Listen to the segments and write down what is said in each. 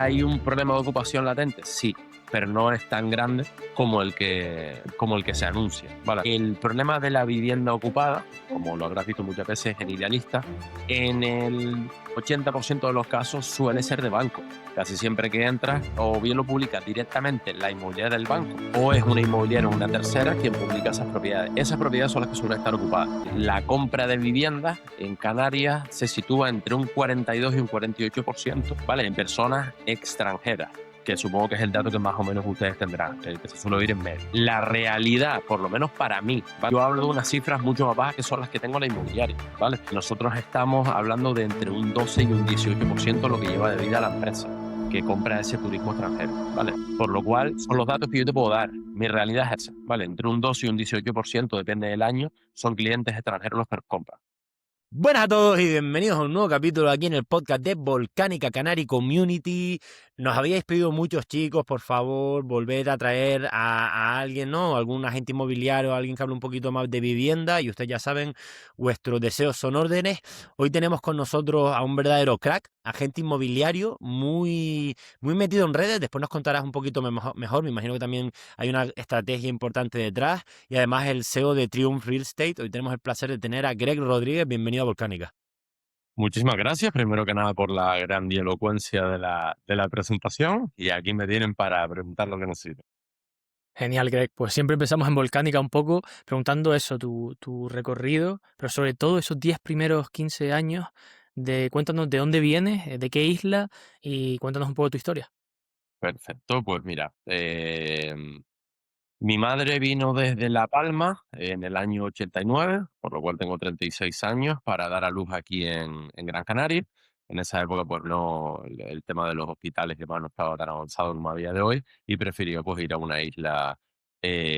¿Hay un problema de ocupación latente? Sí, pero no es tan grande como el que se anuncia, ¿vale? El problema de la vivienda ocupada, como lo habrás visto muchas veces en Idealista, en el 80% de los casos suele ser de banco. Casi siempre que entras, o bien lo publica directamente la inmobiliaria del banco, o es una inmobiliaria o una tercera quien publica esas propiedades. Esas propiedades son las que suelen estar ocupadas. La compra de viviendas en Canarias se sitúa entre un 42 y un 48%, ¿vale? En personas extranjeras, que supongo que es el dato que más o menos ustedes tendrán, el que se suele oír en medio. La realidad, por lo menos para mí, ¿vale? Yo hablo de unas cifras mucho más bajas que son las que tengo en la inmobiliaria, ¿vale? Nosotros estamos hablando de entre un 12 y un 18% lo que lleva de vida la empresa que compra ese turismo extranjero, ¿vale? Por lo cual, son los datos que yo te puedo dar. Mi realidad es esa, ¿vale? Entre un 12 y un 18%, depende del año, son clientes extranjeros los que nos compran. Buenas a todos y bienvenidos a un nuevo capítulo aquí en el podcast de Volcánica Canary Community. Nos habíais pedido muchos chicos, por favor, volver a traer a alguien, ¿no? Algún agente inmobiliario, alguien que hable un poquito más de vivienda, y ustedes ya saben, vuestros deseos son órdenes. Hoy tenemos con nosotros a un verdadero crack, agente inmobiliario, muy metido en redes. Después nos contarás un poquito mejor. Me imagino que también hay una estrategia importante detrás. Y además el CEO de Triumph Real Estate. Hoy tenemos el placer de tener a Greg Rodríguez. Bienvenido a Volcánica. Muchísimas gracias, primero que nada, por la grandilocuencia de la presentación, y aquí me tienen para preguntar lo que necesiten. Genial, Greg. Pues siempre empezamos en Volcánica un poco preguntando eso, tu recorrido, pero sobre todo esos 10 primeros 15 años, cuéntanos de dónde vienes, de qué isla, y cuéntanos un poco tu historia. Perfecto, pues mira, mi madre vino desde La Palma en el año 89, por lo cual tengo 36 años, para dar a luz aquí en Gran Canaria. En esa época, pues no, el tema de los hospitales y demás no estaba tan avanzado como a día de hoy, y prefirió pues ir a una isla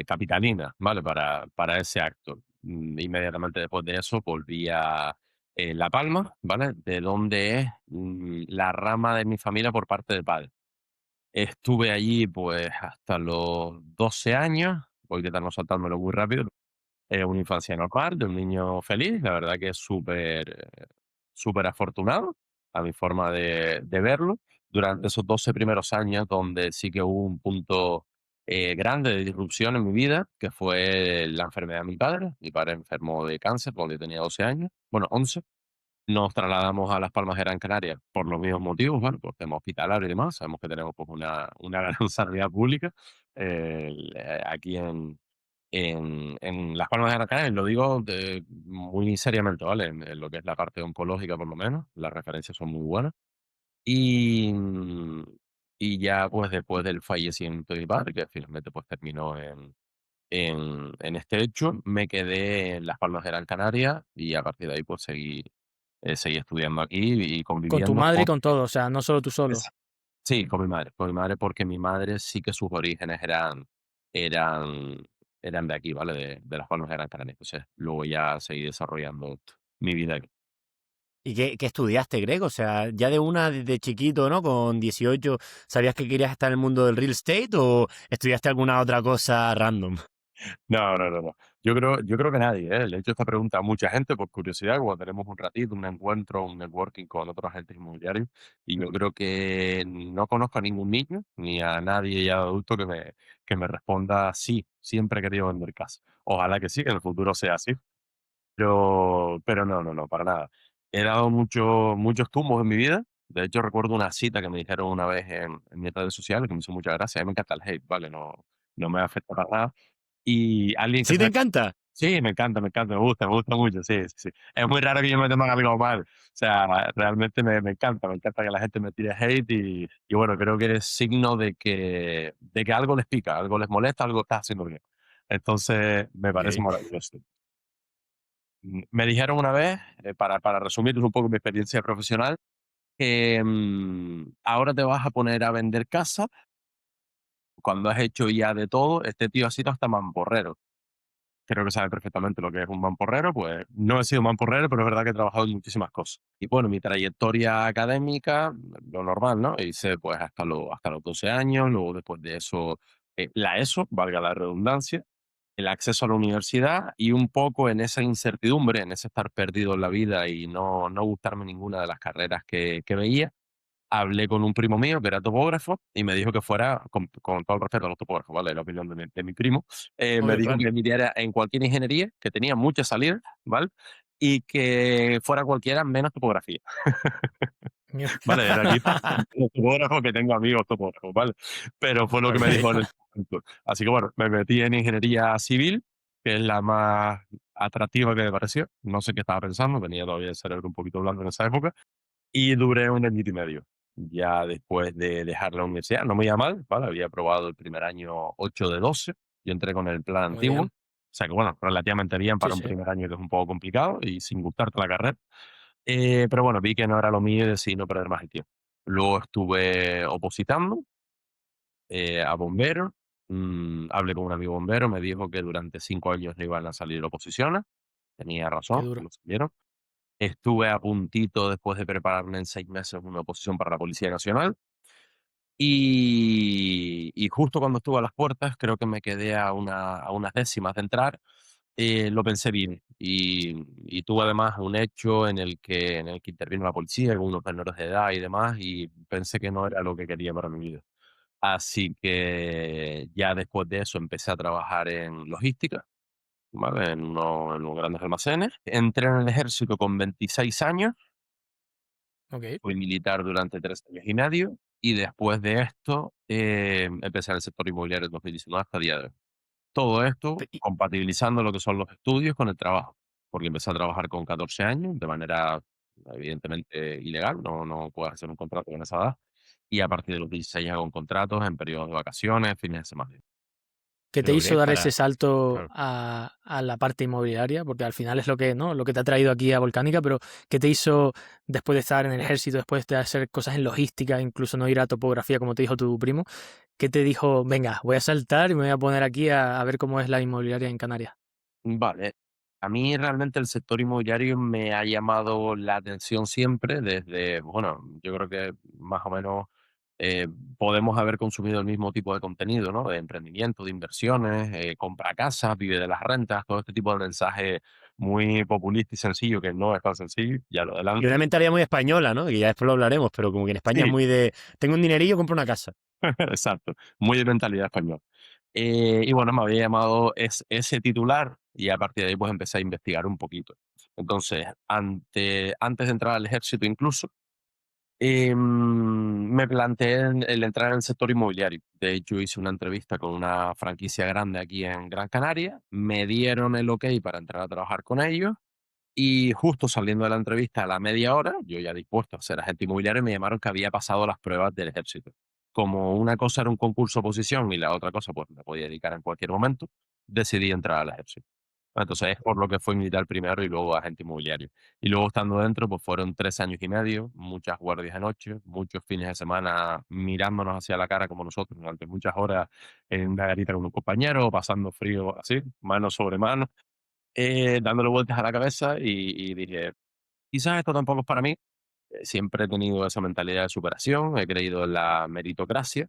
capitalina, ¿vale? Para ese acto. Inmediatamente después de eso volví a La Palma, ¿vale? De donde es la rama de mi familia por parte de padre. Estuve allí, pues, hasta los 12 años, voy a intentar no saltármelo muy rápido. Una infancia normal, de un niño feliz, la verdad que es súper afortunado, a mi forma de verlo. Durante esos 12 primeros años, donde sí que hubo un punto, grande de disrupción en mi vida, que fue la enfermedad de mi padre. Mi padre enfermó de cáncer cuando yo tenía 12 años, bueno, 11. Nos trasladamos a Las Palmas de Gran Canaria por los mismos motivos, bueno, por tema hospitalario y demás. Sabemos que tenemos pues una gran sanidad pública aquí en Las Palmas de Gran Canaria. Y lo digo muy seriamente, ¿vale? En lo que es la parte oncológica, por lo menos, las referencias son muy buenas. Y, y ya pues después del fallecimiento de mi padre, que finalmente pues terminó en este hecho, me quedé en Las Palmas de Gran Canaria, y a partir de ahí pues seguí estudiando aquí y Con tu conviviendo madre y con... con todo, o sea, no solo tú solo. es- Sí, con mi madre, porque mi madre sí que sus orígenes eran, eran de aquí, ¿vale? De Las Palmas de Gran Canaria. Entonces, luego ya seguí desarrollando mi vida aquí. ¿Y qué estudiaste, Greg? O sea, ya desde chiquito, ¿no? Con 18, ¿sabías que querías estar en el mundo del real estate o estudiaste alguna otra cosa random? No, no, no, no. Yo creo que nadie, ¿eh? Le he hecho esta pregunta a mucha gente por curiosidad, cuando tenemos un ratito, un encuentro, un networking con otros agentes inmobiliarios, y yo creo que no conozco a ningún niño ni a nadie ya adulto que me responda sí, siempre he querido vender casa. Ojalá que sí, que en el futuro sea así, pero no, no, no, para nada. He dado muchos tumbos en mi vida. De hecho, recuerdo una cita que me dijeron una vez en mis redes sociales que me hizo mucha gracia. A mí me encanta el hate, ¿vale? No, no me afecta para nada. Y alguien que ¿Sí te sabe... encanta? Sí, me gusta mucho, sí, sí, sí. Es muy raro que yo me tenga algo mal. O sea, realmente me encanta que la gente me tire hate, y bueno, creo que es signo de que algo les pica, algo les molesta, algo está haciendo bien. Entonces, me parece Ok. maravilloso. Me dijeron una vez, para resumirles un poco mi experiencia profesional, que ahora te vas a poner a vender casa cuando has hecho ya de todo. Este tío ha sido hasta mamporrero. Creo que sabe perfectamente lo que es un mamporrero. Pues no he sido mamporrero, pero es verdad que he trabajado en muchísimas cosas. Y bueno, mi trayectoria académica, lo normal, ¿no? Hice pues hasta los 12 años, luego después de eso la ESO, valga la redundancia, el acceso a la universidad, y un poco en esa incertidumbre, en ese estar perdido en la vida y no gustarme ninguna de las carreras que veía, hablé con un primo mío que era topógrafo y me dijo que fuera, con todo el respeto a los topógrafos, ¿vale? La opinión de mi primo, me Obvio, dijo claro. que metiera en cualquier ingeniería, que tenía muchas salidas, ¿vale? Y que fuera cualquiera menos topografía. Vale, era aquí los topógrafos que tengo amigos topógrafos, ¿vale? Pero fue lo que me Ok. dijo en ese momento. Así que bueno, me metí en ingeniería civil, que es la más atractiva que me pareció. No sé qué estaba pensando, tenía todavía el cerebro un poquito blando en esa época, y duré un añito y medio. Ya después de dejar la universidad, no me iba mal, ¿vale? Había aprobado el primer año 8 de 12, yo entré con el plan Muy antiguo, o bien. sea que bueno, relativamente bien Sí, para un sí. primer año que es un poco complicado y sin gustarte la carrera. Pero bueno, vi que no era lo mío y decidí no perder más el tiempo. Luego estuve opositando a bombero. Hablé con un amigo bombero, me dijo que durante 5 años no iban a salir oposiciones. Tenía Qué razón, duro. no salieron. Estuve a puntito, después de prepararme en 6 meses, una oposición para la Policía Nacional. Y justo cuando estuve a las puertas, creo que me quedé a unas décimas de entrar, lo pensé bien. Y tuve además un hecho en el que intervino la policía con unos menores de edad y demás, y pensé que no era lo que quería para mi vida. Así que ya después de eso empecé a trabajar en logística, ¿vale? En unos grandes almacenes. Entré en el ejército con 26 años, Ok. fui militar durante 3 años y medio, y después de esto empecé en el sector inmobiliario en 2019 hasta el día de hoy. Todo esto Pe- y- compatibilizando lo que son los estudios con el trabajo, porque empecé a trabajar con 14 años de manera evidentemente ilegal, no puedes hacer un contrato con esa edad, y a partir de los 16 hago contratos en periodos de vacaciones, fines de semana. ¿Qué te Pero hizo Greg, dar ese para. salto Claro. a la parte inmobiliaria? Porque al final es lo que, ¿no? Lo que te ha traído aquí a Volcánica, pero ¿qué te hizo después de estar en el ejército, después de hacer cosas en logística, incluso no ir a topografía, como te dijo tu primo? ¿Qué te dijo, venga, voy a saltar y me voy a poner aquí a ver cómo es la inmobiliaria en Canarias? Vale. A mí realmente el sector inmobiliario me ha llamado la atención siempre desde, bueno, yo creo que más o menos eh, podemos haber consumido el mismo tipo de contenido, ¿no? De emprendimiento, de inversiones, compra casa, vive de las rentas, todo este tipo de mensajes muy populista y sencillo, que no es tan sencillo, ya lo Y una adelanto. mentalidad muy española, ¿no? Que ya después lo hablaremos, pero como que en España es Sí, muy de, tengo un dinerillo, compro una casa. exacto, muy de mentalidad española. Y bueno, me había llamado ese titular y a partir de ahí pues empecé a investigar un poquito. Entonces, antes de entrar al ejército incluso, me planteé el entrar en el sector inmobiliario. De hecho, hice una entrevista con una franquicia grande aquí en Gran Canaria, me dieron el ok para entrar a trabajar con ellos y justo saliendo de la entrevista a la media hora, yo ya dispuesto a ser agente inmobiliario, me llamaron que había pasado las pruebas del ejército. Como una cosa era un concurso de oposición y la otra cosa, pues me podía dedicar en cualquier momento, decidí entrar al ejército. Entonces es por lo que fui militar primero y luego agente inmobiliario. Y luego estando dentro, pues fueron 3 años y medio, muchas guardias de noche, muchos fines de semana mirándonos hacia la cara como nosotros, durante muchas horas en una garita con un compañero, pasando frío así, mano sobre mano, dándole vueltas a la cabeza y dije, quizás esto tampoco es para mí. Siempre he tenido esa mentalidad de superación, he creído en la meritocracia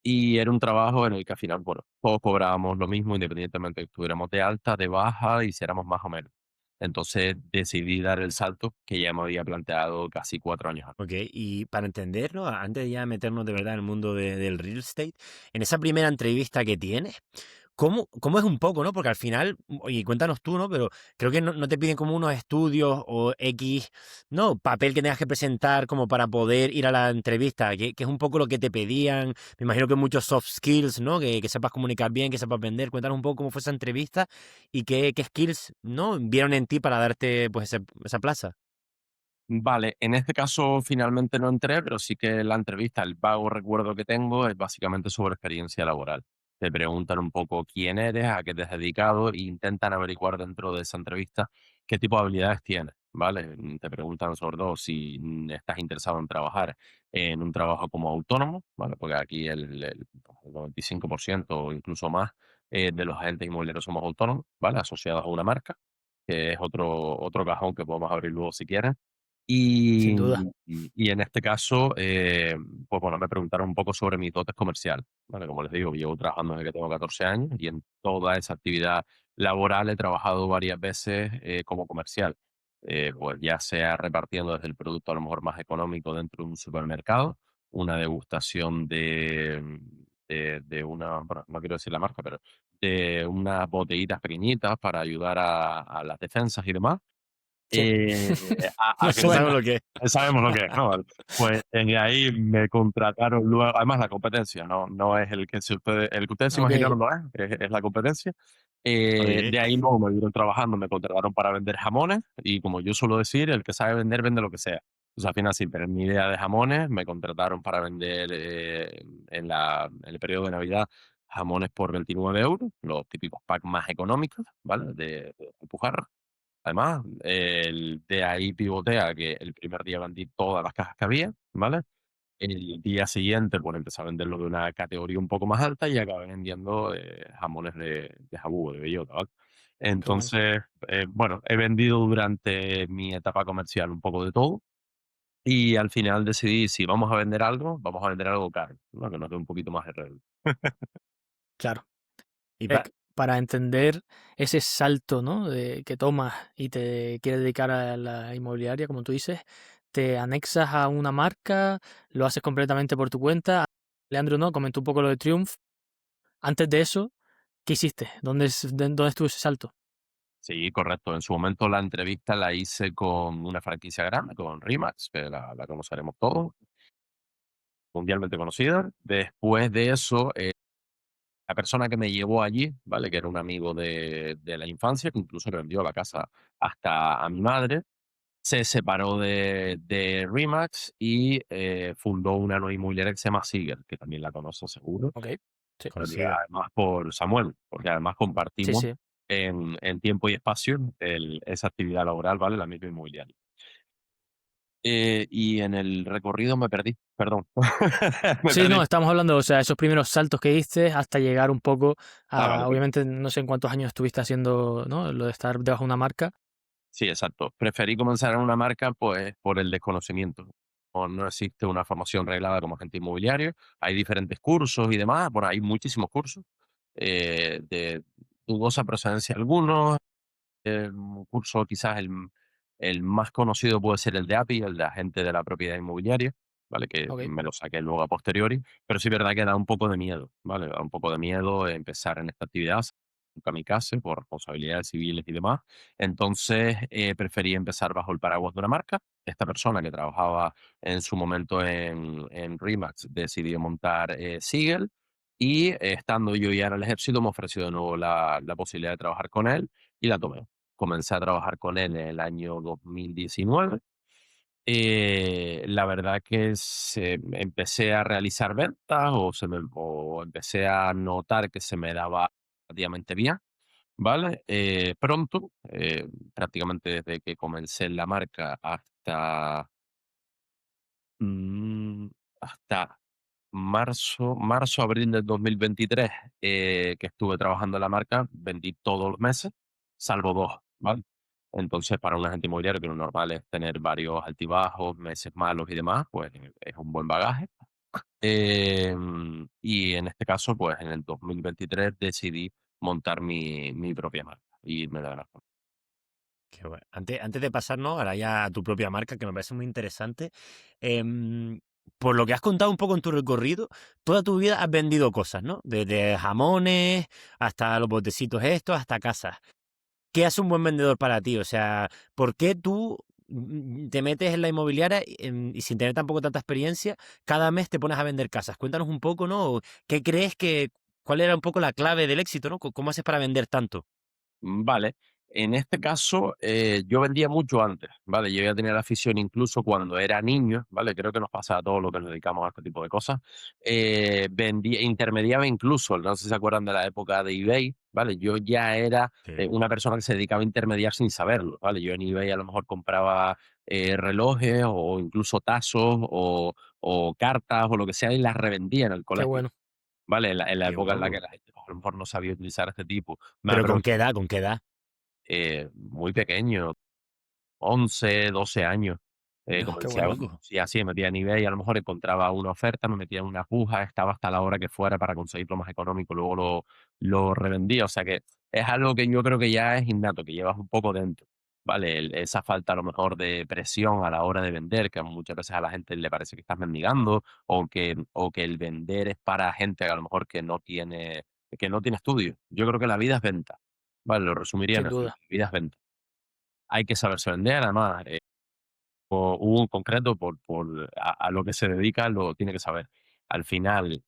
y era un trabajo en el que al final, bueno, todos cobrábamos lo mismo independientemente de que estuviéramos de alta, de baja, hiciéramos más o menos. Entonces decidí dar el salto que ya me había planteado casi 4 años antes. Ok, y para entenderlo, antes de ya meternos de verdad en el mundo del real estate, en esa primera entrevista que tienes, ¿cómo es un poco, no? Porque al final, oye, cuéntanos tú, ¿no? Pero creo que no te piden como unos estudios o X, no, papel que tengas que presentar como para poder ir a la entrevista, que es un poco lo que te pedían. Me imagino que muchos soft skills, ¿no? Que sepas comunicar bien, que sepas vender. Cuéntanos un poco cómo fue esa entrevista y qué skills, ¿no? Vieron en ti para darte, pues, esa plaza. Vale, en este caso finalmente no entré, pero sí que la entrevista, el vago recuerdo que tengo es básicamente sobre experiencia laboral. Te preguntan un poco quién eres, a qué te has dedicado e intentan averiguar dentro de esa entrevista qué tipo de habilidades tienes, ¿vale? Te preguntan sobre todo si estás interesado en trabajar en un trabajo como autónomo, ¿vale? Porque aquí el 95% o incluso más de los agentes inmobiliarios somos autónomos, ¿vale? Asociados a una marca, que es otro cajón que podemos abrir luego si quieren. Sin Y duda. y en este caso, pues bueno, me preguntaron un poco sobre mis dotes comerciales, ¿vale? Como les digo, llevo trabajando desde que tengo 14 años y en toda esa actividad laboral he trabajado varias veces, como comercial. pues ya sea repartiendo desde el producto a lo mejor más económico dentro de un supermercado, una degustación de una, bueno, no quiero decir la marca, pero de unas botellitas pequeñitas para ayudar a las defensas y demás, Sí. eh, No a que sabemos Suena. lo que es. sabemos lo que es, ¿no? Pues ahí me contrataron luego, además la competencia, no es el que ustedes se Ok, imaginaron, no es la competencia. Oye, De ahí luego me vieron trabajando, me contrataron para vender jamones y como yo suelo decir, el que sabe vender, vende lo que sea. O sea, al final, sin tener ni idea de jamones, me contrataron para vender en el periodo de Navidad jamones por 29 €, los típicos packs más económicos, ¿vale? De empujar. Además, de ahí pivotea que el primer día vendí todas las cajas que había, ¿vale? El día siguiente, pues empecé a venderlo de una categoría un poco más alta y acabé vendiendo jamones de jabugo, de bellota, ¿vale? qué bueno. Entonces, bueno, he vendido durante mi etapa comercial un poco de todo y al final decidí, si vamos a vender algo caro, ¿no? Que nos dé un poquito más de rédito. Claro. y pa- Para entender ese salto, ¿no? Que tomas y te quieres dedicar a la inmobiliaria, como tú dices, te anexas a una marca, lo haces completamente por tu cuenta. Leandro, ¿no? Comentó un poco lo de Triumph. Antes de eso, ¿qué hiciste? ¿Dónde estuvo ese salto? Sí, correcto. En su momento la entrevista la hice con una franquicia grande, con Rimax, que la conoceremos todos, mundialmente conocida. Después de eso, la persona que me llevó allí, ¿vale? Que era un amigo de la infancia, que incluso le vendió la casa hasta a mi madre, se separó de Remax y fundó una nueva inmobiliaria que se llama Seager, que también la conozco seguro, Ok. Sí, porque consigue. además por Samuel, porque además sí, compartimos sí. en tiempo y espacio esa actividad laboral, ¿vale? La misma inmobiliaria. Y en el recorrido me perdí, perdón. Me Sí, no, perdí. estamos hablando, o sea, esos primeros saltos que diste hasta llegar un poco Ah, vale, a, obviamente, no sé en cuántos años estuviste haciendo, ¿no? Lo de estar debajo de una marca. sí, exacto. Preferí comenzar en una marca, pues, por el desconocimiento. No existe una formación reglada como agente inmobiliario. Hay diferentes cursos y demás. Bueno, hay muchísimos cursos de dudosa procedencia algunos. Un curso quizás el más conocido puede ser el de API, el de agente de la propiedad inmobiliaria, ¿vale? Que Ok, me lo saqué luego a posteriori, pero sí es verdad que da un poco de miedo, ¿vale? Da un poco de miedo empezar en esta actividad, un kamikaze por responsabilidades civiles y demás. Entonces, preferí empezar bajo el paraguas de una marca. Esta persona que trabajaba en su momento en Remax decidió montar Siegel y estando yo ya en el ejército me ofreció de nuevo la posibilidad de trabajar con él y la tomé. Comencé a trabajar con él en el año 2019. La verdad que empecé a realizar ventas o empecé a notar que se me daba relativamente bien, ¿vale? Pronto, prácticamente desde que comencé en la marca mm, hasta abril del 2023, que estuve trabajando en la marca, vendí todos los meses, salvo 2, ¿vale? Entonces, para un agente inmobiliario, que lo normal es tener varios altibajos, meses malos y demás, pues es un buen bagaje. Y en este caso, pues en el 2023 decidí montar mi propia marca y me da la Qué bueno. Antes de pasarnos ahora ya a tu propia marca, que me parece muy interesante, em, por lo que has contado un poco en tu recorrido, toda tu vida has vendido cosas, ¿no? Desde jamones hasta los botecitos estos, hasta casas. ¿Qué hace un buen vendedor para ti? O sea, ¿por qué tú te metes en la inmobiliaria y sin tener tampoco tanta experiencia, cada mes te pones a vender casas? Cuéntanos un poco, ¿no? ¿Qué crees cuál era un poco la clave del éxito, ¿no? ¿Cómo haces para vender tanto? Vale. En este caso, yo vendía mucho antes, ¿vale? Yo ya tenía la afición incluso cuando era niño, ¿vale? Creo que nos pasa a todos los que nos dedicamos a este tipo de cosas. Intermediaba incluso, no sé si se acuerdan de la época de eBay, ¿vale? Yo ya era Sí. una persona que se dedicaba a intermediar sin saberlo, ¿vale? Yo en eBay a lo mejor compraba relojes o incluso tazos o cartas o lo que sea y las revendía en el qué colegio. bueno. ¿Vale? En la Qué época en la que guapo. la gente a lo mejor no sabía utilizar este tipo. Me Pero ¿con qué aprovechaba edad? ¿Con qué edad? muy pequeño, 11 12 años. No, qué Comencé a bueno. ver, Loco. sí, así, me metía en eBay, a lo mejor encontraba una oferta, me metía en una puja, estaba hasta la hora que fuera para conseguirlo más económico, luego lo revendía. O sea que es algo que yo creo que ya es innato, que llevas un poco dentro. ¿vale? Esa falta a lo mejor de presión a la hora de vender, que muchas veces a la gente le parece que estás mendigando o que el vender es para gente a lo mejor que no tiene estudios. Yo creo que la vida es venta, ¿vale? Lo resumiría en Sin eso, la duda. vida es venta. Hay que saberse vender, además, uno en concreto a lo que se dedica lo tiene que saber. Al final,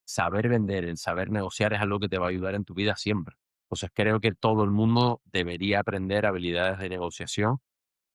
saber vender, el saber negociar es algo que te va a ayudar en tu vida siempre. Entonces, creo que todo el mundo debería aprender habilidades de negociación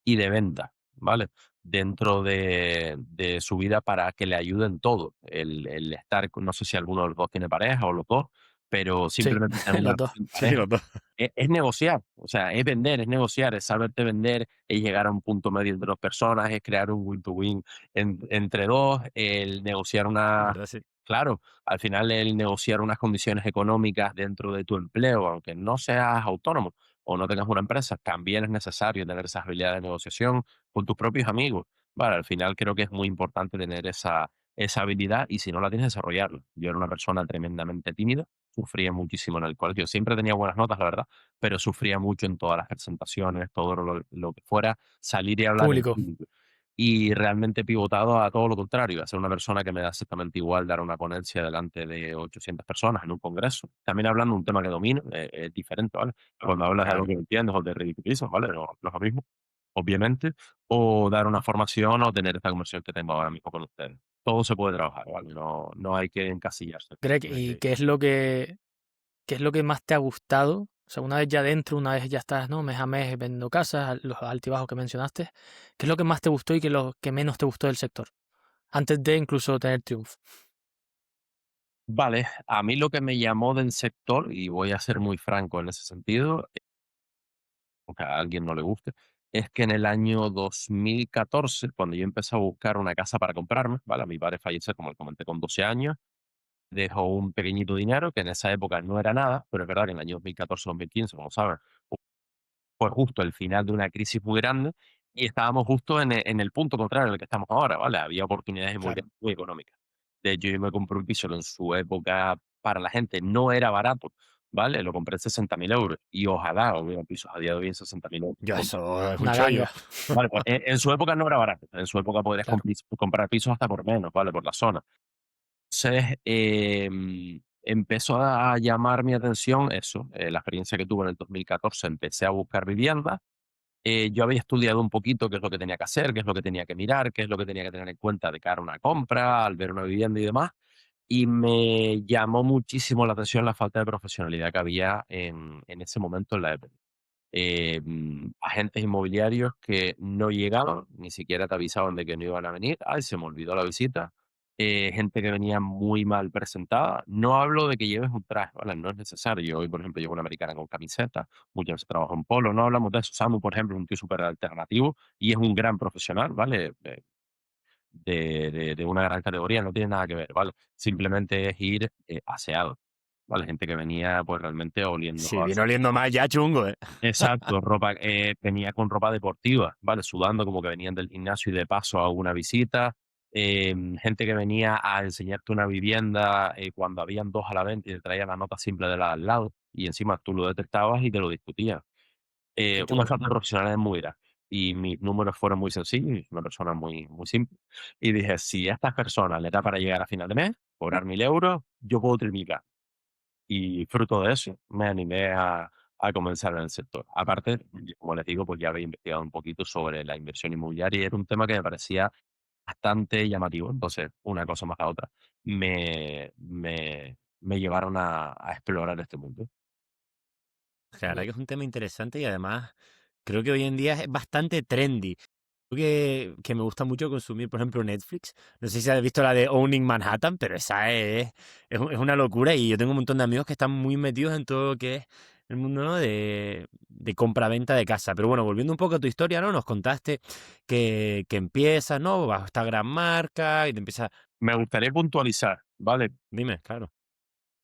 y de venta, ¿vale? Dentro de su vida para que le ayuden todo. El estar, no sé si alguno de los dos tiene pareja o los dos, pero Sí, simplemente tener una los dos. relación de Sí, sí, pareja los dos. es negociar, o sea, es vender, es negociar, es saberte vender, es llegar a un punto medio entre dos personas, es crear un win to win entre dos, el negociar Es una. verdad, sí. Claro, al final el negociar unas condiciones económicas dentro de tu empleo, aunque no seas autónomo o no tengas una empresa, también es necesario tener esas habilidades de negociación con tus propios amigos. Vale, al final creo que es muy importante tener esa habilidad y si no la tienes, desarrollarla. Yo era una persona tremendamente tímida, sufría muchísimo en el colegio, siempre tenía buenas notas, la verdad, pero sufría mucho en todas las presentaciones, todo lo que fuera, salir y hablar en Público. público. Y realmente he pivotado a todo lo contrario, a ser una persona que me da exactamente igual dar una ponencia delante de 800 personas en un congreso, también hablando de un tema que domino, es diferente, ¿vale? Cuando hablas de algo Claro. que no entiendes o te ridiculizas, ¿vale? No es lo mismo, obviamente, o dar una formación o tener esta conversación que tengo ahora mismo con ustedes. Todo se puede trabajar, ¿vale? No hay que encasillarse. Greg, ¿y Efectivamente. qué es lo que más te ha gustado? O sea, una vez ya dentro, una vez ya estás, ¿no? Mes a mes vendiendo casas, los altibajos que mencionaste, ¿qué es lo que más te gustó y qué es lo que menos te gustó del sector? Antes de incluso tener triunfo. Vale, a mí lo que me llamó del sector, y voy a ser muy franco en ese sentido, aunque a alguien no le guste, es que en el año 2014, cuando yo empecé a buscar una casa para comprarme, ¿vale? Mi padre falleció, como le comenté, con 12 años, dejó un pequeñito dinero, que en esa época no era nada, pero es verdad que en el año 2014-2015, como sabes, fue justo el final de una crisis muy grande y estábamos justo en el punto contrario al que estamos ahora, ¿vale? Había oportunidades Claro. inmobiliarias muy económicas. De hecho, yo me compré un piso que en su época para la gente no era barato, ¿vale? Lo compré en 60.000 euros y ojalá hubiera pisos a día de hoy en 60.000 euros. Ya, eso es un Una chollo. ganga, Vale, pues en su época no era barato. En su época podrías claro. comprar pisos hasta por menos, ¿vale? Por la zona. Entonces, empezó a llamar mi atención eso, la experiencia que tuve en el 2014. Empecé a buscar vivienda. Yo había estudiado un poquito qué es lo que tenía que hacer, qué es lo que tenía que mirar, qué es lo que tenía que tener en cuenta de cara a una compra, al ver una vivienda y demás. Y me llamó muchísimo la atención la falta de profesionalidad que había en ese momento en la época. Agentes inmobiliarios que no llegaban, ni siquiera te avisaban de que no iban a venir. Ay, se me olvidó la visita. Gente que venía muy mal presentada. No hablo de que lleves un traje, ¿vale? No es necesario. Hoy, por ejemplo, llevo una americana con camiseta, muchas veces trabajo en polo, no hablamos de eso. Samu, por ejemplo, es un tío súper alternativo y es un gran profesional, ¿vale? De una gran categoría, no tiene nada que ver, ¿vale? Simplemente es ir aseado, ¿vale? Gente que venía pues realmente oliendo Si a. viene oliendo mal, ya chungo, ¿eh? Exacto, venía con ropa deportiva, ¿vale? Sudando como que venían del gimnasio y de paso a una visita. Gente que venía a enseñarte una vivienda cuando habían 2 a la venta y te traían la nota simple de la de al lado y encima tú lo detectabas y te lo discutían. Qué Una chulo. falta de profesionalidad muy grande. Y mis números fueron muy sencillos, y soy una persona muy, muy simple. Y dije, si a estas personas les da para llegar a final de mes, cobrar 1.000 euros, yo puedo triplicar. Y fruto de eso, me animé a comenzar en el sector. Aparte, como les digo, pues ya había investigado un poquito sobre la inversión inmobiliaria y era un tema que me parecía bastante llamativo. Entonces, una cosa más a otra, me llevaron a explorar este mundo. La verdad que es un tema interesante y además creo que hoy en día es bastante trendy. Creo que me gusta mucho consumir, por ejemplo, Netflix. No sé si has visto la de Owning Manhattan, pero esa es una locura y yo tengo un montón de amigos que están muy metidos en todo lo que es el mundo, ¿no? de compra-venta de casa. Pero bueno, volviendo un poco a tu historia, ¿no? Nos contaste que empiezas, ¿no? Bajo esta gran marca y te empiezas... Me gustaría puntualizar, ¿vale? Dime, claro.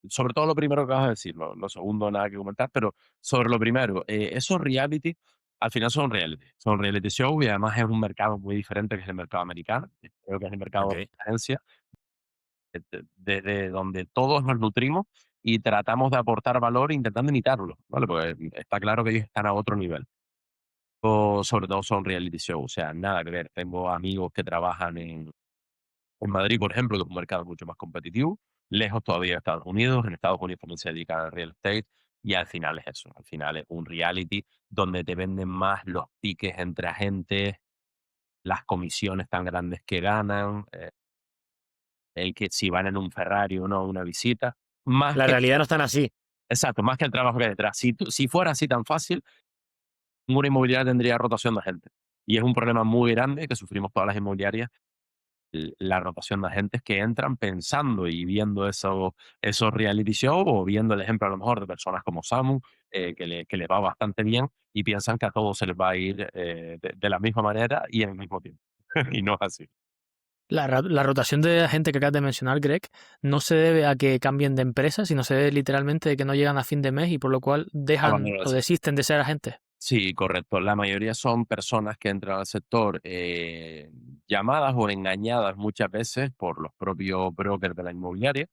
Sobre todo lo primero que vas a decir, lo segundo nada que comentar, pero sobre lo primero, esos reality, al final son reality show y además es un mercado muy diferente que es el mercado americano, creo que es el mercado de Ok. agencia, desde donde todos nos nutrimos y tratamos de aportar valor intentando imitarlo, ¿vale? Porque está claro que ellos están a otro nivel. o sobre todo son reality shows, o sea, nada que ver. Tengo amigos que trabajan en Madrid, por ejemplo, que es un mercado mucho más competitivo, lejos todavía de Estados Unidos. En Estados Unidos también se dedican al real estate y al final es eso, al final es un reality donde te venden más los piques entre agentes, las comisiones tan grandes que ganan, el que si van en un Ferrari o no a una visita, más La que realidad no es tan así. exacto, más que el trabajo que hay detrás. Si fuera así tan fácil, una inmobiliaria tendría rotación de agentes. Y es un problema muy grande que sufrimos todas las inmobiliarias, la rotación de agentes que entran pensando y viendo esos reality shows o viendo el ejemplo a lo mejor de personas como Samu, que le va bastante bien y piensan que a todos se les va a ir de la misma manera y en el mismo tiempo. Y no es así. La rotación de gente que acabas de mencionar, Greg, no se debe a que cambien de empresa, sino se debe literalmente de que no llegan a fin de mes y por lo cual La dejan o valoración. desisten de ser agentes. Sí, correcto. La mayoría son personas que entran al sector llamadas o engañadas muchas veces por los propios brokers de la inmobiliaria,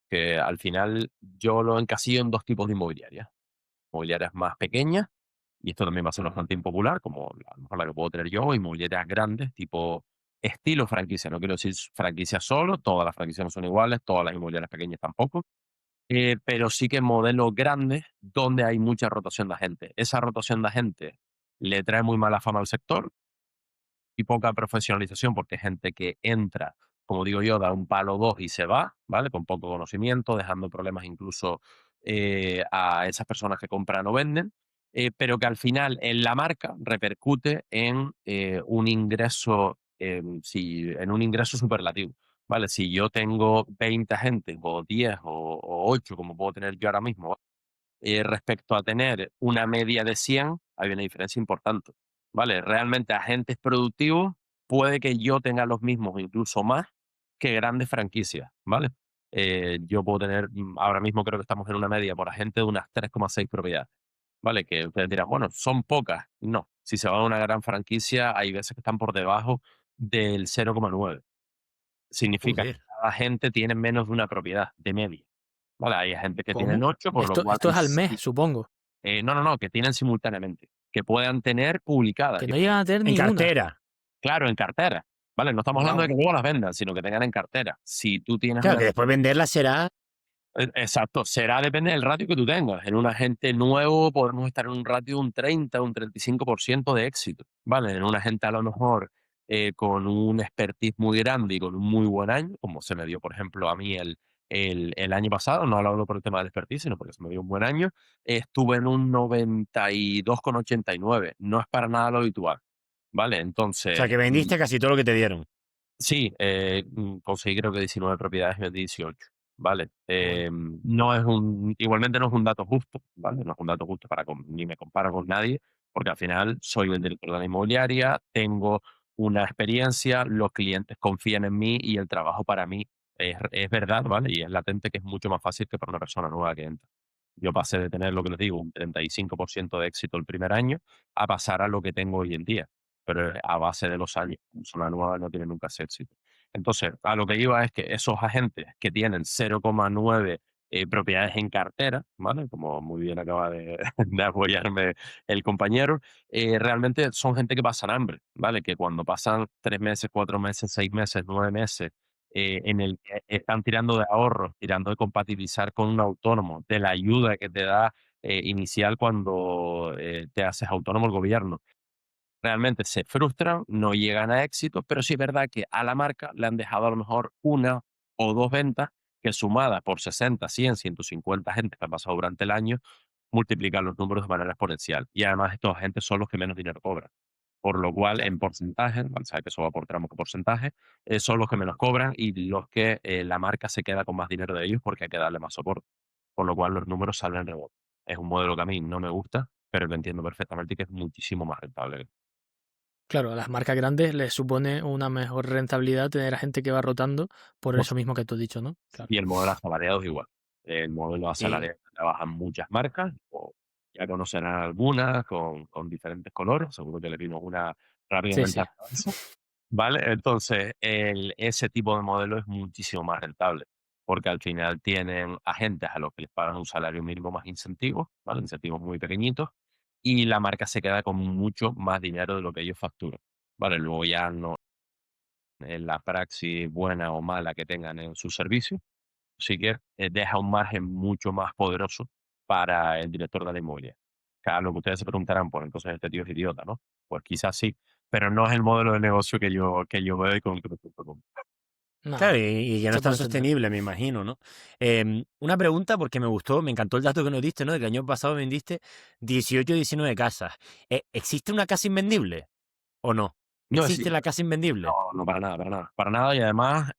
que al final yo lo encasillo en dos tipos de inmobiliarias. Inmobiliarias más pequeñas, y esto también va a ser bastante impopular, como a lo mejor la que puedo tener yo, o inmobiliarias grandes, tipo estilo franquicia. No quiero decir franquicia solo, todas las franquicias no son iguales, todas las inmobiliarias pequeñas tampoco. Pero sí que modelos grandes donde hay mucha rotación de agentes. Esa rotación de agentes le trae muy mala fama al sector y poca profesionalización, porque hay gente que entra, como digo yo, da un palo o dos y se va, ¿vale? Con poco conocimiento, dejando problemas incluso a esas personas que compran o venden, pero que al final en la marca repercute en un ingreso, en un ingreso superlativo. ¿Vale? Si yo tengo 20 agentes o 10 o 8, como puedo tener yo ahora mismo, respecto a tener una media de 100, hay una diferencia importante, ¿vale? Realmente agentes productivos puede que yo tenga los mismos o incluso más que grandes franquicias, ¿vale? Yo puedo tener, ahora mismo creo que estamos en una media por agente de unas 3,6 propiedades, ¿vale? Que ustedes dirán, bueno, son pocas. No, si se va a una gran franquicia, hay veces que están por debajo del 0,9. Significa que Joder. cada agente tiene menos de una propiedad de media, ¿vale? Hay agentes que tienen ¿Cómo? 8, por lo Esto, cual esto es al mes, supongo. no, no, no, que tienen simultáneamente, que puedan tener publicadas. Que no llegan a tener En ni una. cartera. Claro, en cartera, ¿vale? No estamos hablando de Wow. que luego las vendan, sino que tengan en cartera. Si tú tienes Claro, una que después venderla será. exacto, será depende del ratio que tú tengas. En un agente nuevo podemos estar en un ratio de un 30, un 35% de éxito, ¿vale? En un agente a lo mejor con un expertise muy grande y con un muy buen año, como se me dio, por ejemplo, a mí el año pasado, no hablo por el tema del expertise, sino porque se me dio un buen año, estuve en un 92,89. No es para nada lo habitual, ¿vale? O sea, Entonces, que vendiste casi todo lo que te dieron. sí, conseguí creo que 19 propiedades en 18, ¿vale? Joder. No es igualmente no es un dato justo, ¿vale? No es un dato justo ni me comparo con nadie, porque al final soy el director de la inmobiliaria, tengo una experiencia, los clientes confían en mí y el trabajo para mí es verdad, ¿vale? Y es latente que es mucho más fácil que para una persona nueva que entra. Yo pasé de tener lo que les digo, un 35% de éxito el primer año, a pasar a lo que tengo hoy en día, pero a base de los años. Una persona nueva no tiene nunca ese éxito. Entonces, a lo que iba es que esos agentes que tienen 0,9 propiedades en cartera, ¿vale? Como muy bien acaba de, de apoyarme el compañero, realmente son gente que pasan hambre, ¿vale? Que cuando pasan 3 meses, 4 meses, 6 meses, 9 meses, en el que están tirando de ahorros, tirando de compatibilizar con un autónomo, de la ayuda que te da inicial cuando te haces autónomo el gobierno, realmente se frustran, no llegan a éxito, pero sí es verdad que a la marca le han dejado a lo mejor una o dos ventas que sumadas por 60, 100, 150 gente que han pasado durante el año, multiplican los números de manera exponencial. Y además estos agentes son los que menos dinero cobran. Por lo cual, Claro. en porcentaje, ¿vale? Sabes que eso va por tramo que porcentaje, son los que menos cobran y los que la marca se queda con más dinero de ellos porque hay que darle más soporte. Por lo cual los números salen en rebote. Es un modelo que a mí no me gusta, pero que entiendo perfectamente y que es muchísimo más rentable. Claro, a las marcas grandes les supone una mejor rentabilidad tener a gente que va rotando por eso mismo que tú has dicho, ¿no? Claro. Y el modelo asalariado es igual. El modelo Y, asalariado trabajan muchas marcas, o ya conocerán algunas con diferentes colores, seguro que le vimos una Sí, rápidamente sí. a la cabeza, ¿vale? Entonces, ese tipo de modelo es muchísimo más rentable, porque al final tienen agentes a los que les pagan un salario mínimo más incentivos, ¿vale? Incentivos muy pequeñitos, y la marca se queda con mucho más dinero de lo que ellos facturan, ¿vale? Luego ya no en la praxis buena o mala que tengan en su servicio, sí que deja un margen mucho más poderoso para el director de la inmobiliaria. Claro, lo que ustedes se preguntarán, pues entonces este tío es idiota, ¿no? Pues quizás sí, pero no es el modelo de negocio que yo veo y con Crypto.com. No, Claro, y que no se es tan puede entender. sostenible, me imagino, ¿no? Una pregunta porque me gustó, me encantó el dato que nos diste, ¿no? De que el año pasado vendiste 18 o 19 casas. ¿Existe una casa invendible o no? No, ¿Existe sí, la casa invendible? no, no, para nada, para nada. Para nada, y además,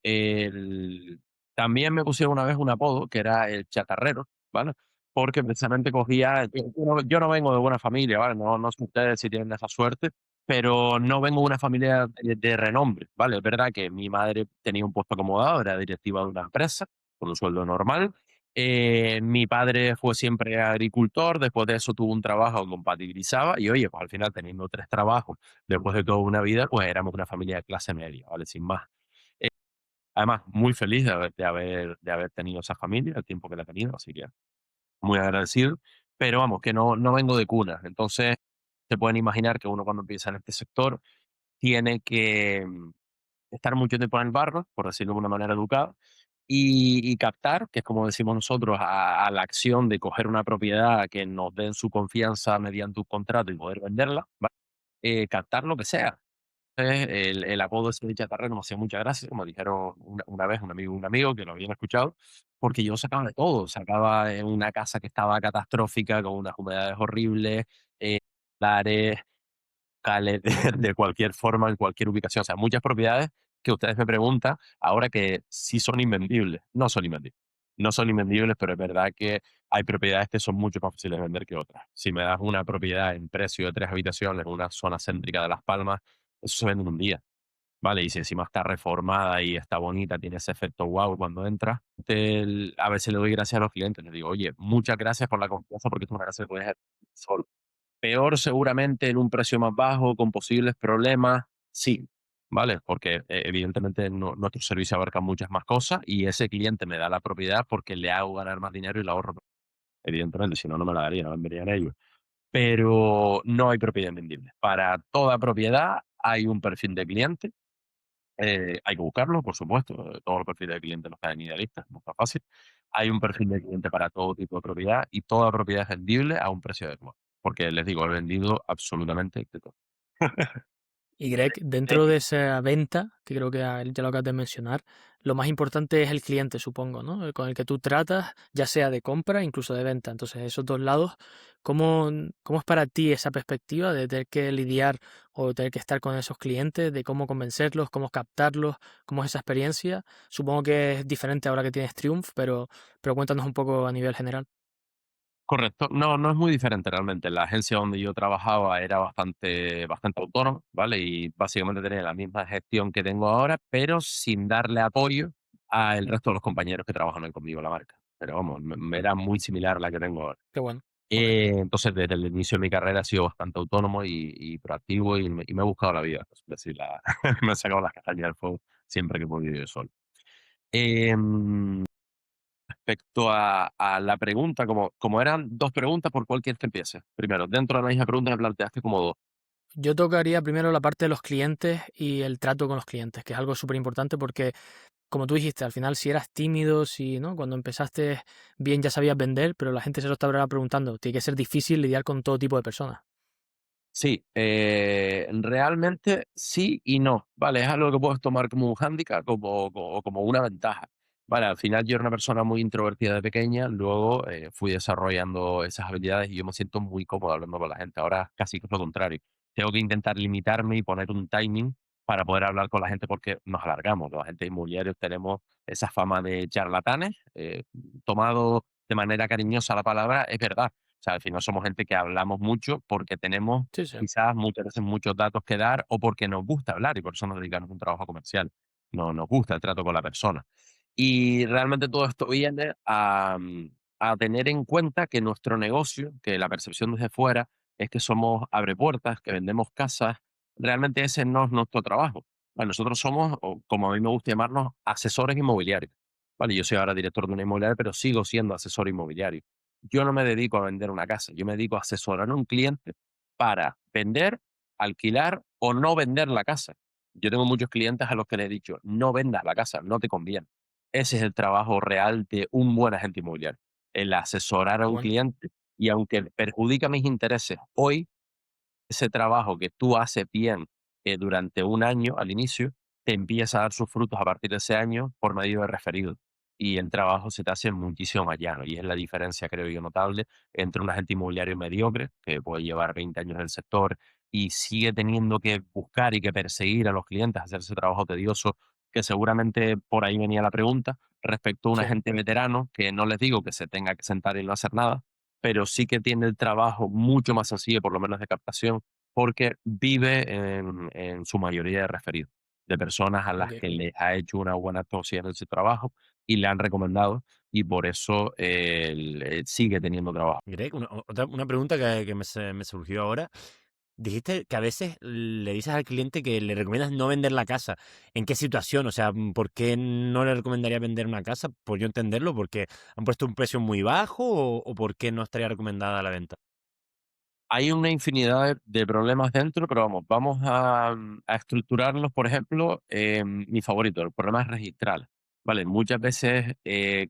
también me pusieron una vez un apodo que era el chatarrero, ¿vale? Porque precisamente cogía, yo no vengo de buena familia, ¿vale? No sé ustedes si tienen esa suerte, pero no vengo de una familia de renombre, ¿vale? Es verdad que mi madre tenía un puesto acomodado, era directiva de una empresa, con un sueldo normal. Mi padre fue siempre agricultor, después de eso tuvo un trabajo que compatibilizaba y oye, pues al final teniendo 3 trabajos después de toda una vida, pues éramos una familia de clase media, ¿vale? Sin más. Eh, Además, muy feliz de haber tenido esa familia, el tiempo que la he tenido, así que muy agradecido. Pero vamos, que no vengo de cuna. Entonces, se pueden imaginar que uno cuando empieza en este sector tiene que estar mucho tiempo en el barro, por decirlo de una manera educada, y captar, que es como decimos nosotros, a la acción de coger una propiedad que nos den su confianza mediante un contrato y poder venderla, ¿vale? Captar lo que sea. El apodo ese de chatarrero me hacía mucha gracia, como dijeron una vez un amigo que lo habían escuchado, porque yo sacaba de todo, sacaba una casa que estaba catastrófica, con unas humedades horribles, lares, cales de cualquier forma, en cualquier ubicación. O sea, muchas propiedades que ustedes me preguntan ahora que sí son invendibles. No son invendibles. No son invendibles, pero es verdad que hay propiedades que son mucho más fáciles de vender que otras. Si me das una propiedad en precio de 3 habitaciones en una zona céntrica de Las Palmas, eso se vende en un día, ¿vale? Y si encima está reformada y está bonita, tiene ese efecto guau cuando entra, a veces le doy gracias a los clientes. Les digo: "Oye, muchas gracias por la confianza porque es una casa que puedes hacer solo". Peor seguramente en un precio más bajo, con posibles problemas, sí, ¿vale? Porque, evidentemente nuestro servicio abarca muchas más cosas y ese cliente me da la propiedad porque le hago ganar más dinero y le ahorro, evidentemente, si no, no me la daría, no venderían ellos. Pero no hay propiedad invendible. Para toda propiedad hay un perfil de cliente, hay que buscarlo, por supuesto, todos los perfiles de cliente no están idealistas, no está fácil. Hay un perfil de cliente para todo tipo de propiedad y toda propiedad es vendible a un precio adecuado, porque les digo, he vendido absolutamente de todo. Y Greg, dentro de esa venta, que creo que ya lo acabas de mencionar, lo más importante es el cliente, supongo, ¿no? Con el que tú tratas, ya sea de compra, incluso de venta. Entonces, esos dos lados, ¿cómo es para ti esa perspectiva de tener que lidiar o tener que estar con esos clientes, de cómo convencerlos, cómo captarlos, cómo es esa experiencia? Supongo que es diferente ahora que tienes Triumph, pero cuéntanos un poco a nivel general. Correcto. No, no es muy diferente realmente. La agencia donde yo trabajaba era bastante autónoma, ¿vale? Y básicamente tenía la misma gestión que tengo ahora, pero sin darle apoyo al resto de los compañeros que trabajan ahí conmigo en la marca. Pero vamos, me era muy similar a la que tengo ahora. Qué bueno. Ok. Entonces, desde el inicio de mi carrera he sido bastante autónomo y proactivo y me he buscado la vida. Es decir, me he sacado las castañas del fuego siempre que he podido yo solo. Em, Respecto a la pregunta, como eran dos preguntas, ¿por cuál quieres que empiece? Primero, dentro de la misma pregunta me planteaste como dos. Yo tocaría primero la parte de los clientes y el trato con los clientes, que es algo súper importante porque, como tú dijiste, al final si eras tímido, si, ¿no? Cuando empezaste bien ya sabías vender, pero la gente se lo estará preguntando. Tiene que ser difícil lidiar con todo tipo de personas. Sí, realmente sí y no, ¿vale? Es algo que puedes tomar como un hándicap o como una ventaja, ¿vale? Al final yo era una persona muy introvertida de pequeña, luego fui desarrollando esas habilidades y yo me siento muy cómodo hablando con la gente. Ahora casi que es lo contrario. Tengo que intentar limitarme y poner un timing para poder hablar con la gente porque nos alargamos. Los agentes inmobiliarios tenemos esa fama de charlatanes, tomado de manera cariñosa la palabra, es verdad. O sea, al final somos gente que hablamos mucho porque tenemos Sí, sí. quizás muchas veces muchos datos que dar o porque nos gusta hablar y por eso nos dedicamos a un trabajo comercial. No nos gusta el trato con la persona. Y realmente todo esto viene a tener en cuenta que nuestro negocio, que la percepción desde fuera es que somos abrepuertas, que vendemos casas, realmente ese no es nuestro trabajo. Bueno, nosotros somos, o como a mí me gusta llamarnos, asesores inmobiliarios. Vale, yo soy ahora director de una inmobiliaria, pero sigo siendo asesor inmobiliario. yo no me dedico a vender una casa, yo me dedico a asesorar a un cliente para vender, alquilar o no vender la casa. Yo tengo muchos clientes a los que les he dicho, no vendas la casa, no te conviene. Ese es el trabajo real de un buen agente inmobiliario, el asesorar a Qué un bueno. cliente y aunque perjudica mis intereses hoy, ese trabajo que tú haces bien durante un año al inicio, te empieza a dar sus frutos a partir de ese año por medio de referido. Y el trabajo se te hace muchísimo más llano. Y es la diferencia, creo yo, notable entre un agente inmobiliario mediocre, que puede llevar 20 años en el sector y sigue teniendo que buscar y que perseguir a los clientes, hacer ese trabajo tedioso, que seguramente por ahí venía la pregunta, respecto a un Sí, agente veterano, que no les digo que se tenga que sentar y no hacer nada, pero sí que tiene el trabajo mucho más sencillo, por lo menos de captación, porque vive en su mayoría de referidos, de personas a las ok. que les ha hecho una buena actuación en su trabajo y le han recomendado, y por eso él sigue teniendo trabajo. Greg, una pregunta que me surgió ahora. Dijiste que a veces le dices al cliente que le recomiendas no vender la casa. ¿En qué situación? O sea, ¿por qué no le recomendaría vender una casa? Por yo entenderlo, ¿porque han puesto un precio muy bajo o por qué no estaría recomendada la venta? Hay una infinidad de problemas dentro, pero vamos a estructurarlos, por ejemplo, mi favorito, el problema es registral. Vale, muchas veces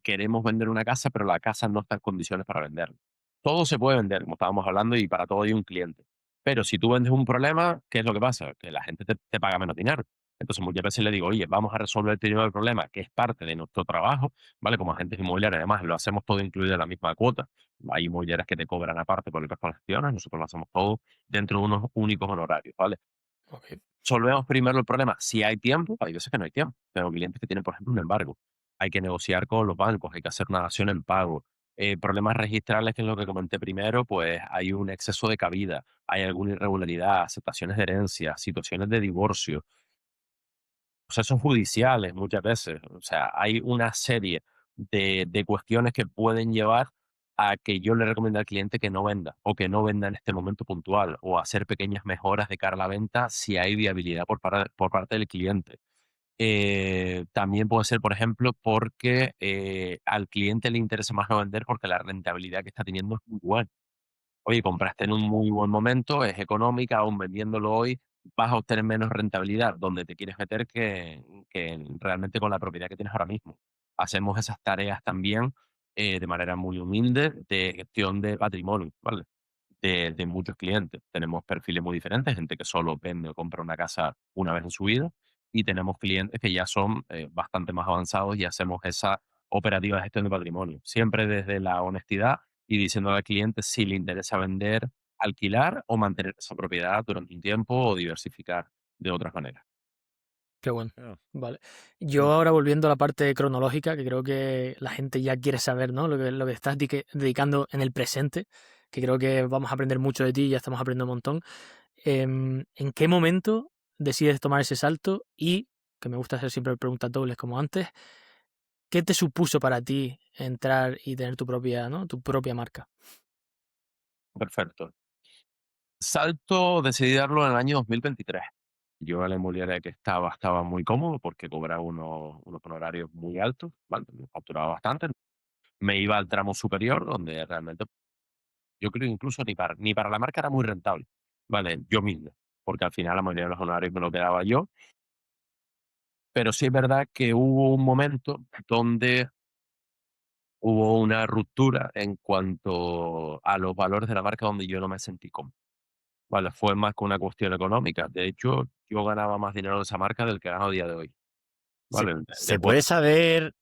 queremos vender una casa, pero la casa no está en condiciones para venderla. Todo se puede vender, como estábamos hablando, y para todo hay un cliente. Pero si tú vendes un problema, ¿qué es lo que pasa? Que la gente te paga menos dinero. Entonces muchas veces le digo, oye, vamos a resolver el problema, que es parte de nuestro trabajo, ¿vale? Como agentes inmobiliarios, además, lo hacemos todo incluido en la misma cuota. Hay inmobiliarias que te cobran aparte por el resto de las gestiones, nosotros lo hacemos todo dentro de unos únicos honorarios, ¿vale? Ok. Solvemos primero el problema. Si hay tiempo, hay veces que no hay tiempo. Tengo clientes que tienen, por ejemplo, un embargo. Hay que negociar con los bancos, hay que hacer una dación en pago. Problemas registrales, que es lo que comenté primero, pues hay un exceso de cabida, hay alguna irregularidad, aceptaciones de herencia, situaciones de divorcio, procesos judiciales muchas veces. O sea, hay una serie de cuestiones que pueden llevar a que yo le recomiende al cliente que no venda o que no venda en este momento puntual o hacer pequeñas mejoras de cara a la venta si hay viabilidad por parte del cliente. También puede ser, por ejemplo, porque al cliente le interesa más no vender porque la rentabilidad que está teniendo es muy buena. Oye, compraste en un muy buen momento, es económica, aún vendiéndolo hoy, vas a obtener menos rentabilidad donde te quieres meter realmente con la propiedad que tienes ahora mismo. Hacemos esas tareas también de manera muy humilde de gestión de patrimonio, ¿vale? De muchos clientes. Tenemos perfiles muy diferentes, gente que solo vende o compra una casa una vez en su vida, y tenemos clientes que ya son bastante más avanzados y hacemos esa operativa de gestión de patrimonio. Siempre desde la honestidad y diciendo al cliente si le interesa vender, alquilar o mantener esa propiedad durante un tiempo o diversificar de otras maneras. Qué bueno. Claro. Vale. Mm. Yo ahora volviendo a la parte cronológica, que creo que la gente ya quiere saber, ¿no? Lo que estás dedicando en el presente, que creo que vamos a aprender mucho de ti, ya estamos aprendiendo un montón. ¿En qué momento decides tomar ese salto? Y, que me gusta hacer siempre preguntas dobles como antes, ¿qué te supuso para ti entrar y tener tu propia, ¿no? Tu propia marca? Perfecto. Salto decidí darlo en el año 2023. Yo en la inmobiliaria que estaba muy cómodo porque cobraba unos honorarios muy altos, ¿vale? Facturaba bastante. Me iba al tramo superior, donde realmente yo creo incluso ni para la marca era muy rentable, ¿vale? Yo mismo, porque al final la mayoría de los honorarios me lo quedaba yo, pero sí es verdad que hubo un momento donde hubo una ruptura en cuanto a los valores de la marca donde yo no me sentí cómodo, ¿vale? Fue más que una cuestión económica. De hecho, yo ganaba más dinero de esa marca del que gano a día de hoy, ¿Se, ¿vale? De se puede cuota. saber,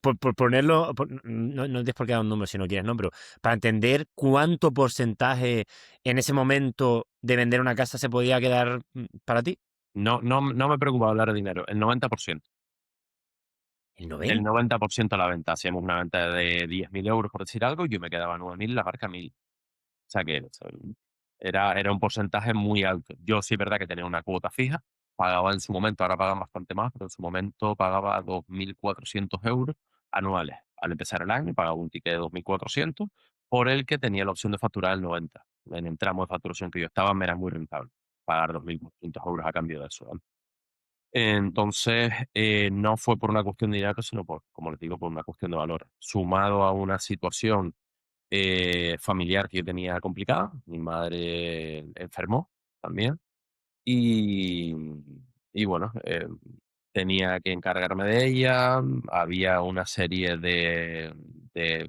por ponerlo, no tienes por qué dar un número si no quieres, ¿no? Pero para entender cuánto porcentaje en ese momento de vender una casa se podía quedar para ti? No me preocupaba hablar de dinero, el 90%. ¿El El 90? 90% de la venta. Hacíamos una venta de 10.000 euros, por decir algo, y yo me quedaba 9.000, la marca 1.000. O sea que era un porcentaje muy alto. Yo sí es verdad que tenía una cuota fija, pagaba en su momento, ahora pagan bastante más, pero en su momento pagaba 2.400 euros anuales. Al empezar el año pagaba un ticket de 2.400 por el que tenía la opción de facturar el 90. En el tramo de facturación que yo estaba me era muy rentable pagar 2.400 euros a cambio de eso, ¿vale? Entonces, no fue por una cuestión de dinero, sino por, como les digo, por una cuestión de valor. Sumado a una situación familiar que yo tenía complicada. Mi madre enfermó también. Y, y bueno, tenía que encargarme de ella. Había una serie de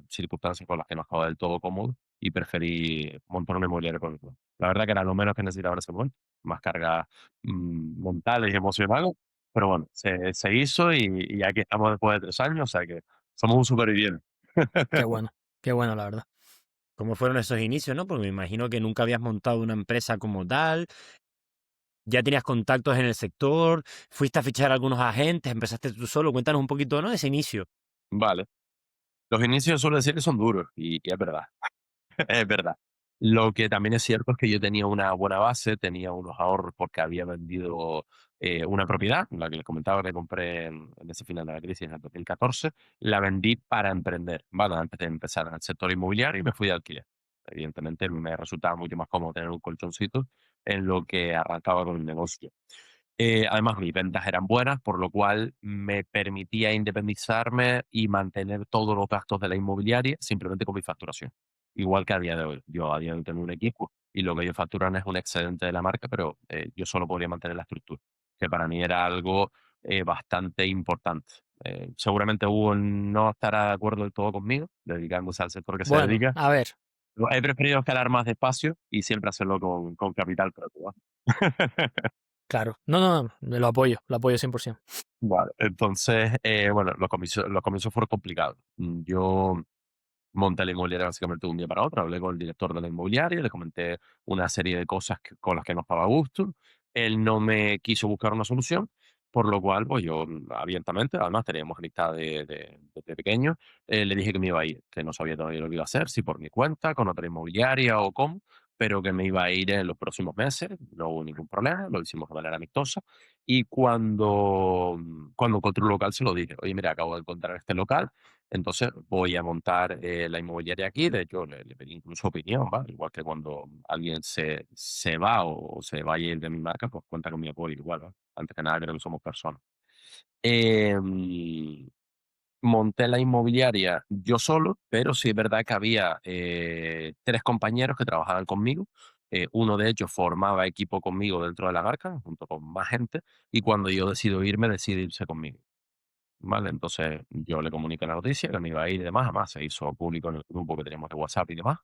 circunstancias con las que no estaba del todo cómodo y preferí montar una inmobiliaria con eso. La verdad que era lo menos que necesitaba en ese momento, más cargas mentales y emocionales. Pero bueno, se hizo y aquí estamos después de 3 años, o sea que somos un superviviente. Qué bueno, la verdad. ¿Cómo fueron esos inicios, no? Porque me imagino que nunca habías montado una empresa como tal, ya tenías contactos en el sector, fuiste a fichar a algunos agentes, empezaste tú solo. Cuéntanos un poquito, ¿no? De ese inicio. Vale. Los inicios suelo decir que son duros y es verdad. Es verdad. Lo que también es cierto es que yo tenía una buena base, tenía unos ahorros porque había vendido una propiedad, la que les comentaba que compré en ese final de la crisis en el 2014. La vendí para emprender, ¿vale? Antes de empezar en el sector inmobiliario y me fui de alquiler. Evidentemente me resultaba mucho más cómodo tener un colchoncito en lo que arrancaba con el negocio. Además, mis ventas eran buenas, por lo cual me permitía independizarme y mantener todos los gastos de la inmobiliaria simplemente con mi facturación. Igual que a día de hoy. Yo a día de hoy tengo un equipo y lo que ellos facturan es un excedente de la marca, pero yo solo podría mantener la estructura, que para mí era algo bastante importante. Seguramente Hugo no estará de acuerdo del todo conmigo, dedicándose al sector que se Bueno, dedica. a ver, He preferido escalar más despacio y siempre hacerlo con capital propio. ¿Va? claro. No, no, no, lo apoyo 100%. Vale, entonces, bueno, los comienzos fueron complicados. Yo monté la inmobiliaria básicamente de un día para otro, hablé con el director de la inmobiliaria, le comenté una serie de cosas con las que no estaba a gusto. Él no me quiso buscar una solución, por lo cual, pues yo abiertamente, además teníamos amistad desde pequeño, le dije que me iba a ir, que no sabía todavía lo que iba a hacer, si por mi cuenta, con otra inmobiliaria o cómo, pero que me iba a ir en los próximos meses, no hubo ningún problema, lo hicimos de manera amistosa. Y cuando encontré un local se lo dije, oye, mira, acabo de encontrar este local, entonces voy a montar la inmobiliaria aquí. De hecho, le pedí incluso opinión, ¿va? Igual que cuando alguien se va o se va a ir de mi marca, pues cuenta con mi apoyo igual, ¿va? Antes que nada creo que somos personas. Em, Monté la inmobiliaria yo solo, pero sí es verdad que había 3 compañeros que trabajaban conmigo. Uno de ellos formaba equipo conmigo dentro de la marca, junto con más gente, y cuando yo decido irme, decide irse conmigo. ¿Vale? Entonces yo le comuniqué la noticia que me iba a ir y demás, además se hizo público en el grupo que teníamos de WhatsApp y demás,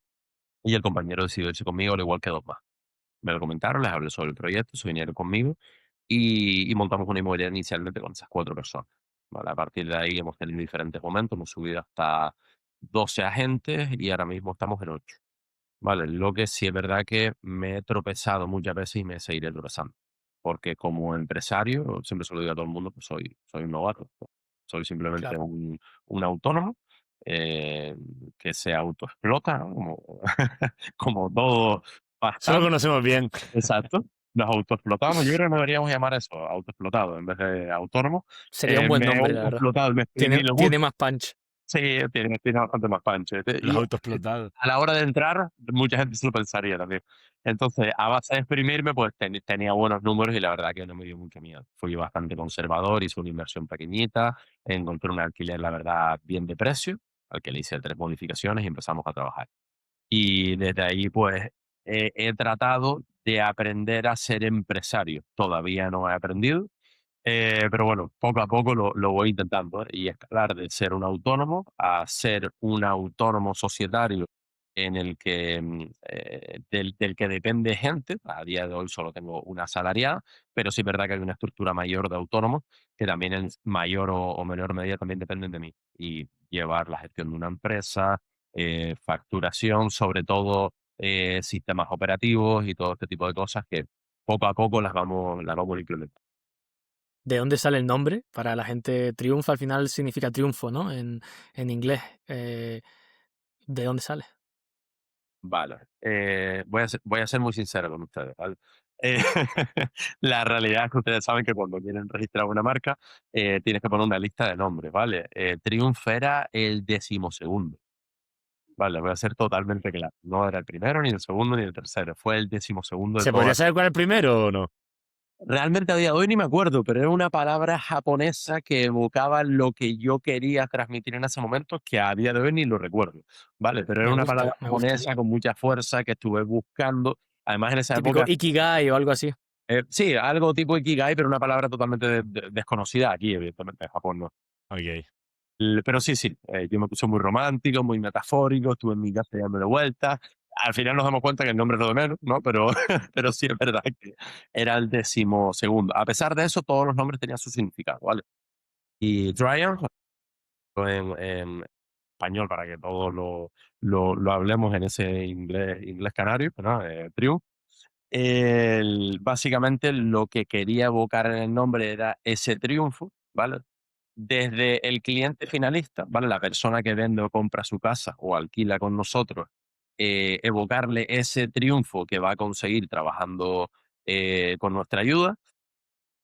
y el compañero decidió irse conmigo al igual que 2 más. Me lo comentaron, les hablé sobre el proyecto, se vinieron conmigo y montamos una inmobiliaria inicialmente con esas 4 personas, ¿vale? A partir de ahí hemos tenido diferentes momentos, hemos subido hasta 12 agentes y ahora mismo estamos en 8. Vale, lo que sí es verdad que me he tropezado muchas veces y me seguiré tropezando. Porque como empresario, siempre se lo digo a todo el mundo, pues soy un novato. Soy simplemente Claro. un autónomo eh, que se autoexplota, ¿no? Como, como todo Eso lo bastante. conocemos bien. Exacto. Nos autoexplotamos. Yo creo que deberíamos llamar eso autoexplotado en vez de autónomo. Sería un buen Me he nombre, la verdad. autoexplotado, me exprimí Tiene, lo tiene justo. más punch. Sí, tiene bastante más panche. Los Y autoexplotados. a la hora de entrar, mucha gente se lo pensaría también. Entonces, a base de exprimirme, pues tenía buenos números y la verdad que no me dio mucho miedo. Fui bastante conservador, hice una inversión pequeñita, encontré un alquiler, la verdad, bien de precio, al que le hice 3 modificaciones y empezamos a trabajar. Y desde ahí, pues, he tratado de aprender a ser empresario. Todavía no he aprendido, pero bueno, poco a poco lo voy intentando, y escalar de ser un autónomo a ser un autónomo societario en el que, del que depende gente. A día de hoy solo tengo una asalariada, pero sí es verdad que hay una estructura mayor de autónomos que también en mayor o menor medida también dependen de mí. Y llevar la gestión de una empresa, facturación, sobre todo sistemas operativos y todo este tipo de cosas que poco a poco las vamos implementando. ¿De dónde sale el nombre? Para la gente, triunfa al final significa triunfo, ¿no? En inglés. ¿De dónde sale? Vale, voy a ser muy sincero con ustedes, ¿vale? Eh, la realidad es que ustedes saben que cuando quieren registrar una marca, tienes que poner una lista de nombres, ¿vale? Triumph era el 12.º, ¿vale? Voy a ser totalmente claro. No era el primero, ni el segundo, ni el tercero. Fue el 12.º de ¿Se toda podría la... saber cuál es el primero o no? Realmente a día de hoy ni me acuerdo, pero era una palabra japonesa que evocaba lo que yo quería transmitir en ese momento, que a día de hoy ni lo recuerdo, ¿vale? Pero era Me una palabra gusta, me gusta. japonesa con mucha fuerza que estuve buscando. Además, en esa Típico época, ikigai o algo así. sí, algo tipo Ikigai, pero una palabra totalmente desconocida aquí, evidentemente, en Japón no. Ok. Pero sí, sí, yo me puse muy romántico, muy metafórico, estuve en mi casa dándole vueltas. Al final nos damos cuenta que el nombre es lo de menos, ¿no? Pero, pero sí es verdad que era el 12.º. A pesar de eso, todos los nombres tenían su significado, ¿vale? Y Triumph, en español, para que todos lo hablemos en ese inglés canario, ¿no? Triumph. Básicamente lo que quería evocar en el nombre era ese triunfo, ¿vale? Desde el cliente finalista, ¿vale? La persona que vende o compra su casa o alquila con nosotros, evocarle ese triunfo que va a conseguir trabajando con nuestra ayuda.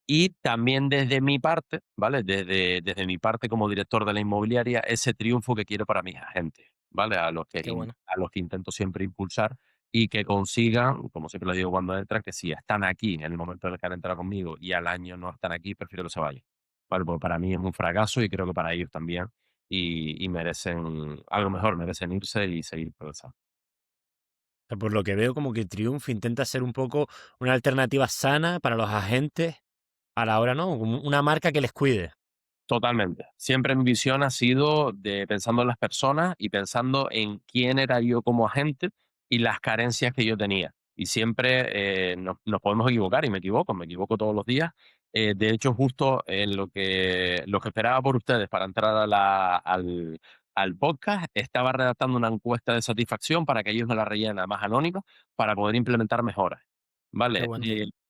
Y también desde mi parte, ¿vale? Desde mi parte como director de la inmobiliaria, ese triunfo que quiero para mis agentes, ¿vale? Qué bueno. A los que intento siempre impulsar y que consigan, como siempre les digo cuando entran, que si están aquí en el momento en el que han entrado conmigo y al año no están aquí, prefiero que se vayan. ¿Vale? Porque para mí es un fracaso y creo que para ellos también. Y merecen algo mejor, merecen irse y seguir progresando. Sea, por lo que veo, como que Triumph intenta ser un poco una alternativa sana para los agentes a la hora, ¿no? Como una marca que les cuide. Totalmente. Siempre mi visión ha sido de pensando en las personas y pensando en quién era yo como agente y las carencias que yo tenía. Y siempre nos podemos equivocar y me equivoco todos los días. De hecho, justo en lo que esperaba por ustedes para entrar al podcast, estaba redactando una encuesta de satisfacción para que ellos me la rellenen más anónima para poder implementar mejoras. Qué ¿Vale? bueno.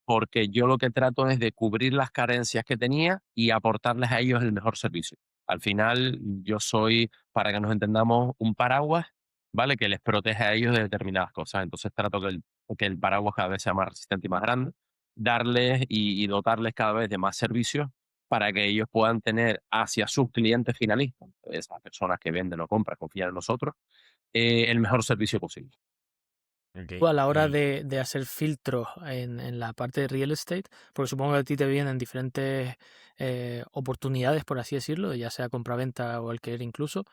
Porque yo lo que trato es de cubrir las carencias que tenía y aportarles a ellos el mejor servicio. Al final, yo soy, para que nos entendamos, un paraguas, ¿vale? Que les protege a ellos de determinadas cosas. Entonces trato que el paraguas cada vez sea más resistente y más grande, darles y dotarles cada vez de más servicios para que ellos puedan tener hacia sus clientes finalistas, esas personas que venden o compran, confían en nosotros, el mejor servicio posible. Tú Ok. a la hora Y de hacer filtros en la parte de real estate, porque supongo que a ti te vienen diferentes oportunidades, por así decirlo, ya sea compraventa o alquiler incluso.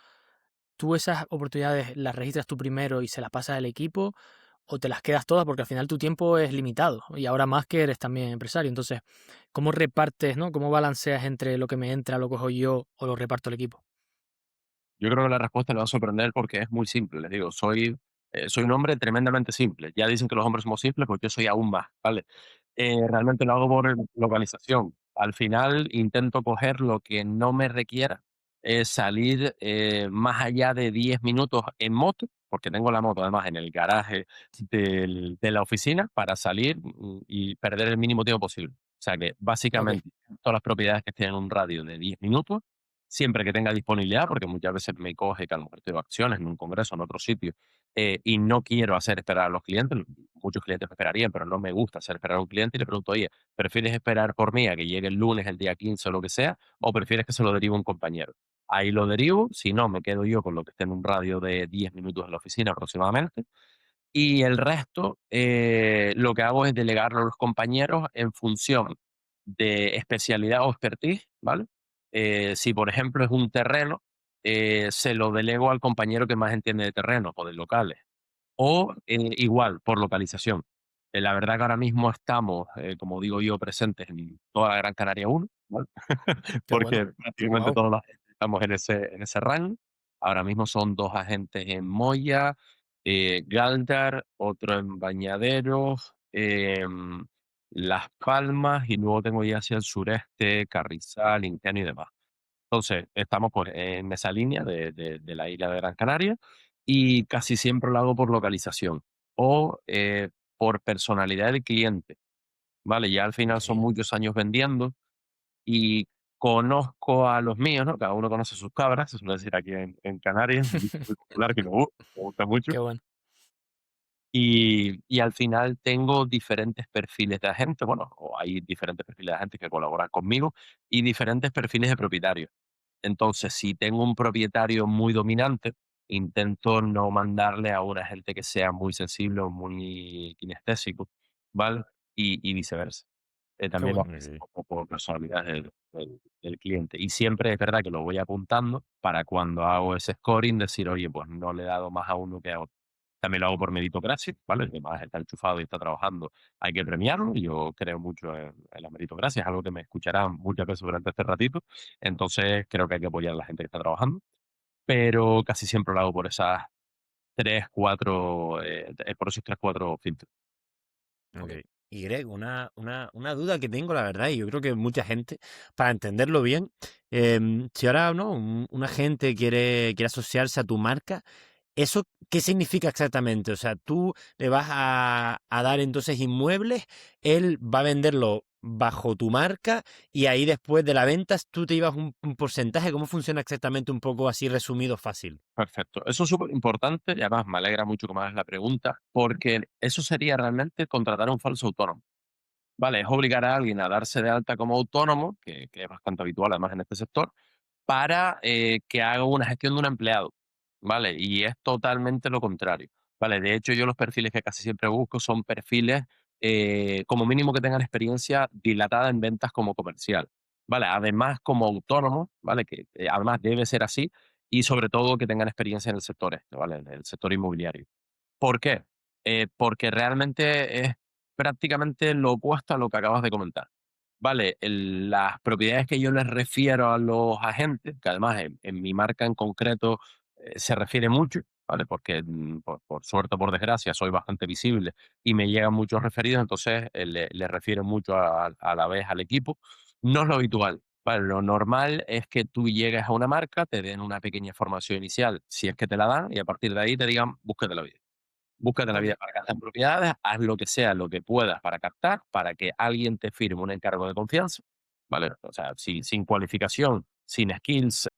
¿Tú esas oportunidades las registras tú primero y se las pasas al equipo o te las quedas todas? Porque al final tu tiempo es limitado y ahora más que eres también empresario. Entonces, ¿cómo repartes, no? ¿Cómo balanceas entre lo que me entra, lo cojo yo o lo reparto el equipo? Yo creo que la respuesta le va a sorprender porque es muy simple. Les digo, soy un hombre tremendamente simple. Ya dicen que los hombres somos simples, pues yo soy aún más, ¿vale? Realmente lo hago por localización. Al final intento coger lo que no me requiera, salir más allá de 10 minutos en moto, porque tengo la moto además en el garaje de la oficina para salir y perder el mínimo tiempo posible. O sea que Ok, básicamente todas las propiedades que estén en un radio de 10 minutos siempre que tenga disponibilidad, porque muchas veces me coge que a lo mejor tengo acciones en un congreso, en otro sitio, y no quiero hacer esperar a los clientes. Muchos clientes me esperarían, pero no me gusta hacer esperar a un cliente y le pregunto, oye, ¿prefieres esperar por mí a que llegue el lunes, el día 15 o lo que sea, o prefieres que se lo derive un compañero? Ahí lo derivo, si no, me quedo yo con lo que esté en un radio de 10 minutos de la oficina aproximadamente, y el resto, lo que hago es delegarlo a los compañeros en función de especialidad o expertise, ¿vale? Si, por ejemplo, es un terreno, se lo delego al compañero que más entiende de terrenos o de locales. O igual, por localización. La verdad que ahora mismo estamos, como digo yo, presentes en toda la Gran Canaria 1, ¿vale? qué bueno. Porque prácticamente Wow, todos los agentes estamos en ese rango. Ahora mismo son 2 agentes en Moya, Galdar, otro en Bañaderos, Las Palmas, y luego tengo ya hacia el sureste, Carrizal, Ingenio y demás. Entonces, estamos pues en esa línea de la isla de Gran Canaria y casi siempre lo hago por localización o por personalidad del cliente, ¿vale? Ya al final son ok. muchos años vendiendo y conozco a los míos, ¿no? Cada uno conoce sus cabras, se suele decir aquí en Canarias, un dicho muy popular que me gusta mucho. qué bueno. Y al final tengo diferentes perfiles de agentes, bueno, o hay diferentes perfiles de agentes que colaboran conmigo y diferentes perfiles de propietarios. Entonces, si tengo un propietario muy dominante, intento no mandarle a una gente que sea muy sensible o muy kinestésico, ¿vale? Y viceversa. Qué también lo bueno. haces un poco por personalidad del cliente. Y siempre es verdad que lo voy apuntando para cuando hago ese scoring decir, oye, pues no le he dado más a uno que a otro. También lo hago por meritocracia, ¿vale? El que más está enchufado y está trabajando, hay que premiarlo. Y yo creo mucho en la meritocracia, es algo que me escucharán muchas veces durante este ratito. Entonces creo que hay que apoyar a la gente que está trabajando, pero casi siempre lo hago por esas 3 4 por esos 3 4 filtros. Ok. Y Greg, una duda que tengo, la verdad, y yo creo que mucha gente, para entenderlo bien, si ahora no, un agente quiere asociarse a tu marca, ¿eso qué significa exactamente? O sea, tú le vas a dar entonces inmuebles, él va a venderlo bajo tu marca y ahí después de la venta tú te llevas un porcentaje. ¿Cómo funciona exactamente un poco así resumido fácil? Perfecto. Eso es súper importante y además me alegra mucho que me hagas la pregunta, porque eso sería realmente contratar a un falso autónomo. Vale, es obligar a alguien a darse de alta como autónomo, que es bastante habitual además en este sector, para que haga una gestión de un empleado, ¿vale? Y es totalmente lo contrario, ¿vale? De hecho, yo los perfiles que casi siempre busco son perfiles, como mínimo que tengan experiencia dilatada en ventas como comercial, ¿vale? Además, como autónomo, ¿vale? Que además debe ser así, y sobre todo que tengan experiencia en el sector este, ¿vale? En el sector inmobiliario. ¿Por qué? Porque realmente es prácticamente lo opuesto a lo que acabas de comentar. Vale, las propiedades que yo les refiero a los agentes, que además en mi marca en concreto se refiere mucho, ¿vale? Porque por suerte o por desgracia soy bastante visible y me llegan muchos referidos, entonces le refiero mucho a la vez al equipo. No es lo habitual. Vale, lo normal es que tú llegues a una marca, te den una pequeña formación inicial, si es que te la dan, y a partir de ahí te digan, búscate la vida. Búscate la Ok. vida para captar propiedades, haz lo que sea, lo que puedas para captar, para que alguien te firme un encargo de confianza, ¿vale? O sea, sin cualificación, sin skills,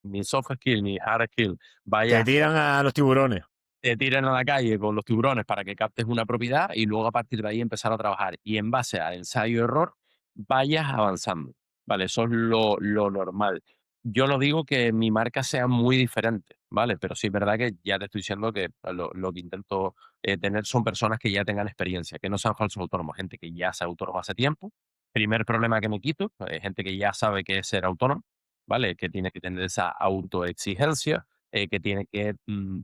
ni soft skill, ni hard skill, Te vayas, tiran a los tiburones. te tiren a la calle con los tiburones para que captes una propiedad y luego a partir de ahí empezar a trabajar. Y en base al ensayo-error, vayas avanzando, ¿vale? Eso es lo normal. Yo no digo que mi marca sea muy diferente, ¿vale? Pero sí es verdad que ya te estoy diciendo que lo que intento tener son personas que ya tengan experiencia, que no sean falsos autónomos, gente que ya sea autónoma hace tiempo. Primer problema que me quito, gente que ya sabe qué es ser autónomo, ¿vale? Que tiene que tener esa autoexigencia, que tiene que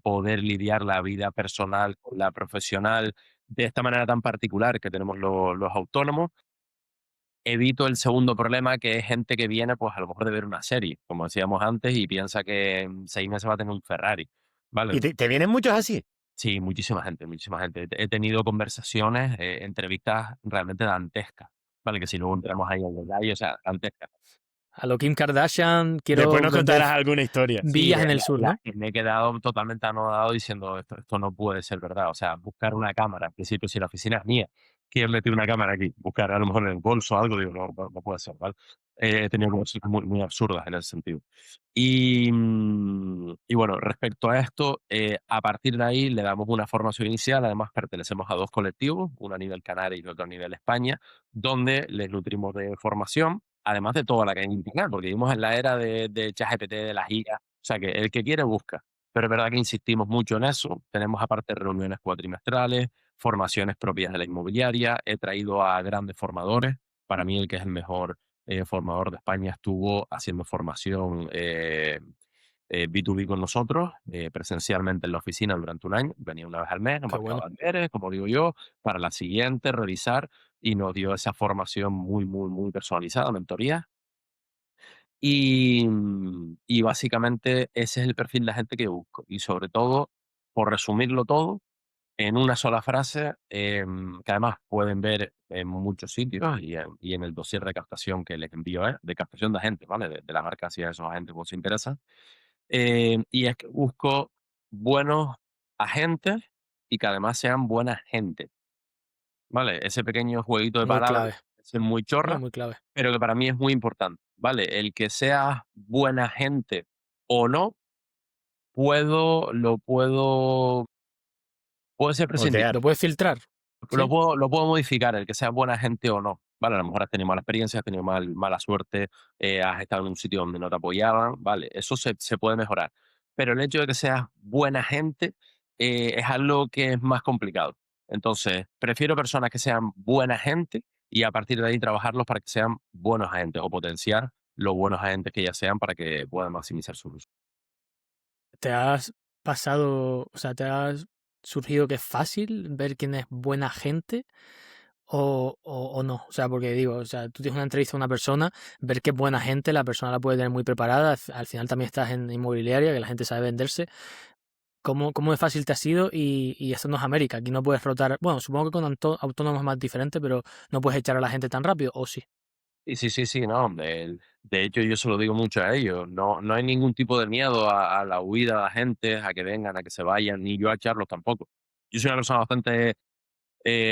poder lidiar la vida personal con la profesional de esta manera tan particular que tenemos los autónomos. Evito el segundo problema, que es gente que viene, pues a lo mejor de ver una serie, como decíamos antes, y piensa que en 6 meses va a tener un Ferrari, ¿Y ¿vale? te vienen muchos así? Sí, muchísima gente, muchísima gente. He tenido conversaciones, entrevistas realmente dantescas, ¿vale? Que si luego entramos ahí en detalle, o sea, dantescas. A lo Kim Kardashian, Después quiero nos vender contarás alguna historia. Sí, villas en el sur, ¿no? me he quedado totalmente anodado diciendo esto no puede ser verdad. O sea, buscar una cámara, al principio, si la oficina es mía, ¿quién metió una cámara aquí? Buscar a lo mejor en el bolso o algo, digo, no puede ser, ¿vale? He tenido cosas muy absurdas en ese sentido. Y bueno, respecto a esto, a partir de ahí le damos una formación inicial. Además, pertenecemos a dos colectivos, uno a nivel Canarias y otro a nivel España, donde les nutrimos de formación, además de toda la que hay en Internet, porque vivimos en la era de ChatGPT, de las IA. O sea, que el que quiere busca. Pero es verdad que insistimos mucho en eso. Tenemos aparte reuniones cuatrimestrales, formaciones propias de la inmobiliaria. He traído a grandes formadores. Para mí el que es el mejor formador de España estuvo haciendo formación B2B con nosotros, presencialmente en la oficina durante un año. Venía una vez al mes, nos Qué marcaba bueno. banderas, como digo yo, para la siguiente revisar y nos dio esa formación muy personalizada, mentoría. Y básicamente ese es el perfil de gente que busco. Y sobre todo, por resumirlo todo, en una sola frase, que además pueden ver en muchos sitios y en el dossier de captación que les envío, de captación de agentes, ¿vale? De la marca hacia esos agentes cuando se interesa. Y es que busco buenos agentes y que además sean buena gente, ¿vale? Ese pequeño jueguito de Muy palabras, clave. es muy No, chorra, muy clave. pero que para mí es muy importante, ¿vale? El que seas buena gente o no, puede ser prescindible. Moldear. ¿Lo puedes filtrar? ¿Sí? Lo puedo modificar, el que sea buena gente o no, ¿vale? A lo mejor has tenido mala experiencia, has tenido mala suerte, has estado en un sitio donde no te apoyaban, ¿vale? Eso se puede mejorar. Pero el hecho de que seas buena gente, es algo que es más complicado. Entonces, prefiero personas que sean buena gente y a partir de ahí trabajarlos para que sean buenos agentes o potenciar los buenos agentes que ya sean para que puedan maximizar su uso. ¿Te has pasado, o sea, te has surgido que es fácil ver quién es buena gente o no? O sea, porque digo, o sea, tú tienes una entrevista a una persona, ver que es buena gente, la persona la puede tener muy preparada, al final también estás en inmobiliaria, que la gente sabe venderse. ¿Cómo de fácil te ha sido? Y esto no es América, aquí no puedes rotar, bueno, supongo que con autónomos es más diferente, pero no puedes echar a la gente tan rápido, ¿o sí? Y sí, sí, sí, no, de hecho yo se lo digo mucho a ellos, no hay ningún tipo de miedo a la huida de la gente, a que vengan, a que se vayan, ni yo a echarlos tampoco. Yo soy una persona bastante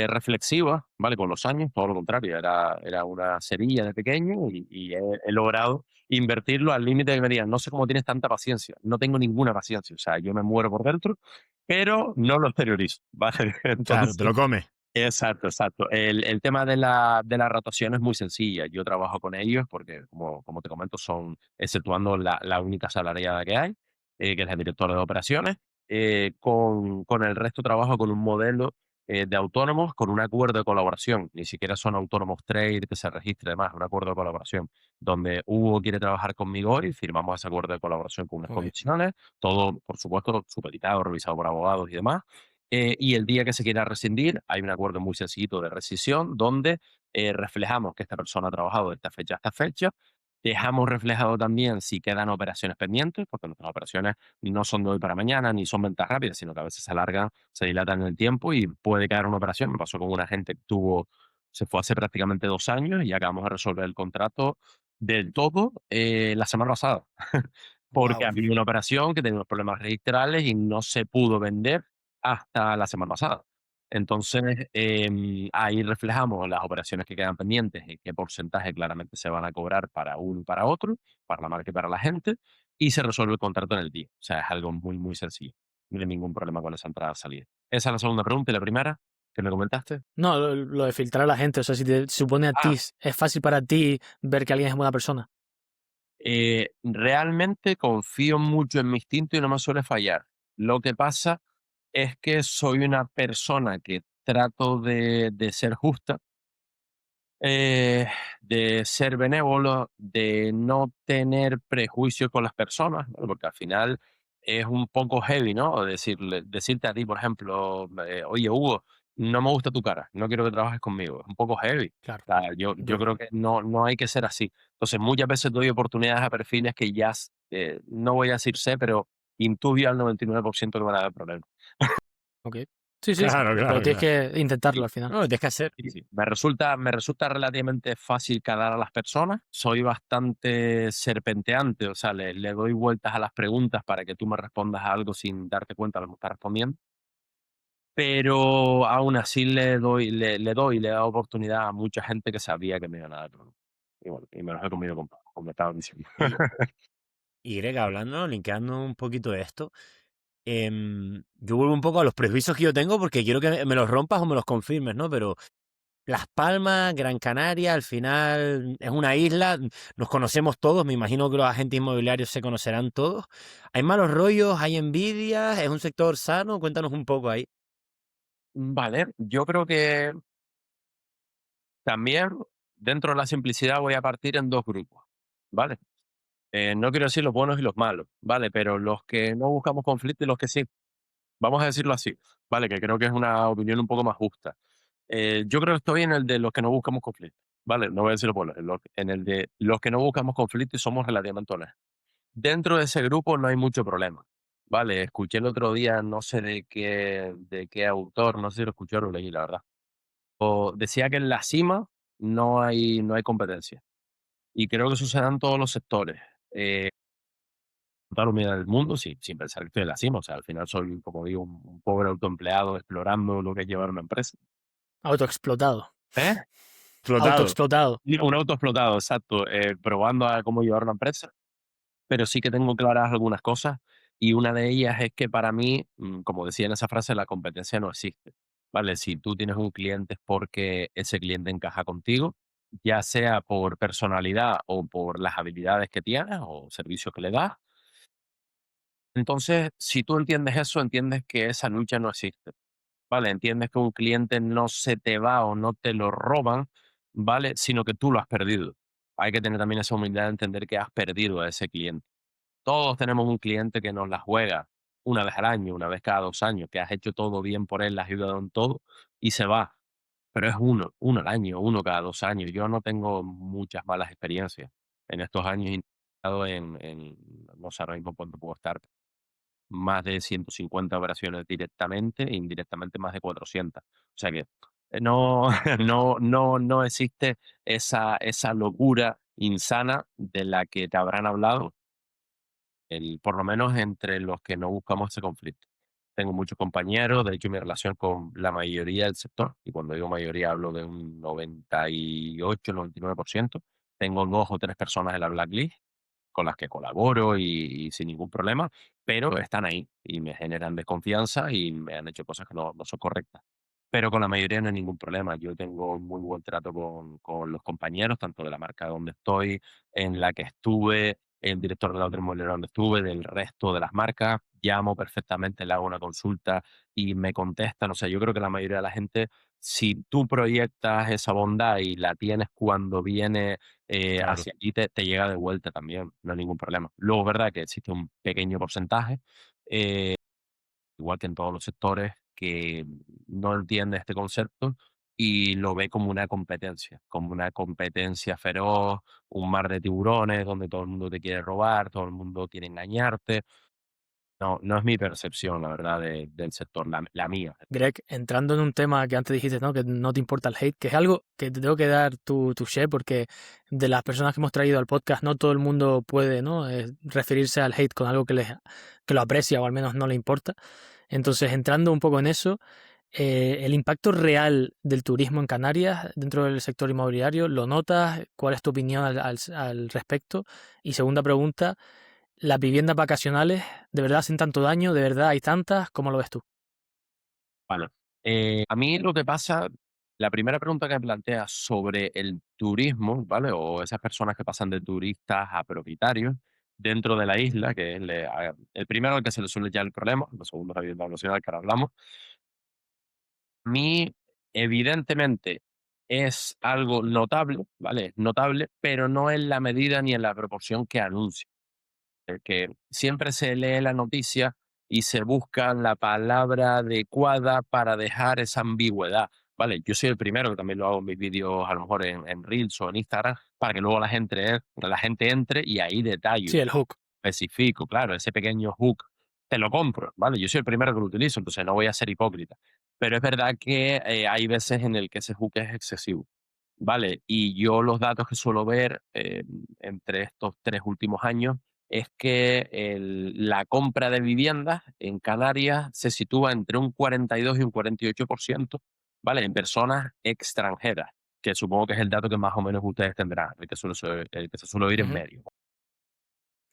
reflexiva, ¿vale? Con los años, todo lo contrario, era una semilla de pequeño y he logrado invertirlo al límite de que me digan, no sé cómo tienes tanta paciencia, no tengo ninguna paciencia, o sea, yo me muero por dentro, pero no lo exteriorizo, ¿vale? Claro, te Entonces, lo comes. exacto, exacto. El tema de la rotación es muy sencilla. Yo trabajo con ellos porque, como te comento, son, exceptuando la única salariada que hay, que es la directora de operaciones, con el resto trabajo con un modelo de autónomos con un acuerdo de colaboración. Ni siquiera son autónomos trade que se registre, además, un acuerdo de colaboración, donde Hugo quiere trabajar conmigo hoy, firmamos ese acuerdo de colaboración con unas Ok. condiciones, todo, por supuesto, supeditado, revisado por abogados y demás. Y el día que se quiera rescindir, hay un acuerdo muy sencillito de rescisión donde reflejamos que esta persona ha trabajado de esta fecha a esta fecha. Dejamos reflejado también si quedan operaciones pendientes, porque nuestras operaciones no son de hoy para mañana, ni son ventas rápidas, sino que a veces se alargan, se dilatan en el tiempo y puede quedar una operación. Me pasó con una gente que se fue hace prácticamente 2 años y acabamos de resolver el contrato del todo la semana pasada. Porque Wow. había una operación que tenía unos problemas registrales y no se pudo vender hasta la semana pasada. Entonces, ahí reflejamos las operaciones que quedan pendientes y qué porcentaje claramente se van a cobrar para uno y para otro, para la marca y para la gente, y se resuelve el contrato en el día. O sea, es algo muy, muy sencillo. No hay ningún problema con esa entrada salida. Esa es la segunda pregunta. Y la primera, que me comentaste. No, lo de filtrar a la gente, o sea, si te supone a ti, Ah, es fácil para ti ver que alguien es buena persona. realmente confío mucho en mi instinto y no me suele fallar. Lo que pasa es que soy una persona que trato de ser justa, eh, de ser benévolo, de no tener prejuicios con las personas, ¿no? Porque al final es un poco heavy, ¿no? Decirte a ti, por ejemplo, oye, Hugo, no me gusta tu cara, no quiero que trabajes conmigo. Es un poco heavy. Claro. O sea, yo creo que no hay que ser así. Entonces, muchas veces doy oportunidades a perfiles que ya, no voy a decir sé, pero intuyo al 99% que van a haber problemas. Ok. Sí, sí, Claro, pero claro, tienes claro. que intentarlo Sí, al final. No, lo tienes que hacer. sí, sí. Me resulta relativamente fácil calar a las personas. Soy bastante serpenteante, o sea, le doy vueltas a las preguntas para que tú me respondas a algo sin darte cuenta de lo que me estás respondiendo. Pero aún así le he dado oportunidad a mucha gente que sabía que me iban a dar problema. Y bueno, y me los he comido con papas, como me estabas diciendo. Y, y Greg, hablando, linkeando un poquito de esto, yo vuelvo un poco a los prejuicios que yo tengo porque quiero que me los rompas o me los confirmes, ¿no? Pero Las Palmas, Gran Canaria, al final es una isla, nos conocemos todos, me imagino que los agentes inmobiliarios se conocerán todos. ¿Hay malos rollos? ¿Hay envidias? ¿Es un sector sano? Cuéntanos un poco ahí. Vale, yo creo que también dentro de la simplicidad voy a partir en dos grupos, ¿vale? No quiero decir los buenos y los malos, ¿vale? Pero los que no buscamos conflicto y los que sí. Vamos a decirlo así, ¿vale? Que creo que es una opinión un poco más justa. Yo creo que estoy en el de los que no buscamos conflicto, ¿vale? No voy a decir los buenos, en el de los que no buscamos conflicto y somos relativamente honestos. Dentro de ese grupo no hay mucho problema, ¿vale? Escuché el otro día, no sé de qué autor, no sé si lo escuché o lo leí, la verdad. O decía que en la cima no hay competencia. Y creo que sucede en todos los sectores. Eh, Toda la humildad del mundo, sí, sin pensar que estoy en la cima. O sea, al final soy, como digo, un pobre autoempleado explorando lo que es llevar una empresa. Autoexplotado. ¿Eh? Explotado. Autoexplotado. Y un autoexplotado, exacto. Probando a cómo llevar una empresa. Pero sí que tengo claras algunas cosas. Y una de ellas es que para mí, como decía en esa frase, la competencia no existe. ¿Vale? Si tú tienes un cliente es porque ese cliente encaja contigo, ya sea por personalidad o por las habilidades que tienes o servicios que le das. Entonces, si tú entiendes eso, entiendes que esa lucha no existe, ¿vale? Entiendes que un cliente no se te va o no te lo roban, ¿vale? Sino que tú lo has perdido. Hay que tener también esa humildad de entender que has perdido a ese cliente. Todos tenemos un cliente que nos la juega una vez al año, una vez cada 2 años, que has hecho todo bien por él, le has ayudado en todo y se va. Pero es uno al año, uno cada 2 años. Yo no tengo muchas malas experiencias. En estos años he intentado no sé ahora mismo cuánto puedo estar, más de 150 operaciones directamente e indirectamente más de 400. O sea que no, no existe esa locura insana de la que te habrán hablado, por lo menos entre los que no buscamos ese conflicto. Tengo muchos compañeros, de hecho mi relación con la mayoría del sector, y cuando digo mayoría hablo de un 98, 99%. Tengo 2 o 3 personas en la blacklist con las que colaboro y sin ningún problema, pero están ahí y me generan desconfianza y me han hecho cosas que no son correctas. Pero con la mayoría no hay ningún problema. Yo tengo muy buen trato con los compañeros, tanto de la marca donde estoy, en la que estuve, el director de la otra inmobiliaria donde estuve, del resto de las marcas. Llamo perfectamente, le hago una consulta y me contestan. O sea, yo creo que la mayoría de la gente, si tú proyectas esa bondad y la tienes cuando viene Claro. hacia allí, te llega de vuelta también, no hay ningún problema. Luego es verdad que existe un pequeño porcentaje, igual que en todos los sectores, que no entiende este concepto y lo ve como una competencia feroz, un mar de tiburones donde todo el mundo te quiere robar, todo el mundo quiere engañarte. No, no es mi percepción, la verdad, del sector, la mía. Greg, entrando en un tema que antes dijiste, ¿no? Que no te importa el hate, que es algo que te tengo que dar tu share, porque de las personas que hemos traído al podcast, no todo el mundo puede, ¿no? Referirse al hate con algo que lo aprecia o al menos no le importa. Entonces, entrando un poco en eso, el impacto real del turismo en Canarias dentro del sector inmobiliario, ¿lo notas? ¿Cuál es tu opinión al respecto? Y segunda pregunta, ¿las viviendas vacacionales de verdad hacen tanto daño? ¿De verdad hay tantas? ¿Cómo lo ves tú? Bueno, a mí lo que pasa, la primera pregunta que me planteas sobre el turismo, ¿vale? O esas personas que pasan de turistas a propietarios dentro de la isla, que es el primero al que se le suele echar el problema, el segundo es la vivienda vacacional que ahora hablamos. A mí, evidentemente, es algo notable, ¿vale? Es notable, pero no en la medida ni en la proporción que anuncia. Que siempre se lee la noticia y se busca la palabra adecuada para dejar esa ambigüedad, ¿vale? Yo soy el primero que también lo hago en mis vídeos, a lo mejor en Reels o en Instagram, para que luego la gente entre y ahí Sí, detallo, el hook. especifico, claro, ese pequeño hook, te lo compro, ¿vale? Yo soy el primero que lo utilizo, entonces no voy a ser hipócrita. Pero es verdad que hay veces en el que ese hook es excesivo. Vale, y yo los datos que suelo ver entre estos 3 últimos años es que la compra de viviendas en Canarias se sitúa entre un 42 y un 48%, ¿vale? En personas extranjeras, que supongo que es el dato que más o menos ustedes tendrán, el que se suele oír en Ujú. medio.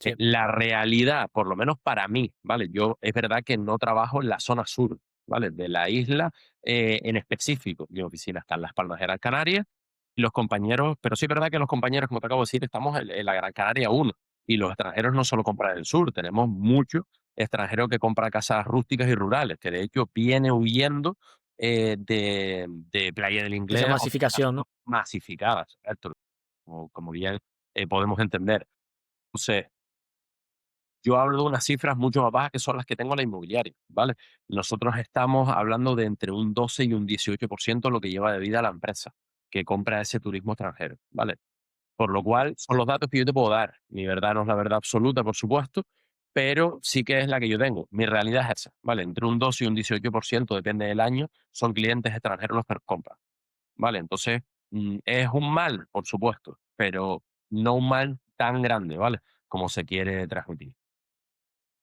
Sí. La realidad, por lo menos para mí, ¿vale? Yo es verdad que no trabajo en la zona sur, ¿vale? De la isla en específico. Mi oficina está en Las Palmas de Gran Canaria y los compañeros, pero sí es verdad que los compañeros, como te acabo de decir, estamos en la Gran Canaria 1 y los extranjeros no solo compran el sur, tenemos muchos extranjeros que compran casas rústicas y rurales, que de hecho viene huyendo de Playa del De esa Inglés o zonas masificación, ¿no? masificadas, ¿cierto? Como bien podemos entender. Entonces, yo hablo de unas cifras mucho más bajas que son las que tengo en la inmobiliaria, ¿vale? Nosotros estamos hablando de entre un 12 y un 18% lo que lleva de vida la empresa que compra ese turismo extranjero, ¿vale? Por lo cual, son los datos que yo te puedo dar. Mi verdad no es la verdad absoluta, por supuesto, pero sí que es la que yo tengo. Mi realidad es esa, ¿vale? Entre un 12 y un 18%, depende del año, son clientes extranjeros los que nos compran, ¿vale? Entonces, es un mal, por supuesto, pero no un mal tan grande, ¿vale? Como se quiere transmitir.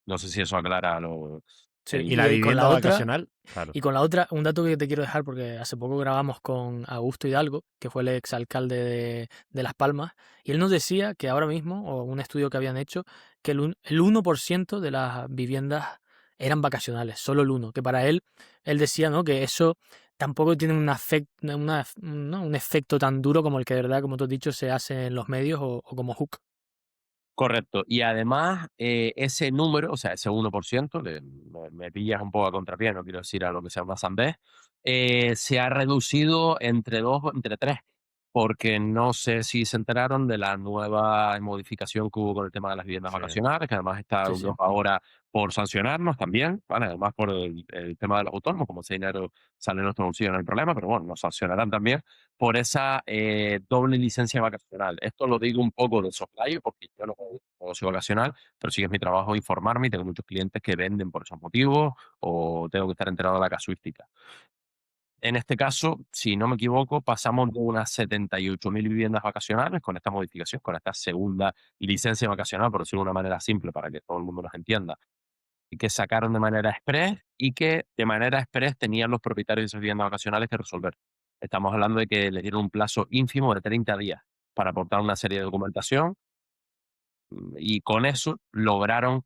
No sé si eso aclara Sí, ¿Y el la y con la vivienda otra, vacacional? Claro. un dato que te quiero dejar, porque hace poco grabamos con Augusto Hidalgo, que fue el exalcalde de Las Palmas, y él nos decía que ahora mismo, o un estudio que habían hecho, que el 1% de las viviendas eran vacacionales, solo el 1%, que para él decía, ¿no? Que eso tampoco tiene ¿no? un efecto tan duro como el que de verdad, como tú has dicho, se hace en los medios o como hook. correcto. Y además, ese número, o sea, ese 1%, me pillas un poco a contrapié, no quiero decir a lo que sea una sandez, se ha reducido entre 2, entre 3. porque no sé si se enteraron de la nueva modificación que hubo con el tema de las viviendas Sí, vacacionales, que además está sí, sí. Europa ahora por sancionarnos también, ¿vale? Además por el tema de los autónomos, como ese dinero sale en nuestro bolsillo, no hay problema, pero bueno, nos sancionarán también por esa doble licencia vacacional. Esto lo digo un poco de soslayo, porque yo no hago negocio vacacional, pero sí que es mi trabajo informarme y tengo muchos clientes que venden por esos motivos o tengo que estar enterado de la casuística. En este caso, si no me equivoco, pasamos de unas 78.000 viviendas vacacionales con esta modificación, con esta segunda licencia vacacional, por decirlo de una manera simple para que todo el mundo nos entienda, y que sacaron de manera express y que de manera express tenían los propietarios de esas viviendas vacacionales que resolver. Estamos hablando de que les dieron un plazo ínfimo de 30 días para aportar una serie de documentación y con eso lograron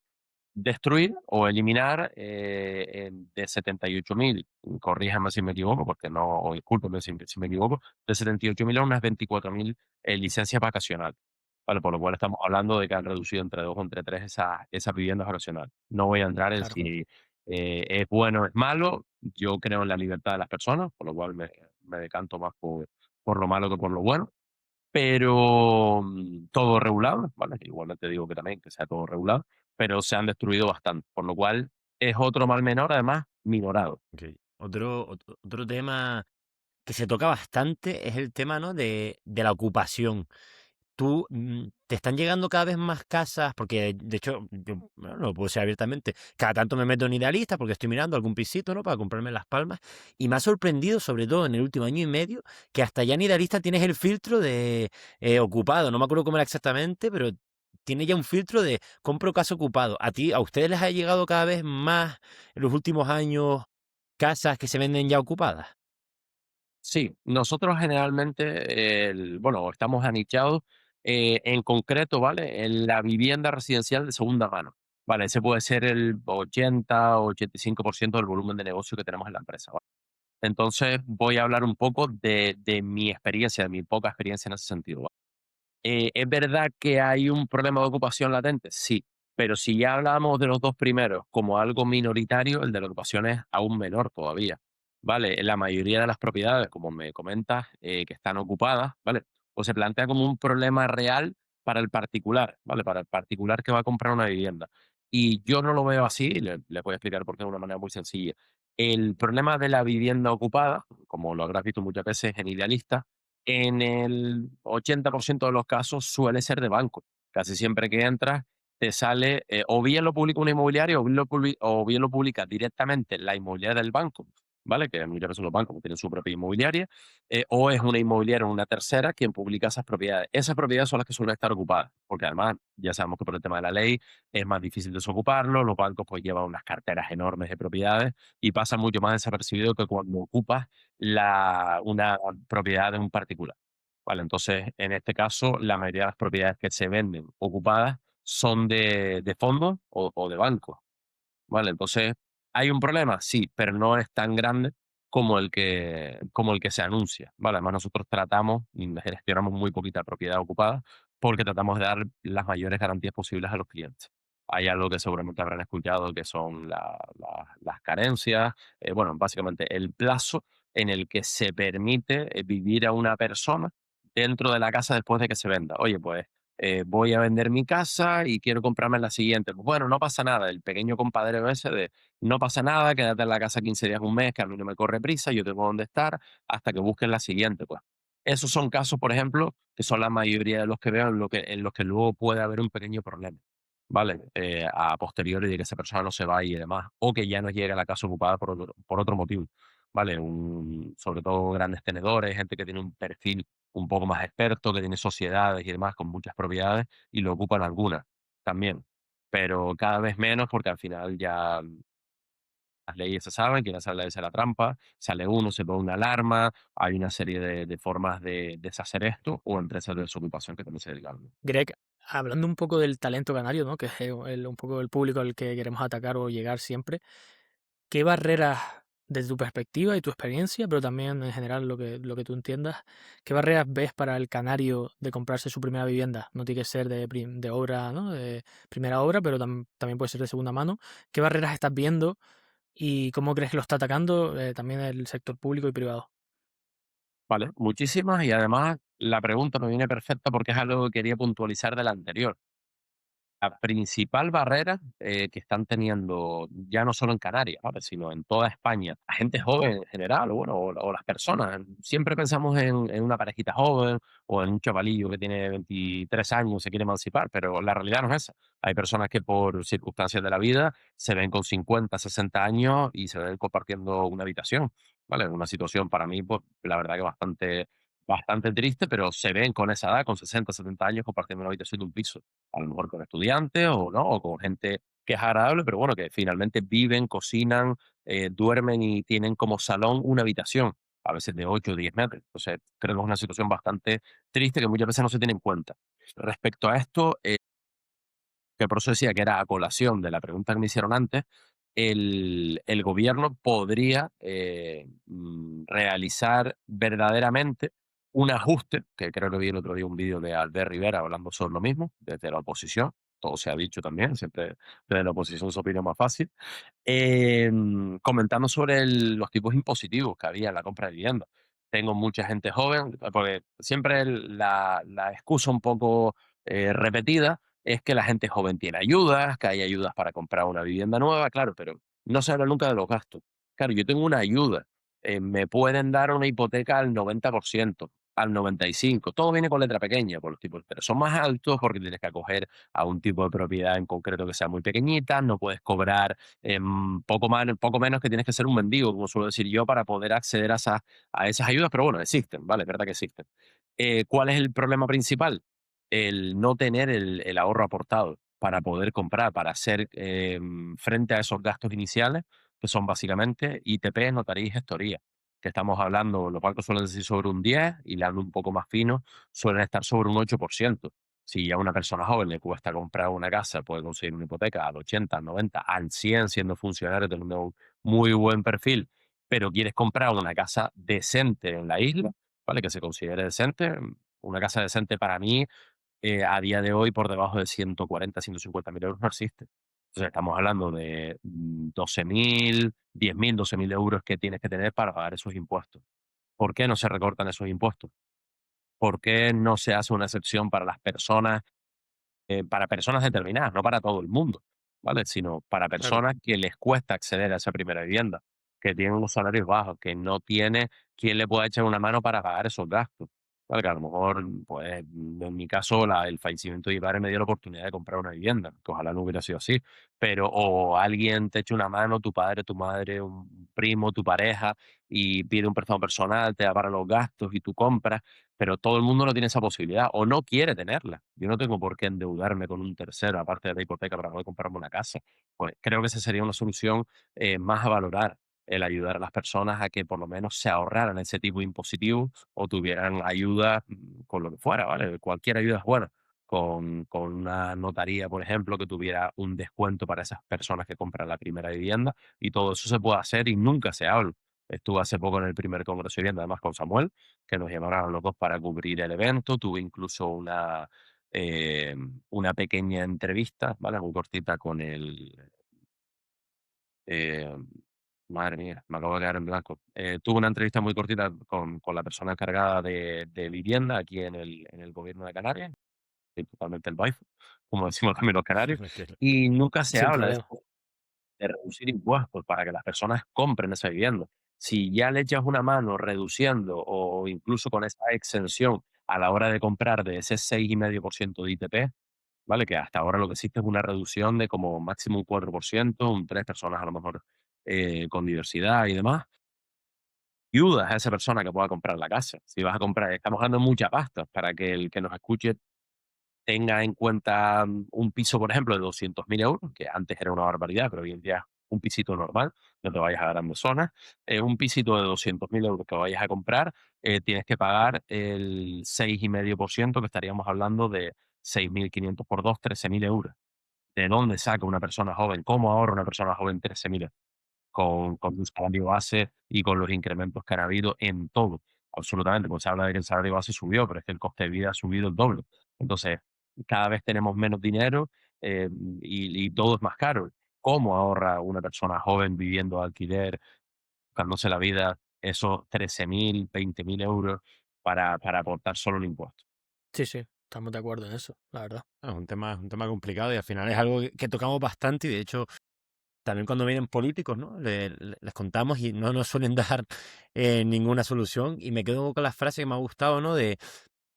destruir o eliminar, de 78.000, corríjame si me equivoco, porque no, o discúlpeme si me equivoco, de 78.000 a unas 24.000, licencias vacacionales, ¿vale? Por lo cual estamos hablando de que han reducido entre 2 o entre 3 esas viviendas vacacionales. No voy a entrar en Claro. si, es bueno o es malo, yo creo en la libertad de las personas, por lo cual me decanto más por lo malo que por lo bueno. Pero, todo regulado, ¿vale? Igualmente digo que también que sea todo regulado, pero se han destruido bastante, por lo cual es otro mal menor, además minorado. Okey. Otro tema que se toca bastante es el tema, ¿no?, de la ocupación. Tú, te están llegando cada vez más casas, porque de hecho, yo, bueno, lo puedo decir abiertamente, cada tanto me meto en Idealista porque estoy mirando algún pisito, ¿no?, para comprarme en Las Palmas, y me ha sorprendido, sobre todo en el último año y medio, que hasta ya en Idealista tienes el filtro de, ocupado. No me acuerdo cómo era exactamente, pero tiene ya un filtro de compro casa ocupado. ¿A ustedes les ha llegado cada vez más en los últimos años casas que se venden ya ocupadas? Sí, nosotros generalmente, bueno, estamos anichados, en concreto, ¿vale? En la vivienda residencial de segunda mano, ¿vale? Ese puede ser el 80 o 85% del volumen de negocio que tenemos en la empresa, ¿vale? Entonces, voy a hablar un poco de mi experiencia, de mi poca experiencia en ese sentido, ¿vale? ¿Es verdad que hay un problema de ocupación latente? Sí, pero si ya hablamos de los 2 primeros como algo minoritario, el de la ocupación es aún menor todavía, ¿vale? En la mayoría de las propiedades, como me comentas, que están ocupadas, ¿vale? Pues se plantea como un problema real para el particular, ¿vale? Para el particular que va a comprar una vivienda. Y yo no lo veo así, le voy a explicar por qué de una manera muy sencilla. El problema de la vivienda ocupada, como lo habrás visto muchas veces en Idealista, en el 80% de los casos suele ser de banco. Casi siempre que entras te sale, o bien lo publica una inmobiliaria o bien lo publica directamente la inmobiliaria del banco, ¿vale? Que muchas veces los bancos tienen su propia inmobiliaria, o es una inmobiliaria o una tercera quien publica esas propiedades. Esas propiedades son las que suelen estar ocupadas, porque además ya sabemos que por el tema de la ley es más difícil desocuparlo, los bancos pues llevan unas carteras enormes de propiedades y pasa mucho más desapercibido que cuando ocupas una propiedad de un particular. Vale, entonces, en este caso, la mayoría de las propiedades que se venden ocupadas son de fondos o de bancos. Vale, entonces, ¿hay un problema? Sí, pero no es tan grande como el que se anuncia, ¿vale? Además, nosotros tratamos y gestionamos muy poquita propiedad ocupada porque tratamos de dar las mayores garantías posibles a los clientes. Hay algo que seguramente habrán escuchado que son las carencias, bueno, básicamente el plazo en el que se permite vivir a una persona dentro de la casa después de que se venda. Oye, pues voy a vender mi casa y quiero comprarme la siguiente. Pues bueno, no pasa nada. El pequeño compadre ese de no pasa nada, quédate en la casa 15 días, un mes, que a mí no me corre prisa, yo tengo dónde estar hasta que busquen la siguiente. Pues esos son casos, por ejemplo, que son la mayoría de los que veo en los que luego puede haber un pequeño problema. ¿Vale? A posteriori de que esa persona no se vaya y demás, o que ya no llegue a la casa ocupada por otro motivo. ¿Vale? Sobre todo grandes tenedores, gente que tiene un perfil un poco más experto, que tiene sociedades y demás con muchas propiedades y lo ocupan algunas también. Pero cada vez menos porque al final ya las leyes se saben, quién hace la trampa, sale uno, se pone una alarma, hay una serie de formas de deshacer esto o empresas de desocupación que también se dedican. Greg, hablando un poco del talento canario, ¿no? Que es un poco el público al que queremos atacar o llegar siempre. ¿Qué barreras, desde tu perspectiva y tu experiencia, pero también en general lo que tú entiendas, qué barreras ves para el canario de comprarse su primera vivienda? No tiene que ser de obra, ¿no? De primera obra, pero también puede ser de segunda mano. ¿Qué barreras estás viendo y cómo crees que lo está atacando también el sector público y privado? Vale, muchísimas, y además la pregunta me viene perfecta porque es algo que quería puntualizar de la anterior. La principal barrera que están teniendo, ya no solo en Canarias, ¿vale? Sino en toda España, la gente joven en general, o, bueno, o las personas. Siempre pensamos en una parejita joven o en un chavalillo que tiene 23 años y se quiere emancipar, pero la realidad no es esa. Hay personas que por circunstancias de la vida se ven con 50, 60 años y se ven compartiendo una habitación, ¿vale? Una situación para mí, pues, la verdad que bastante triste, pero se ven con esa edad, con 60, 70 años, compartiendo una habitación de un piso, a lo mejor con estudiantes o no, o con gente que es agradable, pero bueno, que finalmente viven, cocinan, duermen y tienen como salón una habitación, a veces de 8 o 10 metros. Entonces, creo que es una situación bastante triste que muchas veces no se tiene en cuenta. Respecto a esto, que por eso decía que era a colación de la pregunta que me hicieron antes, el gobierno podría realizar verdaderamente un ajuste, que creo que vi el otro día un vídeo de Albert Rivera hablando sobre lo mismo, desde la oposición, todo se ha dicho también, siempre desde la oposición se opina más fácil, comentando sobre los tipos impositivos que había en la compra de vivienda. Tengo mucha gente joven, porque siempre la excusa un poco repetida es que la gente joven tiene ayudas, que hay ayudas para comprar una vivienda nueva, claro, pero no se habla nunca de los gastos. Claro, yo tengo una ayuda, me pueden dar una hipoteca al 90%, al 95%, todo viene con letra pequeña por los tipos, pero son más altos porque tienes que acoger a un tipo de propiedad en concreto que sea muy pequeñita, no puedes cobrar poco menos que tienes que ser un mendigo, como suelo decir yo, para poder acceder a esas ayudas, pero bueno, existen, ¿vale? Es verdad que existen. ¿Cuál es el problema principal? El no tener el ahorro aportado para poder comprar, para hacer frente a esos gastos iniciales, que son básicamente ITP, notaría y gestoría, que estamos hablando, los bancos suelen decir sobre un 10 y le hablo un poco más fino, suelen estar sobre un 8%. Si a una persona joven le cuesta comprar una casa, puede conseguir una hipoteca al 80, al 90, al 100 siendo funcionario, teniendo un muy buen perfil, pero quieres comprar una casa decente en la isla, ¿vale? Que se considere decente. Una casa decente para mí, a día de hoy, por debajo de 140, 150.000 euros no existe. Entonces, estamos hablando de 12.000, 10.000, 12.000 euros que tienes que tener para pagar esos impuestos. ¿Por qué no se recortan esos impuestos? ¿Por qué no se hace una excepción para personas determinadas, no para todo el mundo, ¿vale? Sino para Claro. personas que les cuesta acceder a esa primera vivienda, que tienen unos salarios bajos, que no tiene quien le pueda echar una mano para pagar esos gastos. ¿Vale? Que a lo mejor, pues, en mi caso, el fallecimiento de mi padre me dio la oportunidad de comprar una vivienda, que ojalá no hubiera sido así, pero o alguien te echa una mano, tu padre, tu madre, un primo, tu pareja, y pide un préstamo personal, te da para los gastos y tú compras, pero todo el mundo no tiene esa posibilidad o no quiere tenerla. Yo no tengo por qué endeudarme con un tercero, aparte de la hipoteca, para poder comprarme una casa. Pues creo que esa sería una solución más a valorar, el ayudar a las personas a que por lo menos se ahorraran ese tipo de impositivos o tuvieran ayuda con lo que fuera, ¿vale? Cualquier ayuda es buena. Con una notaría, por ejemplo, que tuviera un descuento para esas personas que compran la primera vivienda y todo eso se puede hacer y nunca se habla. Estuve hace poco en el primer Congreso de Vivienda, además con Samuel, que nos llamaron a los 2 para cubrir el evento. Tuve incluso una pequeña entrevista, ¿vale? Muy cortita con eh, madre mía, me acabo de quedar en blanco. Tuve una entrevista muy cortita con la persona encargada de vivienda aquí en el gobierno de Canarias, totalmente el baifo, como decimos también los canarios, y nunca se Sin habla problema. de reducir impuestos para que las personas compren esa vivienda. Si ya le echas una mano reduciendo o incluso con esa exención a la hora de comprar de ese 6,5% de ITP, ¿vale? Que hasta ahora lo que existe es una reducción de como máximo un 4%, un 3 personas a lo mejor con diversidad y demás. Ayudas a esa persona que pueda comprar la casa. Si vas a comprar, estamos dando mucha pasta para que el que nos escuche tenga en cuenta un piso, por ejemplo, de 200.000 euros, que antes era una barbaridad, pero hoy en día es un pisito normal, no te vayas a grandes zonas, un pisito de 200.000 euros que vayas a comprar, tienes que pagar el 6,5%, que estaríamos hablando de 6.500 por 2, 13.000 euros. ¿De dónde saca una persona joven? ¿Cómo ahorra una persona joven 13.000 con un salario base y con los incrementos que han habido en todo? Absolutamente, pues se habla de que el salario base subió, pero es que el coste de vida ha subido el doble. Entonces, cada vez tenemos menos dinero y todo es más caro. ¿Cómo ahorra una persona joven viviendo de alquiler, buscándose la vida esos 13.000, 20.000 euros para aportar solo un impuesto. Sí, sí, estamos de acuerdo en eso, la verdad. Es un tema complicado y al final es algo que tocamos bastante y de hecho también cuando vienen políticos, ¿no? Les contamos y no nos suelen dar ninguna solución y me quedo con la frase que me ha gustado, ¿no? De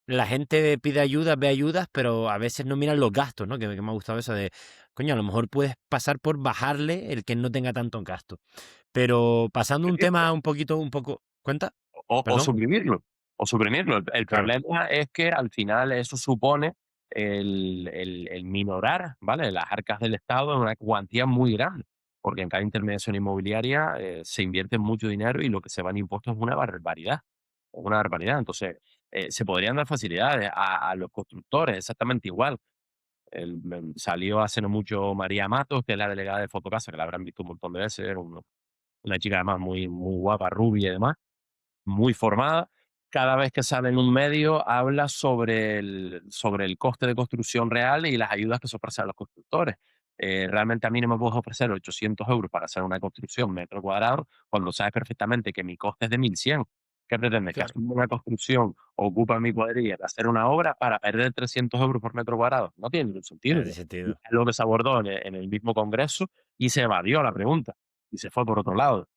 la gente pide ayudas, ve ayudas, pero a veces no miran los gastos, ¿no? Que me ha gustado eso de, coño, a lo mejor puedes pasar por bajarle el que no tenga tanto gasto. Pero pasando a un tema un poco, ¿cuenta? O Perdón. suprimirlo, o suprimirlo. El Claro, problema es que al final eso supone el minorar, ¿vale?, las arcas del Estado en una cuantía muy grande, porque en cada intermediación inmobiliaria, se invierte mucho dinero y lo que se va en impuestos es una barbaridad, es una barbaridad. Entonces, se podrían dar facilidades a los constructores, exactamente igual. Salió hace no mucho María Matos, que es la delegada de Fotocasa, que la habrán visto un montón de veces, era una chica además muy guapa, rubia y demás, muy formada. Cada vez que sale en un medio habla sobre el coste de construcción real y las ayudas que se ofrecen a los constructores. Realmente a mí no me puedes ofrecer 800 euros para hacer una construcción metro cuadrado cuando sabes perfectamente que mi coste es de 1.100. ¿Qué pretendes? ¿Que claro, asuma una construcción, ocupa mi cuadrilla de hacer una obra para perder 300 euros por metro cuadrado? No tiene ningún no sentido. tiene Y sentido. es lo que se abordó en el mismo Congreso y se evadió la pregunta y se fue por otro lado.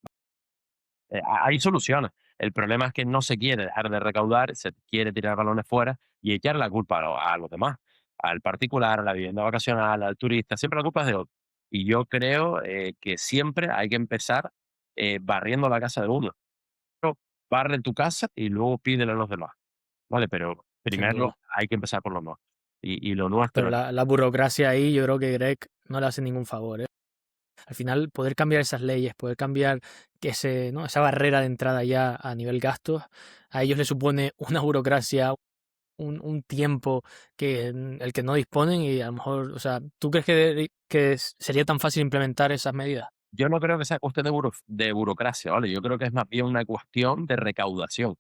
Hay soluciones. El problema es que no se quiere dejar de recaudar, se quiere tirar balones fuera y echar la culpa a los demás, al particular, a la vivienda vacacional, al turista, siempre la culpa es de otro. Y yo creo que siempre hay que empezar barriendo la casa de uno. Pero barre tu casa y luego pídele a los demás, ¿vale? Pero sin duda. primero hay que empezar por lo nuestro. Y lo nuestro Pero es la burocracia ahí yo creo que Greg no le hace ningún favor, ¿eh? Al final, poder cambiar esas leyes, poder cambiar que ¿no? esa barrera de entrada ya a nivel gastos, a ellos les supone una burocracia, un tiempo el que no disponen y a lo mejor, o sea, ¿tú crees que sería tan fácil implementar esas medidas? yo no creo que sea cuestión de burocracia, ¿vale? Yo creo que es más bien una cuestión de recaudación.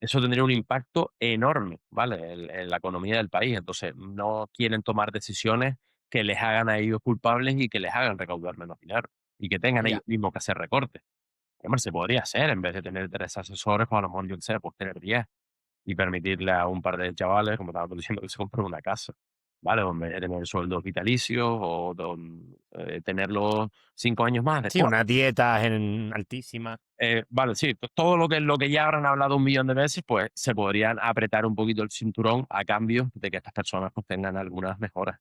Eso tendría un impacto enorme, ¿vale? En la economía del país. Entonces, no quieren tomar decisiones que les hagan a ellos culpables y que les hagan recaudar menos dinero y que tengan Ya, ellos mismos que hacer recortes. Hombre, se podría hacer en vez de tener 3 asesores, pues a lo mejor, yo qué sé, pues tener 10 y permitirle a un par de chavales, como estaba diciendo, que se compren una casa, ¿vale? O en vez de tener sueldos vitalicios o tenerlos 5 años más Sí, después. unas dietas altísimas. Vale, sí, todo lo que ya habrán hablado un millón de veces, pues se podrían apretar un poquito el cinturón a cambio de que estas personas pues tengan algunas mejoras.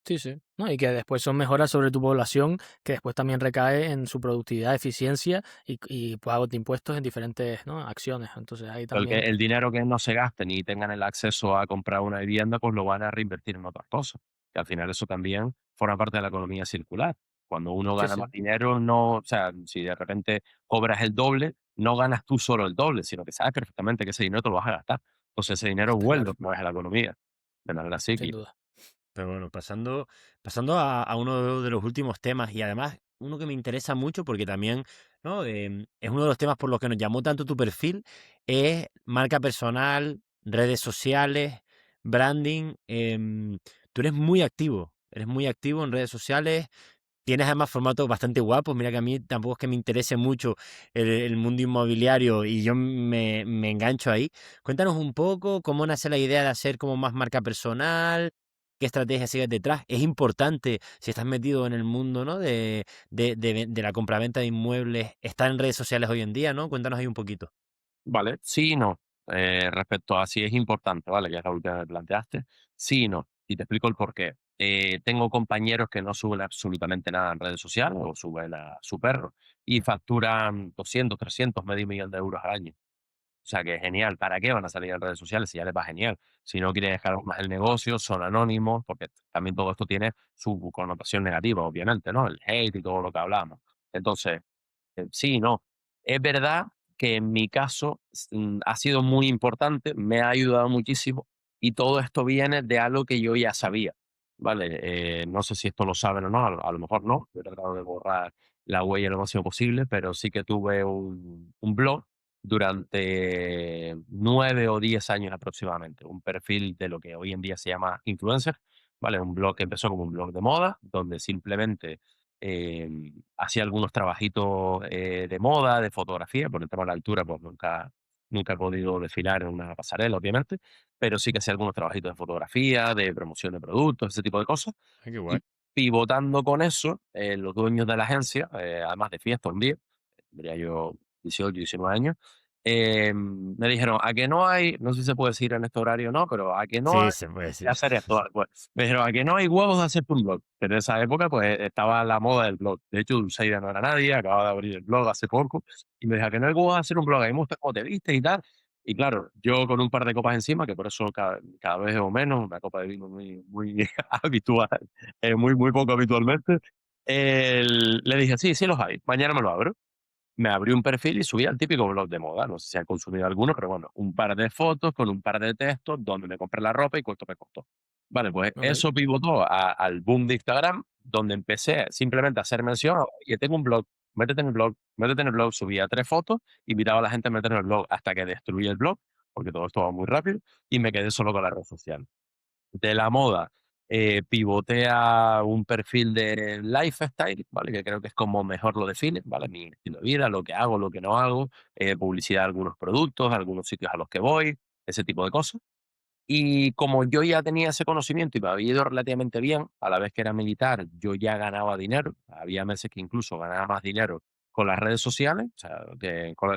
sí, sí. ¿No? Y que después son mejoras sobre tu población, que después también recae en su productividad, eficiencia y pago de impuestos en diferentes, ¿no? Acciones. Entonces ahí Porque también, el dinero que no se gasten y tengan el acceso a comprar una vivienda, pues lo van a reinvertir en otras cosas. Y al final eso también forma parte de la economía circular. Cuando uno sí, gana sí, más dinero, no, o sea, si de repente cobras el doble, no ganas tú solo el doble, sino que sabes perfectamente que ese dinero te lo vas a gastar. Entonces ese dinero está vuelve claro, otra vez a la economía, de manera sin cíclica. duda. Pero bueno, pasando a uno de los últimos temas y además uno que me interesa mucho porque también, ¿no? Es uno de los temas por los que nos llamó tanto tu perfil, es marca personal, redes sociales, branding. Tú eres muy activo en redes sociales. Tienes además formatos bastante guapos. Mira que a mí tampoco es que me interese mucho el mundo inmobiliario y yo me engancho ahí. Cuéntanos un poco cómo nace la idea de hacer como más marca personal, qué estrategia sigues detrás. Es importante, si estás metido en el mundo, ¿no? De la compraventa de inmuebles, estar en redes sociales hoy en día, ¿no? Cuéntanos ahí un poquito. Vale, sí y no. Respecto a si es importante, ¿vale? Que es la última que me planteaste. Sí y no. Y te explico el porqué. Tengo compañeros que no suben absolutamente nada en redes sociales o suben a su perro y facturan 200, 300, medio millón de euros al año. O sea que genial. ¿Para qué van a salir en redes sociales si ya les va genial? Si no quieren dejar más el negocio, son anónimos, porque también todo esto tiene su connotación negativa, obviamente, ¿no? El hate y todo lo que hablamos. Entonces, sí y no. Es verdad que en mi caso ha sido muy importante, me ha ayudado muchísimo y todo esto viene de algo que yo ya sabía, ¿vale? No sé si esto lo saben o no, a lo mejor no, yo he tratado de borrar la huella lo máximo posible, pero sí que tuve un blog durante 9 o 10 años aproximadamente, un perfil de lo que hoy en día se llama influencer, ¿vale? Un blog que empezó como un blog de moda, donde simplemente hacía algunos trabajitos de moda, de fotografía, por el tema de la altura, pues nunca he podido desfilar en una pasarela, obviamente, pero sí que hacía algunos trabajitos de fotografía, de promoción de productos, ese tipo de cosas. Ay, qué guay. Y pivotando con eso, los dueños de la agencia, además de fiesta un día, tendría yo 18, 19 años, me dijeron: "¿A que no hay?", no sé si se puede decir en este horario o no, pero "¿A que no hay Sí, se puede de decir. hacer esto?". Vale, pues, me dijeron: "¿A que no hay huevos de hacerte un blog?". Pero en esa época, pues, estaba la moda del blog. De hecho, Dulceida no era nadie, acababa de abrir el blog hace poco, y me dijo: "¿A que no hay huevos de hacer un blog? A mí me gusta cómo te vistes y tal". Y claro, yo con un par de copas encima, que por eso cada vez bebo menos, una copa de vino muy habitual, muy poco habitualmente, le dije: "Sí, sí los hay, mañana me lo abro". Me abrí un perfil y subí al típico blog de moda, no sé si han consumido alguno, pero bueno, un par de fotos con un par de textos, donde me compré la ropa y cuánto me costó. Vale, pues Ok. eso pivotó al boom de Instagram, donde empecé simplemente a hacer mención: "Oye, tengo un blog, métete en el blog, métete en el blog". Subía 3 fotos, invitaba a la gente a meter en el blog hasta que destruí el blog, porque todo esto va muy rápido, y me quedé solo con la red social. De la moda, pivoté a un perfil de lifestyle, ¿vale? Que creo que es como mejor lo define, ¿vale? Mi estilo de vida, lo que hago, lo que no hago, publicidad de algunos productos, algunos sitios a los que voy, ese tipo de cosas. Y como yo ya tenía ese conocimiento y me había ido relativamente bien, a la vez que era militar, yo ya ganaba dinero. Había meses que incluso ganaba más dinero con las redes sociales, o sea,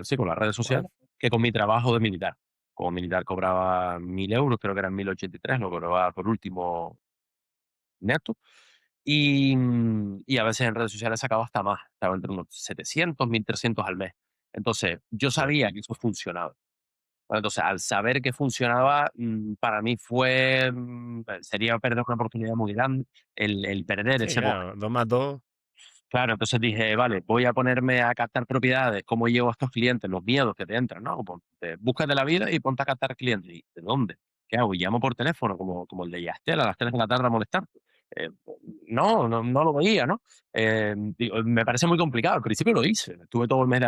sí, con las redes Wow. sociales, que con mi trabajo de militar. Como militar cobraba 1.000 euros, creo que eran 1.083, lo cobraba por último neto. Y a veces en redes sociales sacaba hasta más, estaba entre unos 700, 1.300 al mes. Entonces, yo Joder. sabía que eso funcionaba. Bueno, entonces, al saber que funcionaba, para mí fue, sería perder una oportunidad muy grande el perder Sí, ese momento. claro, 2 más 2. Claro, entonces dije: "Vale, voy a ponerme a captar propiedades, ¿cómo llevo a estos clientes?". Los miedos que te entran, ¿no? Búscate la vida y ponte a captar clientes. ¿Y de dónde? ¿Qué hago? ¿Llamo por teléfono como el de Yastel a las 3 de la tarde a molestarte? Eh, no lo veía, ¿no? Digo, me parece muy complicado. Al principio lo hice. Estuve todo el mes de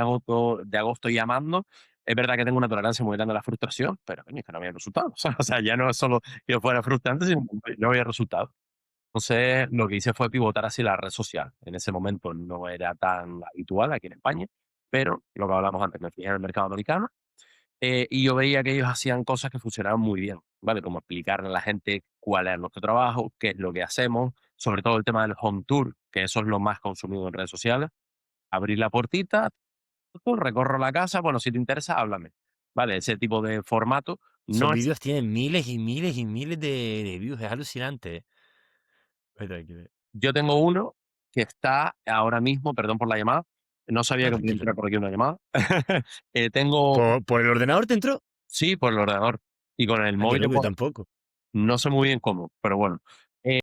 agosto llamando. Es verdad que tengo una tolerancia muy grande a la frustración, pero coño, es que no había resultados. O sea, ya no es solo que fuera frustrante, sino que no había resultados. Entonces, lo que hice fue pivotar hacia la red social. En ese momento no era tan habitual aquí en España, pero lo que hablamos antes, me fijé en el mercado americano, y yo veía que ellos hacían cosas que funcionaban muy bien, ¿vale? Como explicarle a la gente cuál es nuestro trabajo, qué es lo que hacemos, sobre todo el tema del home tour, que eso es lo más consumido en redes sociales. Abrir la puertita, recorro la casa, bueno, si te interesa, háblame. ¿Vale? Ese tipo de formato Esos no es. vídeos tienen miles y miles y miles de views, es alucinante. Vete aquí, Yo tengo uno que está ahora mismo, perdón por la llamada, no sabía no, que podía tranquilo. entrar por aquí una llamada. Tengo ¿Por el ordenador te entró? Sí, por el ordenador, y con el Ah, qué móvil, loco, yo bueno, tampoco. no sé muy bien cómo, pero bueno, eh,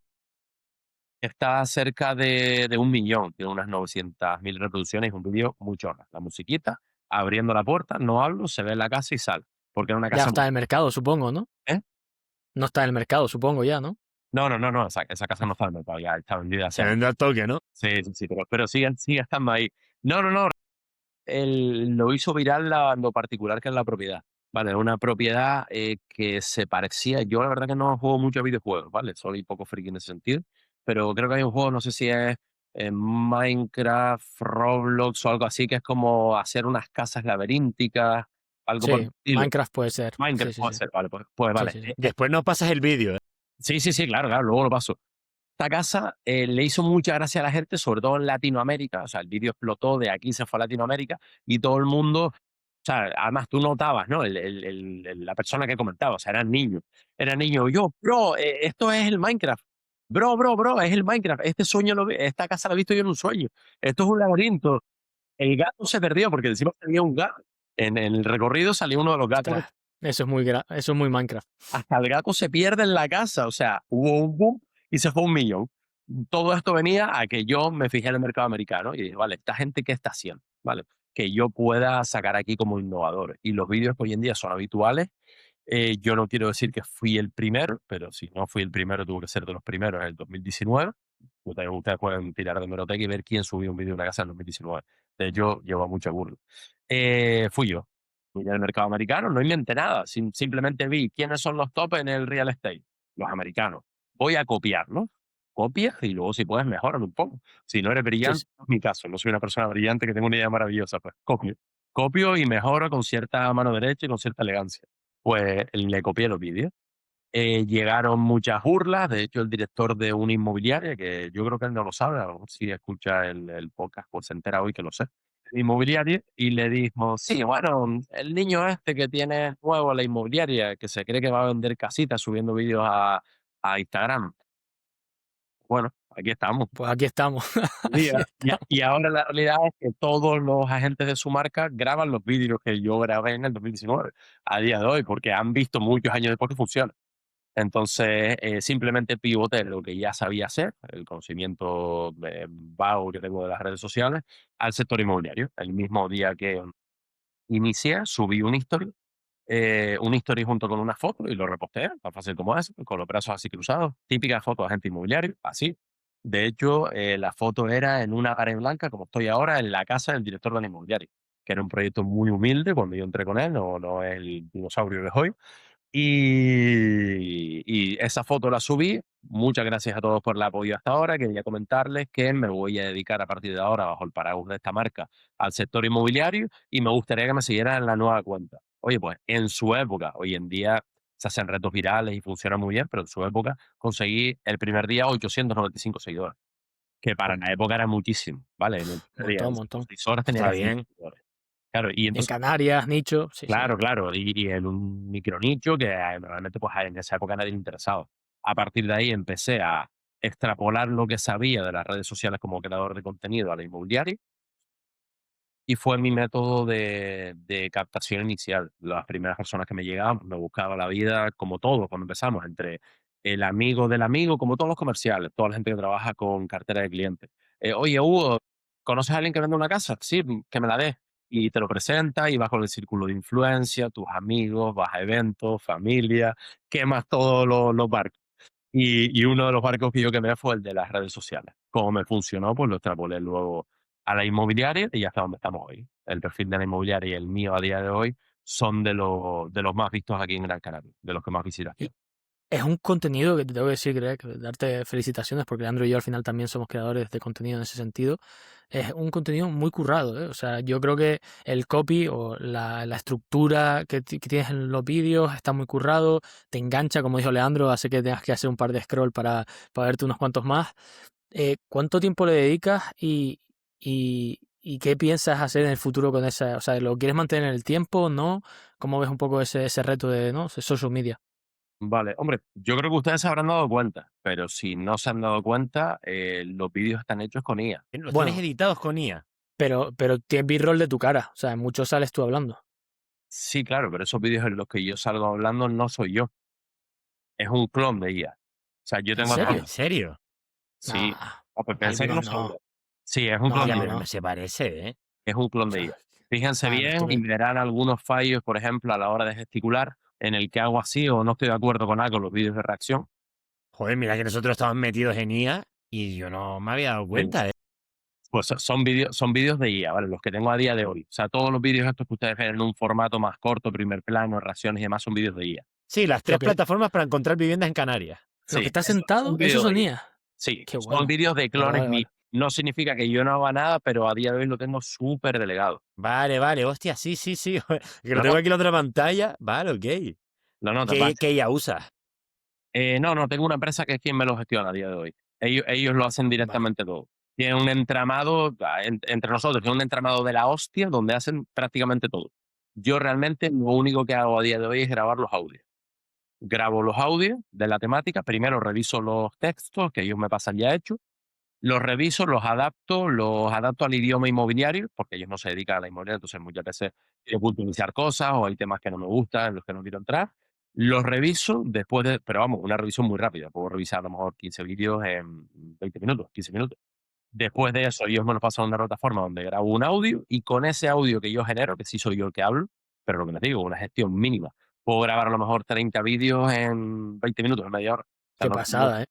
está cerca de 1.000.000, tiene unas 900.000 reproducciones, es un vídeo muy chorra. La musiquita, abriendo la puerta, no hablo, se ve la casa y sale, porque era una Ya casa está en el mercado, supongo, ¿no? ¿eh? No está en el mercado, supongo ya, ¿no? No, esa casa no está en el mercado, ya está vendida hace Se años. vende al toque, ¿no? Sí, pero sigue estando ahí. No, lo hizo viral lo particular que es la propiedad, ¿vale? Es una propiedad, que se parecía. Yo la verdad que no juego mucho a videojuegos, ¿vale? Soy poco friki en ese sentido, pero creo que hay un juego, no sé si es, Minecraft, Roblox o algo así, que es como hacer unas casas laberínticas, algo por el Sí, estilo. Minecraft puede ser. Sí, Minecraft sí, puede sí. ser, vale, pues Sí, vale. sí, sí. Después nos pasas el vídeo, ¿eh? Sí, claro, luego lo paso. Esta casa, le hizo mucha gracia a la gente, sobre todo en Latinoamérica. O sea, el vídeo explotó, de aquí se fue a Latinoamérica y todo el mundo, o sea, además tú notabas, ¿no? La persona que comentaba, o sea, eran niños, yo, bro, esto es el Minecraft. Bro, es el Minecraft. Este sueño esta casa la he visto yo en un sueño. Esto es un laberinto. El gato se perdió porque encima salía un gato. En el recorrido salió uno de los gatos. Ostras, eso es muy Minecraft. Hasta el gato se pierde en la casa, o sea, hubo un boom y se fue 1.000.000. Todo esto venía a que yo me fijé en el mercado americano y dije: "Vale, ¿esta gente qué está haciendo?". ¿Vale? Que yo pueda sacar aquí como innovador. Y los vídeos que hoy en día son habituales, yo no quiero decir que fui el primero, pero si no fui el primero, tuvo que ser de los primeros en el 2019. Ustedes pueden tirar de hemeroteca y ver quién subió un vídeo de una casa en 2019. De hecho, llevo mucho burla. Fui yo. Fui al mercado americano, no inventé nada, simplemente vi quiénes son los top en el real estate, los americanos. Voy a copiarlos. copias y luego si puedes mejorar un poco. Si no eres Sí, brillante, sí. no es mi caso, no soy una persona brillante que tenga una idea maravillosa, pues copio. Copio y mejoro con cierta mano derecha y con cierta elegancia. Pues le copié los vídeos. Llegaron muchas burlas, de hecho el director de una inmobiliaria, que yo creo que él no lo sabe, a lo mejor si escucha el podcast, pues se entera hoy que lo sé, inmobiliaria, y le dijo, sí, bueno, el niño este que tiene nuevo a la inmobiliaria, que se cree que va a vender casitas subiendo vídeos a Instagram. Bueno, aquí estamos. Pues aquí estamos, Y, aquí estamos. y ahora la realidad es que todos los agentes de su marca graban los vídeos que yo grabé en el 2019 a día de hoy, porque han visto muchos años después que funciona. Entonces, simplemente pivoté lo que ya sabía hacer, el conocimiento vago que tengo de las redes sociales, al sector inmobiliario. El mismo día que inicié, subí una story junto con una foto y lo reposté, tan fácil como es, con los brazos así cruzados. Típica foto de agente inmobiliario, así. De hecho, la foto era en una pared blanca, como estoy ahora, en la casa del director del inmobiliario, que era un proyecto muy humilde cuando yo entré con él, no es el dinosaurio que es hoy. Y esa foto la subí. Muchas gracias a todos por el apoyo hasta ahora. Quería comentarles que me voy a dedicar a partir de ahora, bajo el paraguas de esta marca, al sector inmobiliario y me gustaría que me siguieran en la nueva cuenta. Oye, pues en su época, hoy en día se hacen retos virales y funciona muy bien, pero en su época conseguí el primer día 895 seguidores, que para la época era muchísimo, ¿vale? En el primer día, Montón, en montón. 6 horas tenía Está casi 1000 bien. seguidores. Claro, y En entonces Canarias, nicho, sí, sí. claro, claro, y en un micronicho que normalmente pues en esa época nadie le interesaba. A partir de ahí empecé a extrapolar lo que sabía de las redes sociales como creador de contenido a la inmobiliaria y fue mi método de captación inicial. Las primeras personas que me llegaban, pues, me buscaba la vida como todos cuando empezamos, entre el amigo del amigo, como todos los comerciales, toda la gente que trabaja con cartera de clientes. Oye, Hugo, ¿conoces a alguien que vende una casa? Sí, que me la dé. Y te lo presenta y vas con el círculo de influencia, tus amigos, vas a eventos, familia, quemas todos los barcos. Y uno de los barcos que yo quemé fue el de las redes sociales. Como me funcionó, pues lo extrapolé luego a la inmobiliaria y hasta donde estamos hoy. El perfil de la inmobiliaria y el mío a día de hoy son de los más vistos aquí en Gran Canaria, de los que más visitas Y tienen. es un contenido que te tengo que decir, Greg, darte felicitaciones, porque Andrew y yo al final también somos creadores de contenido en ese sentido. Es un contenido muy currado, ¿eh? O sea, yo creo que el copy o la estructura que tienes en los vídeos está muy currado, te engancha, como dijo Leandro, hace que tengas que hacer un par de scroll para verte unos cuantos más. ¿Cuánto tiempo le dedicas y qué piensas hacer en el futuro con esa? O sea, ¿lo quieres mantener en el tiempo? ¿No? ¿Cómo ves un poco ese reto de, ¿no? social media? Vale, hombre, yo creo que ustedes se habrán dado cuenta, pero si no se han dado cuenta, los vídeos están hechos con IA. Los tienes Bueno, editados con IA. pero tienes B-roll de tu cara. O sea, en muchos sales tú hablando. Sí, claro, pero esos vídeos en los que yo salgo hablando no soy yo, es un clon de IA. O sea, yo ¿En tengo a Ah, todos. ¿en serio? serio? Sí, Nah, pues Ay, pero penséislo no. seguro. Sí, es un clon no, Ya, de no, pero IA. no no. se parece, ¿eh? Es un clon O de sea, IA. Fíjense nah, no, bien y verán algunos fallos, por ejemplo, a la hora de gesticular, en el que hago así o no estoy de acuerdo con algo en los vídeos de reacción. Joder, mira que nosotros estamos metidos en IA y yo no me había dado Pues, cuenta, ¿eh? pues son vídeos de IA, ¿vale? Los que tengo a día de hoy. O sea, todos los vídeos estos que ustedes ven en un formato más corto, primer plano, reacciones y demás, son vídeos de IA. Sí, las Lo 3 que, plataformas para encontrar viviendas en Canarias. lo que Sí, está esos son sentado, esos vídeos son de IA. IA. Sí, Qué son bueno. vídeos de Vale, clones vale, vale. míos. No significa que yo no haga nada, pero a día de hoy lo tengo súper delegado. Vale, vale, hostia, sí, sí, sí. Que lo Lo tengo notas, aquí en la otra pantalla. Vale, ok. lo notas, ¿Qué IA usas? No, tengo una empresa que es quien me lo gestiona a día de hoy. Ellos lo hacen Vale. directamente todo. Tienen un entramado, entre nosotros, tienen un entramado de la hostia donde hacen prácticamente todo. Yo realmente lo único que hago a día de hoy es grabar los audios. Grabo los audios de la temática, primero reviso los textos que ellos me pasan ya hechos, los reviso, los adapto al idioma inmobiliario, porque ellos no se dedican a la inmobiliaria, entonces muchas veces quiero puntualizar cosas o hay temas que no me gustan, en los que no quiero entrar. Los reviso pero vamos, una revisión muy rápida. Puedo revisar a lo mejor 15 vídeos en 20 minutos, 15 minutos. Después de eso, ellos me lo pasan a una plataforma donde grabo un audio y con ese audio que yo genero, que sí soy yo el que hablo, pero lo que les digo, una gestión mínima. Puedo grabar a lo mejor 30 vídeos en 20 minutos, en media hora. O sea, Qué no, pasada, ¿eh?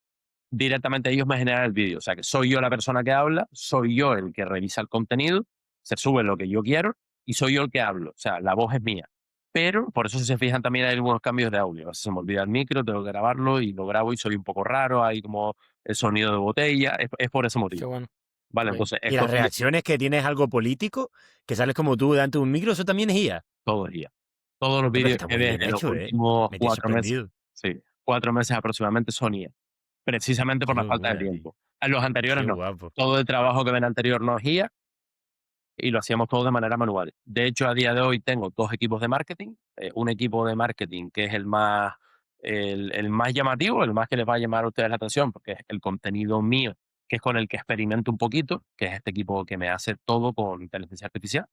directamente ellos me generan el vídeo. O sea, que soy yo la persona que habla, soy yo el que revisa el contenido, se sube lo que yo quiero y soy yo el que hablo. O sea, la voz es mía. Pero, por eso si se fijan también hay algunos cambios de audio. A veces se me olvida el micro, tengo que grabarlo y lo grabo y soy un poco raro, hay como el sonido de botella, es por ese Qué motivo. bueno. Vale, Ok. entonces Y las estos son reacciones que tienes algo político, que sales como tú delante de un micro, eso también es IA. todo el día. Todos los Hombre, pero vídeos está que muy ves bien en los hecho, ¿eh? últimos Me tiene 4 meses, sorprendido. sí, 4 meses aproximadamente son IA, precisamente Qué por la falta de locura, tío. tiempo. En los anteriores Qué no. guapo. Todo el trabajo que ven anterior no es IA y lo hacíamos todo de manera manual. De hecho, a día de hoy tengo 2 equipos de marketing, un equipo de marketing que es el más llamativo, el más que les va a llamar a ustedes la atención, porque es el contenido mío, que es con el que experimento un poquito, que es este equipo que me hace todo con inteligencia artificial.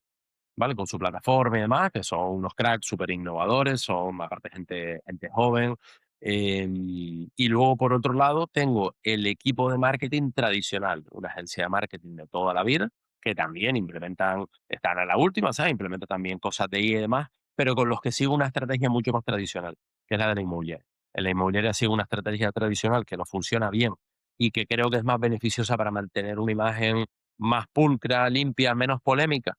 ¿Vale? Con su plataforma y demás, que son unos cracks súper innovadores, son aparte gente joven. Y luego, por otro lado, tengo el equipo de marketing tradicional, una agencia de marketing de toda la vida, que también implementan, están a la última, ¿sabes? Implementan también cosas de IA y demás, pero con los que sigo una estrategia mucho más tradicional, que es la de la inmobiliaria. En la inmobiliaria sigo una estrategia tradicional que nos funciona bien y que creo que es más beneficiosa para mantener una imagen más pulcra, limpia, menos polémica,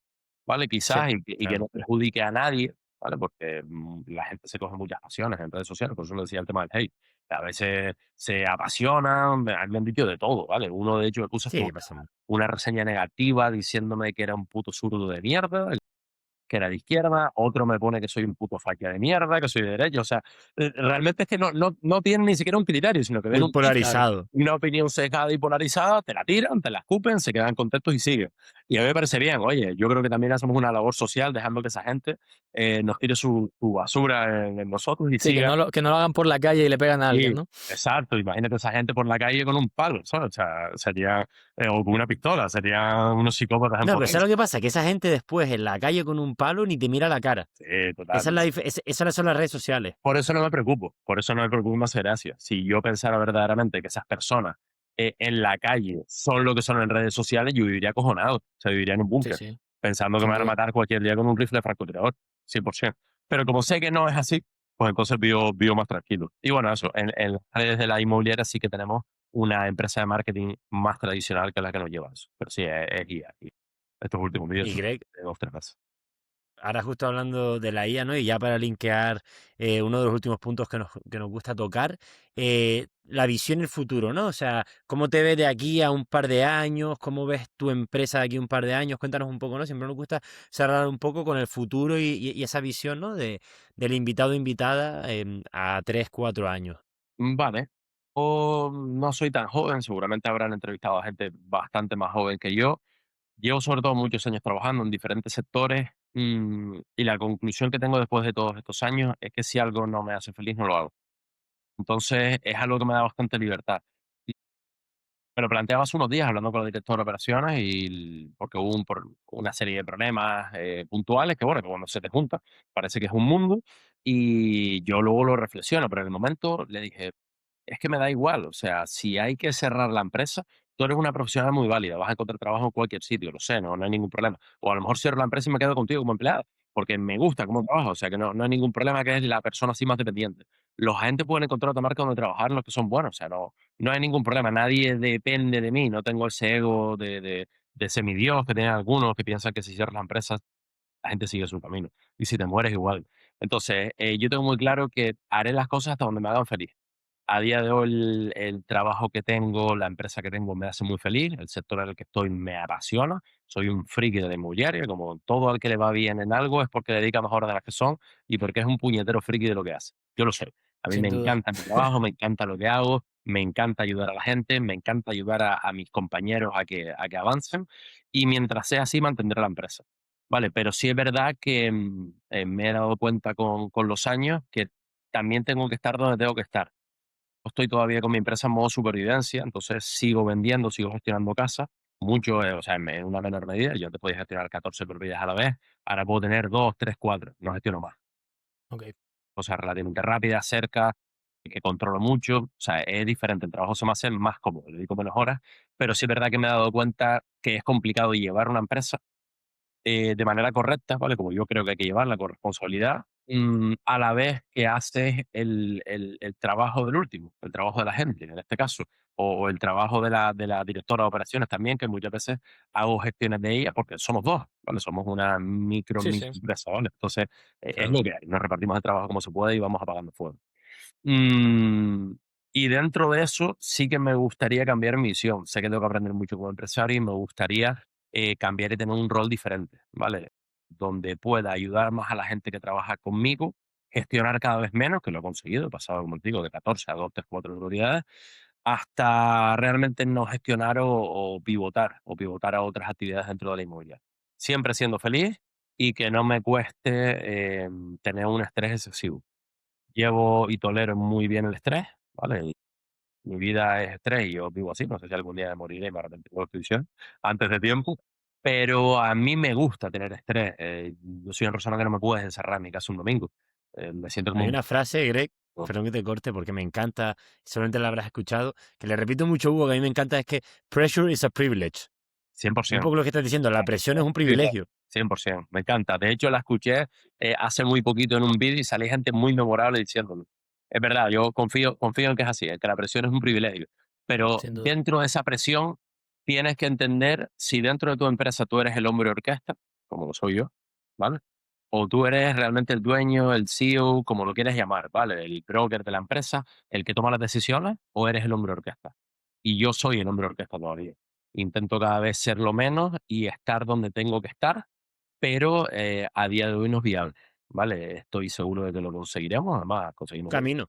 ¿vale? Sí, Quizás y que claro. no perjudique a nadie, ¿vale? Porque, la gente se coge muchas pasiones en redes sociales, por eso lo decía el tema del hate. A veces se apasionan, me han dicho de todo, ¿vale? Uno, de hecho, me puso hasta Sí, pasa mucho. una reseña negativa diciéndome que era un puto zurdo de mierda, que era de izquierda, otro me pone que soy un puto facha de mierda, que soy de derecha, o sea, realmente es que no tienen ni siquiera un criterio, sino que ven Muy un tweet, Claro. polarizado. una opinión sesgada y polarizada, te la tiran, te la escupen, se quedan contentos y siguen. Y a mí me parece bien, oye, yo creo que también hacemos una labor social dejando que esa gente nos tire su basura en nosotros y Sí, siga. que no lo hagan por la calle y le pegan a alguien, Sí, ¿no? exacto, imagínate esa gente por la calle con un palo, ¿sabes? O sea, sería, o con una pistola, serían unos psicópatas en No, pero ¿sabes potencia. lo que pasa? Que esa gente después en la calle con un palo ni te mira la cara. Sí, total. Esa es la esas son las redes sociales. Por eso no me preocupo, por eso no me preocupa, me hace gracia. Si yo pensara verdaderamente que esas personas en la calle son lo que son en redes sociales, yo viviría acojonado, o sea, viviría en un Sí, búnker, sí, pensando que me sin van a duda. matar cualquier día con un rifle francotirador, 100%. Pero como sé que no es así, pues entonces vivo más tranquilo. Y bueno, eso, en las redes de la inmobiliaria sí que tenemos una empresa de marketing más tradicional que la que nos lleva eso. Pero sí, es guía. Y estos últimos vídeos Y son Greg, de 2, 3 meses. ahora justo hablando de la IA, ¿no? Y ya para linkear uno de los últimos puntos que nos gusta tocar, la visión en el futuro, ¿no? O sea, ¿cómo te ves de aquí a un par de años? ¿Cómo ves tu empresa de aquí a un par de años? Cuéntanos un poco, ¿no? Siempre nos gusta cerrar un poco con el futuro y esa visión, ¿no? Del invitado o invitada a 3, 4 años. Vale. O no soy tan joven, seguramente habrán entrevistado a gente bastante más joven que yo. Llevo sobre todo muchos años trabajando en diferentes sectores, y la conclusión que tengo después de todos estos años es que si algo no me hace feliz, no lo hago. Entonces es algo que me da bastante libertad. Me lo planteaba hace unos días hablando con el director de operaciones porque hubo una serie de problemas puntuales que, bueno, que cuando se te junta parece que es un mundo y yo luego lo reflexiono, pero en el momento le dije, es que me da igual, o sea, si hay que cerrar la empresa, tú eres una profesional muy válida, vas a encontrar trabajo en cualquier sitio, lo sé, no hay ningún problema. O a lo mejor cierro la empresa y me quedo contigo como empleado, porque me gusta cómo trabajo, o sea, que no hay ningún problema que es la persona así más dependiente. Los agentes pueden encontrar otra marca donde trabajar en los que son buenos, o sea, no hay ningún problema, nadie depende de mí, no tengo ese ego de semidios que tienen algunos que piensan que si cierras la empresa, la gente sigue su camino. Y si te mueres igual. Entonces, yo tengo muy claro que haré las cosas hasta donde me hagan feliz. A día de hoy, el trabajo que tengo, la empresa que tengo me hace muy feliz, el sector en el que estoy me apasiona, soy un friki de la inmobiliaria, como todo el que le va bien en algo es porque dedica más horas de las que son y porque es un puñetero friki de lo que hace. Yo lo sé. A mí me Sin duda. encanta mi trabajo, me encanta lo que hago, me encanta ayudar a la gente, me encanta ayudar a mis compañeros a que avancen y mientras sea así mantendré la empresa. Vale, pero sí es verdad que me he dado cuenta con los años que también tengo que estar donde tengo que estar. Estoy todavía con mi empresa en modo supervivencia, entonces sigo vendiendo, sigo gestionando casas, mucho, o sea, en una menor medida. Yo antes podía gestionar 14 propiedades a la vez, ahora puedo tener 2, 3, 4, no gestiono más. Ok. Cosas relativamente rápidas, cerca, que controlo mucho, o sea, es diferente, el trabajo se me hace más cómodo, le dedico menos horas, pero sí es verdad que me he dado cuenta que es complicado llevar una empresa de manera correcta, ¿vale? Como yo creo que hay que llevarla con responsabilidad, a la vez que haces el trabajo del último, el trabajo de la gente, en este caso, o el trabajo de la directora de operaciones también, que muchas veces hago gestiones de ella, porque somos dos, ¿vale? Somos una Sí, sí, microempresa, ¿vale? Entonces, es Claro. lo que hay, nos repartimos el trabajo como se puede y vamos apagando fuego. Mm, Y dentro de eso sí que me gustaría cambiar mi visión. Sé que tengo que aprender mucho como empresario y me gustaría cambiar y tener un rol diferente, ¿vale? Donde pueda ayudar más a la gente que trabaja conmigo, gestionar cada vez menos, que lo he conseguido, he pasado, como te digo, de 14 a 2, 3, 4 unidades, hasta realmente no gestionar o pivotar a otras actividades dentro de la inmobiliaria. Siempre siendo feliz y que no me cueste tener un estrés excesivo. Llevo y tolero muy bien el estrés, ¿vale? Mi vida es estrés y yo vivo así, no sé si algún día me moriré y me arrepentiré de lo que estoy diciendo antes de tiempo, pero a mí me gusta tener estrés. Yo soy una persona que no me puedes encerrar en mi casa un domingo. Me siento como Hay un una frase, Greg, no, perdón que te corte porque me encanta, seguramente la habrás escuchado, que le repito mucho, Hugo, que a mí me encanta, es que pressure is a privilege. Un 100%. poco lo que estás diciendo, la presión es un Sí, claro. privilegio. 100%, me encanta. De hecho, la escuché hace muy poquito en un vídeo y salí gente muy memorable diciéndolo. Es verdad, yo confío en que es así, en que la presión es un privilegio. Pero sin duda. dentro de esa presión tienes que entender si dentro de tu empresa tú eres el hombre orquesta, como lo soy yo, ¿vale? O tú eres realmente el dueño, el CEO, como lo quieres llamar, ¿vale? El broker de la empresa, el que toma las decisiones, o eres el hombre orquesta. Y yo soy el hombre orquesta todavía. Intento cada vez serlo menos y estar donde tengo que estar, pero a día de hoy no es viable, ¿vale? Estoy seguro de que lo conseguiremos, además Un conseguimos un camino.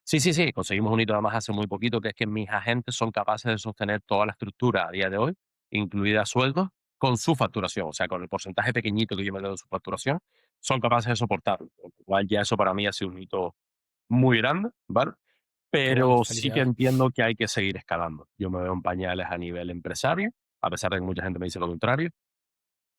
sí, sí, sí, conseguimos un hito además hace muy poquito, que es que mis agentes son capaces de sostener toda la estructura a día de hoy, incluida sueldos, con su facturación, o sea, con el porcentaje pequeñito que yo me doy de su facturación, son capaces de soportarlo, con lo cual ya eso para mí ha sido un hito muy grande, ¿vale? Qué bueno, Pero sí que felicidades. entiendo que hay que seguir escalando. Yo me veo en pañales a nivel empresario, a pesar de que mucha gente me dice lo contrario.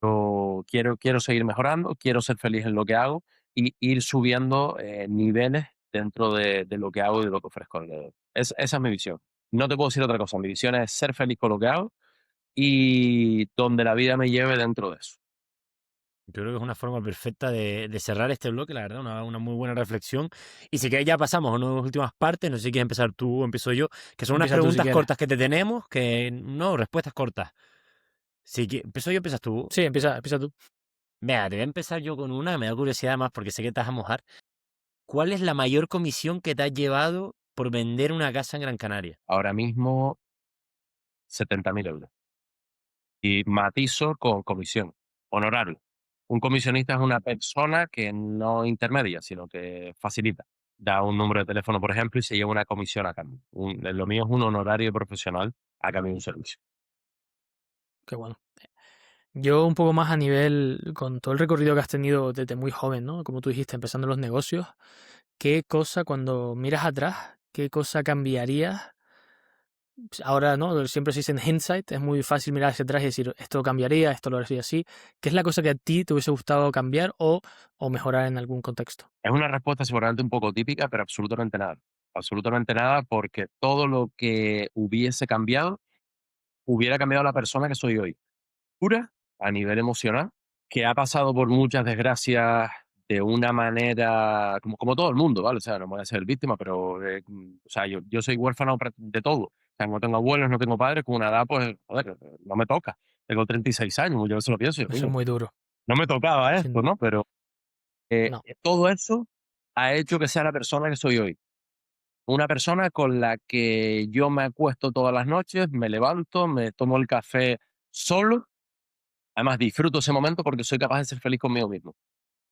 Yo quiero seguir mejorando, quiero ser feliz en lo que hago y ir subiendo niveles dentro de lo que hago y de lo que ofrezco alrededor. Esa es mi visión. No te puedo decir otra cosa. Mi visión es ser feliz con lo que hago y donde la vida me lleve dentro de eso. Yo creo que es una forma perfecta de cerrar este bloque, la verdad, una muy buena reflexión. Y si quieres ya pasamos a una de las últimas partes, no sé si quieres empezar tú o empiezo yo, que son unas Empieza tú si preguntas quieres. cortas que te tenemos, que no, respuestas cortas. Si empiezo yo, empiezas tú. Sí, empieza tú. Mira, te voy a empezar yo con una, me da curiosidad más porque sé que te vas a mojar. ¿Cuál es la mayor comisión que te has llevado por vender una casa en Gran Canaria? Ahora mismo, 70.000 euros. Y matizo con comisión, honorario. Un comisionista es una persona que no intermedia, sino que facilita. Da un número de teléfono, por ejemplo, y se lleva una comisión a cambio. Lo mío es un honorario profesional a cambio de un servicio. Qué bueno. Yo un poco más a nivel, con todo el recorrido que has tenido desde muy joven, ¿no? Como tú dijiste, empezando los negocios, ¿qué cosa cuando miras atrás, qué cosa cambiarías? Ahora, ¿no? Siempre se dice en hindsight, es muy fácil mirar hacia atrás y decir, esto cambiaría, esto lo haría así. ¿Qué es la cosa que a ti te hubiese gustado cambiar o mejorar en algún contexto? Es una respuesta seguramente un poco típica, pero absolutamente nada. Absolutamente nada, porque todo lo que hubiese cambiado, hubiera cambiado la persona que soy hoy. Pura, a nivel emocional, que ha pasado por muchas desgracias de una manera, como todo el mundo, ¿vale? O sea, no voy a ser víctima, pero, o sea, yo soy huérfano de todo. O sea, no tengo abuelos, no tengo padres, con una edad, pues, joder, no me toca. Tengo 36 años, muchas veces lo pienso, y, Eso es coño, muy duro. no me tocaba Sin esto, duda. ¿no? Pero No, todo eso ha hecho que sea la persona que soy hoy. Una persona con la que yo me acuesto todas las noches, me levanto, me tomo el café solo. Además, disfruto ese momento porque soy capaz de ser feliz conmigo mismo.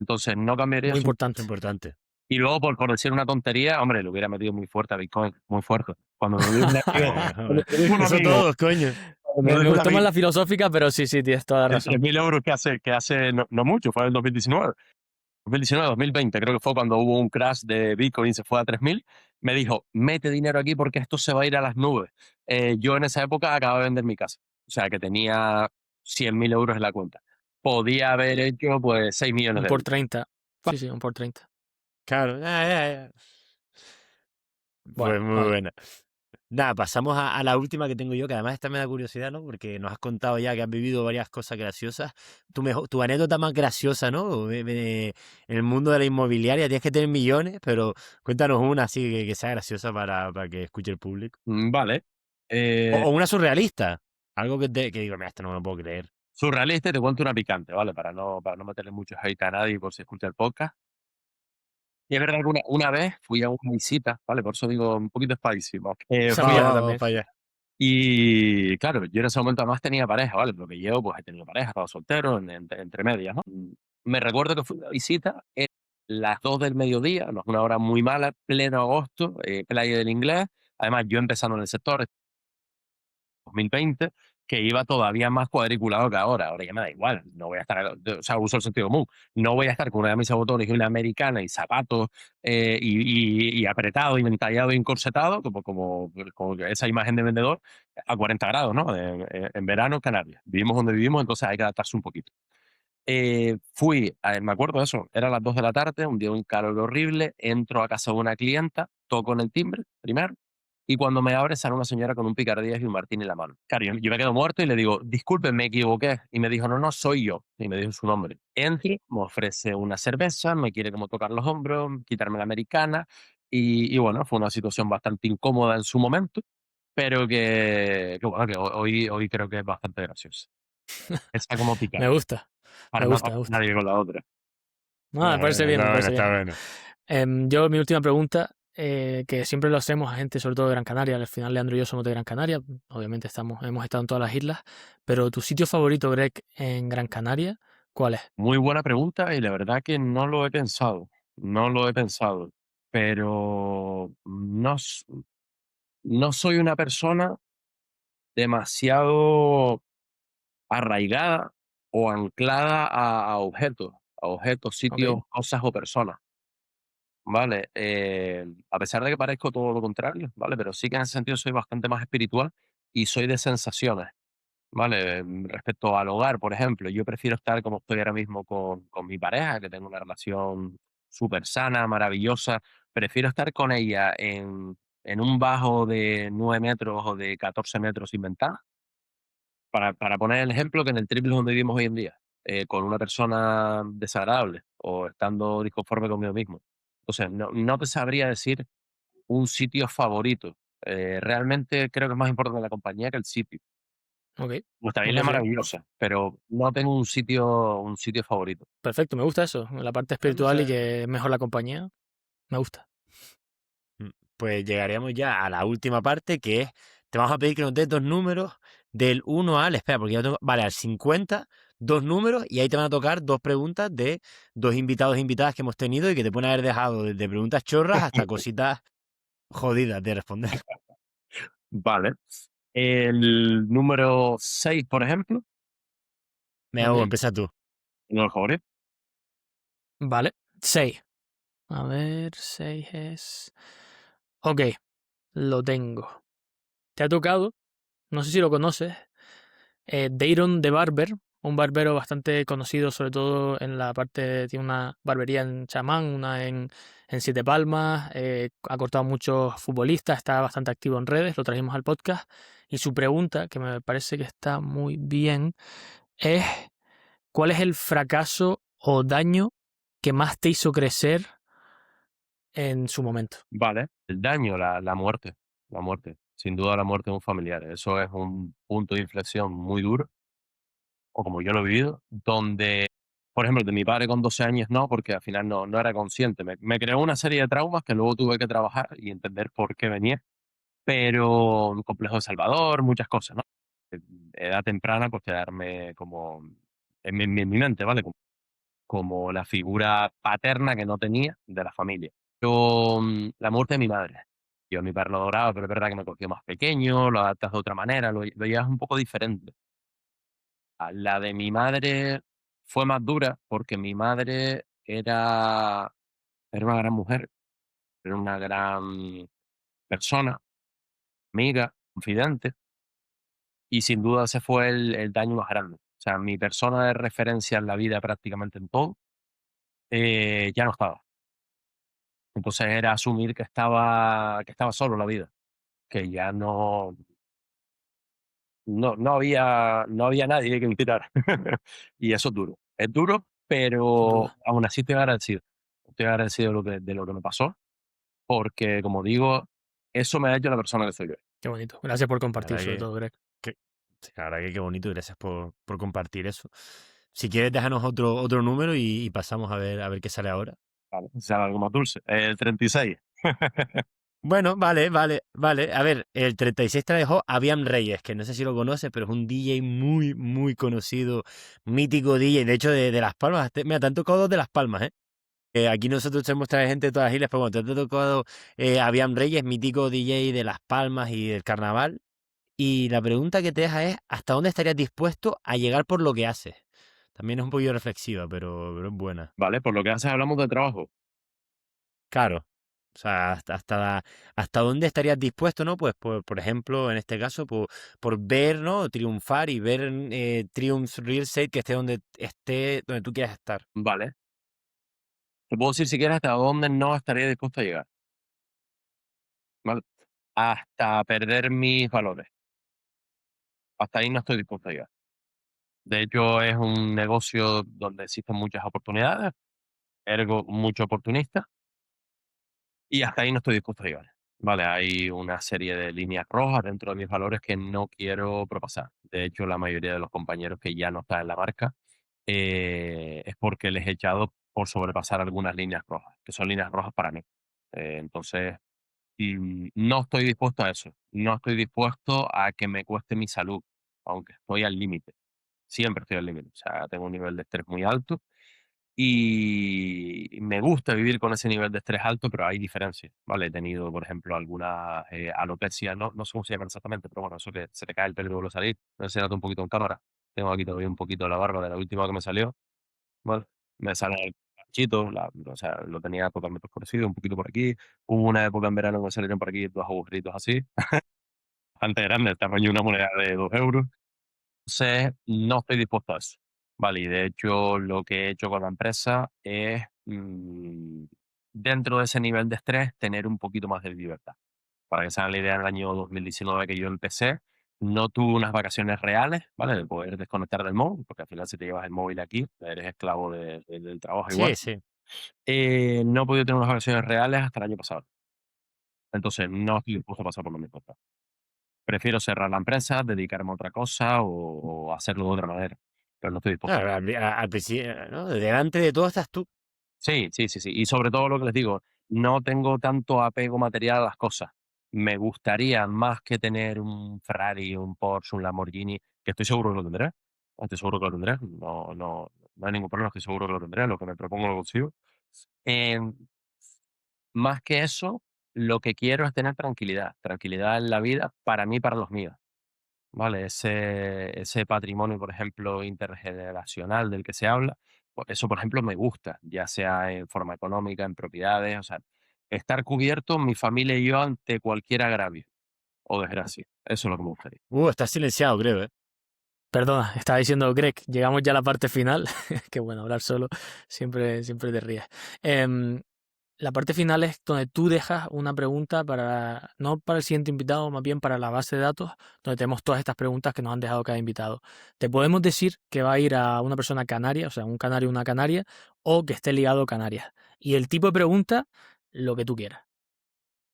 Entonces, no cambiaría muy su importante. Importante. y luego, por decir una tontería, hombre, le hubiera metido muy fuerte a Bitcoin, muy fuerte. Cuando me lo dijo un amigo cuando me lo dijo un Eso amigo todos, coño. cuando me lo Me dijo un gustó más amigo, la filosófica, pero sí, sí, tienes toda la de tres razón. mil euros que hace no mucho, fue en el 2019. 2019, 2020, creo que fue cuando hubo un crash de Bitcoin y se fue a 3.000, me dijo, mete dinero aquí porque esto se va a ir a las nubes. Yo en esa época acababa de vender mi casa, o sea que tenía 100.000 euros en la cuenta. Podía haber hecho pues 6 millones Un de por euros. 30. Sí, sí, un por 30. Claro. Bueno, Pues muy vale. buena. Nada, pasamos a la última que tengo yo, que además esta me da curiosidad, ¿no? Porque nos has contado ya que has vivido varias cosas graciosas. Tu anécdota más graciosa, ¿no? En el mundo de la inmobiliaria tienes que tener millones, pero cuéntanos una así que sea graciosa para que escuche el público. Vale. O, Eh, o una surrealista. Algo que digo, mira, esto no me lo puedo creer. Surrealista, y te cuento una picante, ¿vale? Para no meterle mucho hate a nadie por si escucha el podcast. Y es verdad que una vez fui a una visita, ¿vale? Por eso digo un poquito spicy, ¿no? Esa es Fui mía a Vamos también. para allá. y claro, yo en ese momento además tenía pareja, ¿vale? Porque yo, pues, he tenido pareja, estaba soltero, entre medias, ¿no? Me recuerdo que fui a una visita, las 2 del mediodía, no es una hora muy mala, pleno agosto, Playa del Inglés. Además, yo empezando en el sector, 2020, que iba todavía más cuadriculado que ahora. Ahora ya me da igual, no voy a estar, o sea, uso el sentido común, no voy a estar con una camisa de botones y una americana y zapatos, y apretado y entallado y encorsetado, como esa imagen de vendedor, a 40 grados, ¿no? En verano en Canarias. Vivimos donde vivimos, entonces hay que adaptarse un poquito. Me acuerdo de eso, eran las 2 de la tarde, un día de un calor horrible, entro a casa de una clienta, toco en el timbre primero, y cuando me abre sale una señora con un picardías y un martini en la mano. Claro, yo me quedo muerto y le digo: "Disculpe, me equivoqué". Y me dijo: "No, no, soy yo". Y me dijo su nombre. Entro, me ofrece una cerveza, me quiere como tocar los hombros, quitarme la americana, y bueno, fue una situación bastante incómoda en su momento, pero que bueno, que hoy creo que es bastante graciosa. Está como Me picante, gusta, me para no gusta, me tocar a gusta. nadie con la otra. No, me parece bien, me Está bueno, parece está bien. bueno. Yo, mi última pregunta, que siempre lo hacemos a gente, sobre todo de Gran Canaria. Al final, Leandro y yo somos de Gran Canaria. Obviamente hemos estado en todas las islas. Pero tu sitio favorito, Greg, en Gran Canaria, ¿cuál es? Muy buena pregunta y la verdad que no lo he pensado, no lo he pensado, pero no soy una persona demasiado arraigada o anclada a objetos, Ok, sitios, cosas o personas, ¿vale? A pesar de que parezco todo lo contrario, ¿vale? Pero sí que en ese sentido soy bastante más espiritual y soy de sensaciones. Vale, respecto al hogar, por ejemplo, yo prefiero estar como estoy ahora mismo con mi pareja, que tengo una relación súper sana, maravillosa. Prefiero estar con ella en un bajo de 9 metros o de 14 metros sin ventana, para poner el ejemplo, que en el triple donde vivimos hoy en día, con una persona desagradable o estando disconforme conmigo mismo. Entonces, no te sabría decir un sitio favorito. Realmente creo que es más importante la compañía que el sitio. ok. Nuestra Me isla es parece bien. maravillosa, pero no tengo un sitio favorito. Perfecto, me gusta eso. La parte espiritual y Entonces, que es mejor la compañía. Me gusta. mm, pues llegaríamos ya a la última parte, que es, te vamos a pedir que nos des dos números del 1 al, espera, porque yo tengo, vale, al 50, dos números, y ahí te van a tocar dos preguntas de dos invitados e invitadas que hemos tenido y que te pueden haber dejado desde preguntas chorras hasta cositas jodidas de responder. Vale. El número 6, por ejemplo, Me hago, Ok. empieza tú. uno de los favoritos. Vale. 6. A ver, 6 es. Ok, lo tengo. Te ha tocado, no sé si lo conoces, Dayron the Barber, un barbero bastante conocido, sobre todo en la parte, tiene una barbería en Chamán, una en Siete Palmas, ha cortado muchos futbolistas, está bastante activo en redes, lo trajimos al podcast. Y su pregunta, que me parece que está muy bien, es: ¿cuál es el fracaso o daño que más te hizo crecer en su momento? Vale. El daño, la muerte. La muerte. Sin duda la muerte de un familiar. Eso es un punto de inflexión muy duro, o como yo lo he vivido, donde, por ejemplo, de mi padre con 12 años no, porque al final no era consciente. Me creó una serie de traumas que luego tuve que trabajar y entender por qué venía. Pero un complejo de Salvador, muchas cosas, ¿no? Edad temprana, pues quedarme como en mi mente, ¿vale? Como la figura paterna que no tenía de la familia. Pero la muerte de mi madre. Yo a mi padre lo adoraba, pero es verdad que me cogió más pequeño, lo adaptas de otra manera, lo llevas un poco diferente. La de mi madre fue más dura porque mi madre era una gran mujer, era una gran persona, amiga, confidente. Y sin duda ese fue el daño más grande. O sea, mi persona de referencia en la vida prácticamente en todo, ya no estaba. Entonces era asumir que estaba solo en la vida, que ya no había nadie que me tirara. Y eso es duro. Es duro, Sin pero duda. aún así estoy agradecido. Estoy agradecido de lo que me pasó, porque, como digo, eso me ha hecho la persona que soy hoy. Qué bonito. Gracias por La compartir, verdad sobre todo, Greg. que, sí, la verdad que qué bonito, y gracias por compartir eso. Si quieres, déjanos otro número y pasamos a ver qué sale ahora. Vale, o sea, algo más dulce. El 36. Bueno, vale, vale, vale. A ver, el 36 te la dejó Aviam Reyes, que no sé si lo conoces, pero es un DJ muy, muy conocido, mítico DJ, de hecho, de Las Palmas. Mira, te han tocado dos de Las Palmas, ¿eh? Aquí nosotros tenemos traer gente de todas las islas, pero bueno, te ha tocado Aviam Reyes, mítico DJ de Las Palmas y del Carnaval. Y la pregunta que te deja es, ¿hasta dónde estarías dispuesto a llegar por lo que haces? También es un poquito reflexiva, pero es buena. Vale, por lo que haces hablamos de trabajo. Claro. O sea, hasta dónde estarías dispuesto, ¿no? Pues, por ejemplo, en este caso, por ver, ¿no? Triunfar y ver Triumphs Real Estate que esté donde tú quieras estar. Vale. Te puedo decir si quieres hasta dónde no estaría dispuesto a llegar. ¿Vale? Hasta perder mis valores. Hasta ahí no estoy dispuesto a llegar. De hecho, es un negocio donde existen muchas oportunidades, ergo mucho oportunista, y hasta ahí no estoy dispuesto a llegar. Vale, hay una serie de líneas rojas dentro de mis valores que no quiero propasar. De hecho, la mayoría de los compañeros que ya no están en la marca es porque les he echado por sobrepasar algunas líneas rojas, que son líneas rojas para mí. Entonces, no estoy dispuesto a eso. No estoy dispuesto a que me cueste mi salud, aunque estoy al límite. Siempre estoy al límite. O sea, tengo un nivel de estrés muy alto y me gusta vivir con ese nivel de estrés alto, pero hay diferencias, ¿vale? He tenido, por ejemplo, alguna alopecia, no sé cómo se llama exactamente, pero bueno, eso que se te cae el pelo y vuelve a salir. No sé si noto un poquito en cámara. Tengo aquí todavía un poquito de la barba de la última que me salió, ¿vale? Me sale el cachito, o sea, lo tenía totalmente oscurecido, un poquito por aquí. Hubo una época en verano que me salieron por aquí dos agujeritos así, bastante grandes, el tamaño de una moneda de 2 euros. Entonces, no estoy dispuesto a eso. Vale, y de hecho, lo que he hecho con la empresa es, dentro de ese nivel de estrés, tener un poquito más de libertad. Para que se hagan la idea, en el año 2019 que yo empecé, no tuve unas vacaciones reales, ¿vale? De poder desconectar del móvil, porque al final si te llevas el móvil aquí, eres esclavo del trabajo igual. Sí, sí. No he podido tener unas vacaciones reales hasta el año pasado. Entonces, no estoy dispuesto a pasar por lo mismo. Prefiero cerrar la empresa, dedicarme a otra cosa o hacerlo de otra manera, pero no estoy dispuesto. Claro, al principio, ¿no? Delante de todo estás tú. Sí, sí, sí, sí. Y sobre todo lo que les digo, no tengo tanto apego material a las cosas. Me gustaría más que tener un Ferrari, un Porsche, un Lamborghini, que estoy seguro que lo tendré. Estoy seguro que lo tendré. No hay ningún problema, estoy seguro que lo tendré. Lo que me propongo lo consigo. Em, Más que eso, lo que quiero es tener tranquilidad. Tranquilidad en la vida para mí y para los míos. Vale, ese patrimonio, por ejemplo, intergeneracional del que se habla, pues eso, por ejemplo, me gusta, ya sea en forma económica, en propiedades, o sea, estar cubierto mi familia y yo ante cualquier agravio o desgracia. Eso es lo que me gustaría. Estás silenciado, creo, ¿eh? Perdona, estaba diciendo Greg, llegamos ya a la parte final. Qué bueno, hablar solo, siempre te ríes. Em, la parte final es donde tú dejas una pregunta para, no para el siguiente invitado, más bien para la base de datos, donde tenemos todas estas preguntas que nos han dejado cada invitado. Te podemos decir que va a ir a una persona canaria, o sea, un canario, una canaria, o que esté ligado a Canarias. Y el tipo de pregunta, lo que tú quieras.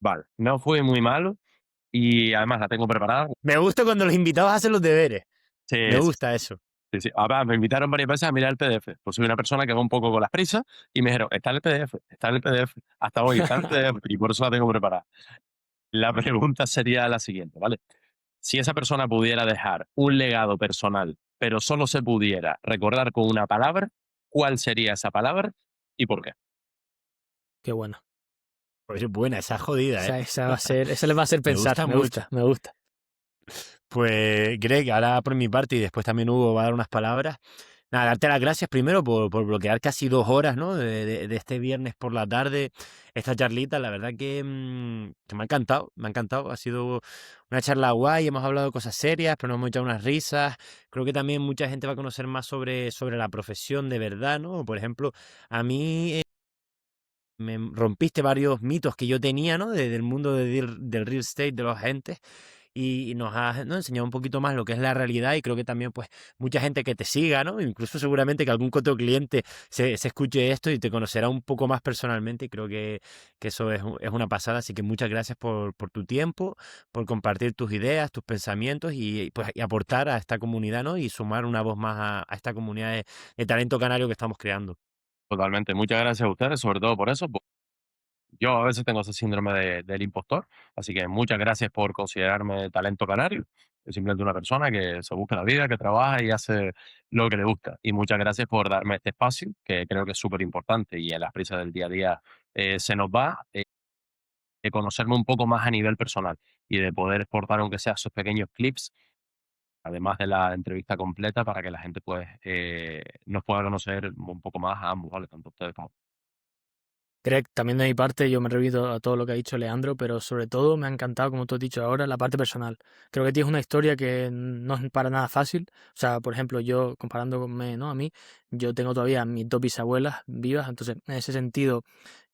Vale, no fue muy malo y además la tengo preparada. Me gusta cuando los invitados hacen los deberes. Sí, Me sí, gusta eso. sí, sí. Además, me invitaron varias veces a mirar el PDF. Pues soy una persona que va un poco con las prisas y me dijeron, está en el PDF, está en el PDF, hasta hoy está en el PDF y por eso la tengo preparada. La pregunta sería la siguiente, ¿vale? Si esa persona pudiera dejar un legado personal, pero solo se pudiera recordar con una palabra, ¿cuál sería esa palabra y por qué? Qué bueno. Pues es buena, esa es jodida, ¿eh? Esa va a ser, esa les va a hacer Me pensar. gusta Me mucho. gusta, me gusta. Pues, Greg, ahora por mi parte y después también Hugo va a dar unas palabras. Nada, darte las gracias primero por bloquear casi 2 horas, ¿no? De este viernes por la tarde, esta charlita. La verdad que me ha encantado, me ha encantado. Ha sido una charla guay, hemos hablado de cosas serias, pero nos hemos echado unas risas. Creo que también mucha gente va a conocer más sobre la profesión de verdad, ¿no? Por ejemplo, a mí me rompiste varios mitos que yo tenía, ¿no? Del mundo del real estate, de los agentes y nos has, ¿no? enseñado un poquito más lo que es la realidad y creo que también pues mucha gente que te siga, ¿no? Incluso seguramente que algún otro cliente se escuche esto y te conocerá un poco más personalmente y creo que eso es una pasada, así que muchas gracias por tu tiempo, por compartir tus ideas, tus pensamientos pues, y aportar a esta comunidad, ¿no? Y sumar una voz más a esta comunidad de talento canario que estamos creando. Totalmente. Muchas gracias a ustedes, sobre todo por eso. Yo a veces tengo ese síndrome del impostor, así que muchas gracias por considerarme talento canario. Soy simplemente una persona que se busca la vida, que trabaja y hace lo que le gusta. Y muchas gracias por darme este espacio, que creo que es súper importante y en las prisas del día a día se nos va, de conocerme un poco más a nivel personal y de poder exportar, aunque sea esos pequeños clips, además de la entrevista completa, para que la gente pues, nos pueda conocer un poco más a ambos, ¿vale? Tanto ustedes como Greg, también de mi parte, yo me repito a todo lo que ha dicho Leandro, pero sobre todo me ha encantado, como tú has dicho ahora, la parte personal. Creo que tienes una historia que no es para nada fácil. O sea, por ejemplo, yo comparándome, ¿no? A mí, yo tengo todavía mis dos bisabuelas vivas, entonces en ese sentido,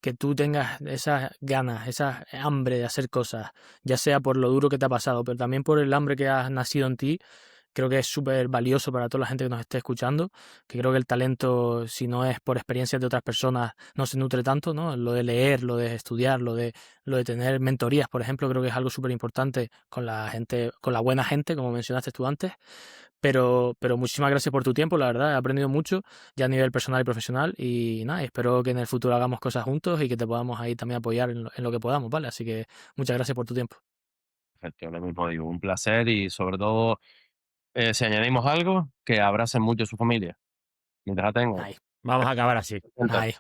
que tú tengas esas ganas, esa hambre de hacer cosas, ya sea por lo duro que te ha pasado, pero también por el hambre que has nacido en ti, creo que es súper valioso para toda la gente que nos esté escuchando, que creo que el talento, si no es por experiencias de otras personas, no se nutre tanto, ¿no? Lo de leer, lo de estudiar, lo de tener mentorías, por ejemplo, creo que es algo súper importante con la gente, con la buena gente, como mencionaste tú antes. Pero muchísimas gracias por tu tiempo, la verdad, he aprendido mucho, ya a nivel personal y profesional, y nada, espero que en el futuro hagamos cosas juntos y que te podamos ahí también apoyar en lo que podamos, ¿vale? Así que muchas gracias por tu tiempo. yo lo mismo digo, un placer y sobre todo, si añadimos algo, que abracen mucho a su familia, mientras la tengan. Ahí, vamos a acabar así. Presente, Ahí,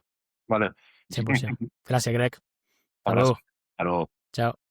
¿vale? 100%. Gracias, Greg. Hasta Abrazo. luego. Hasta luego. Chao.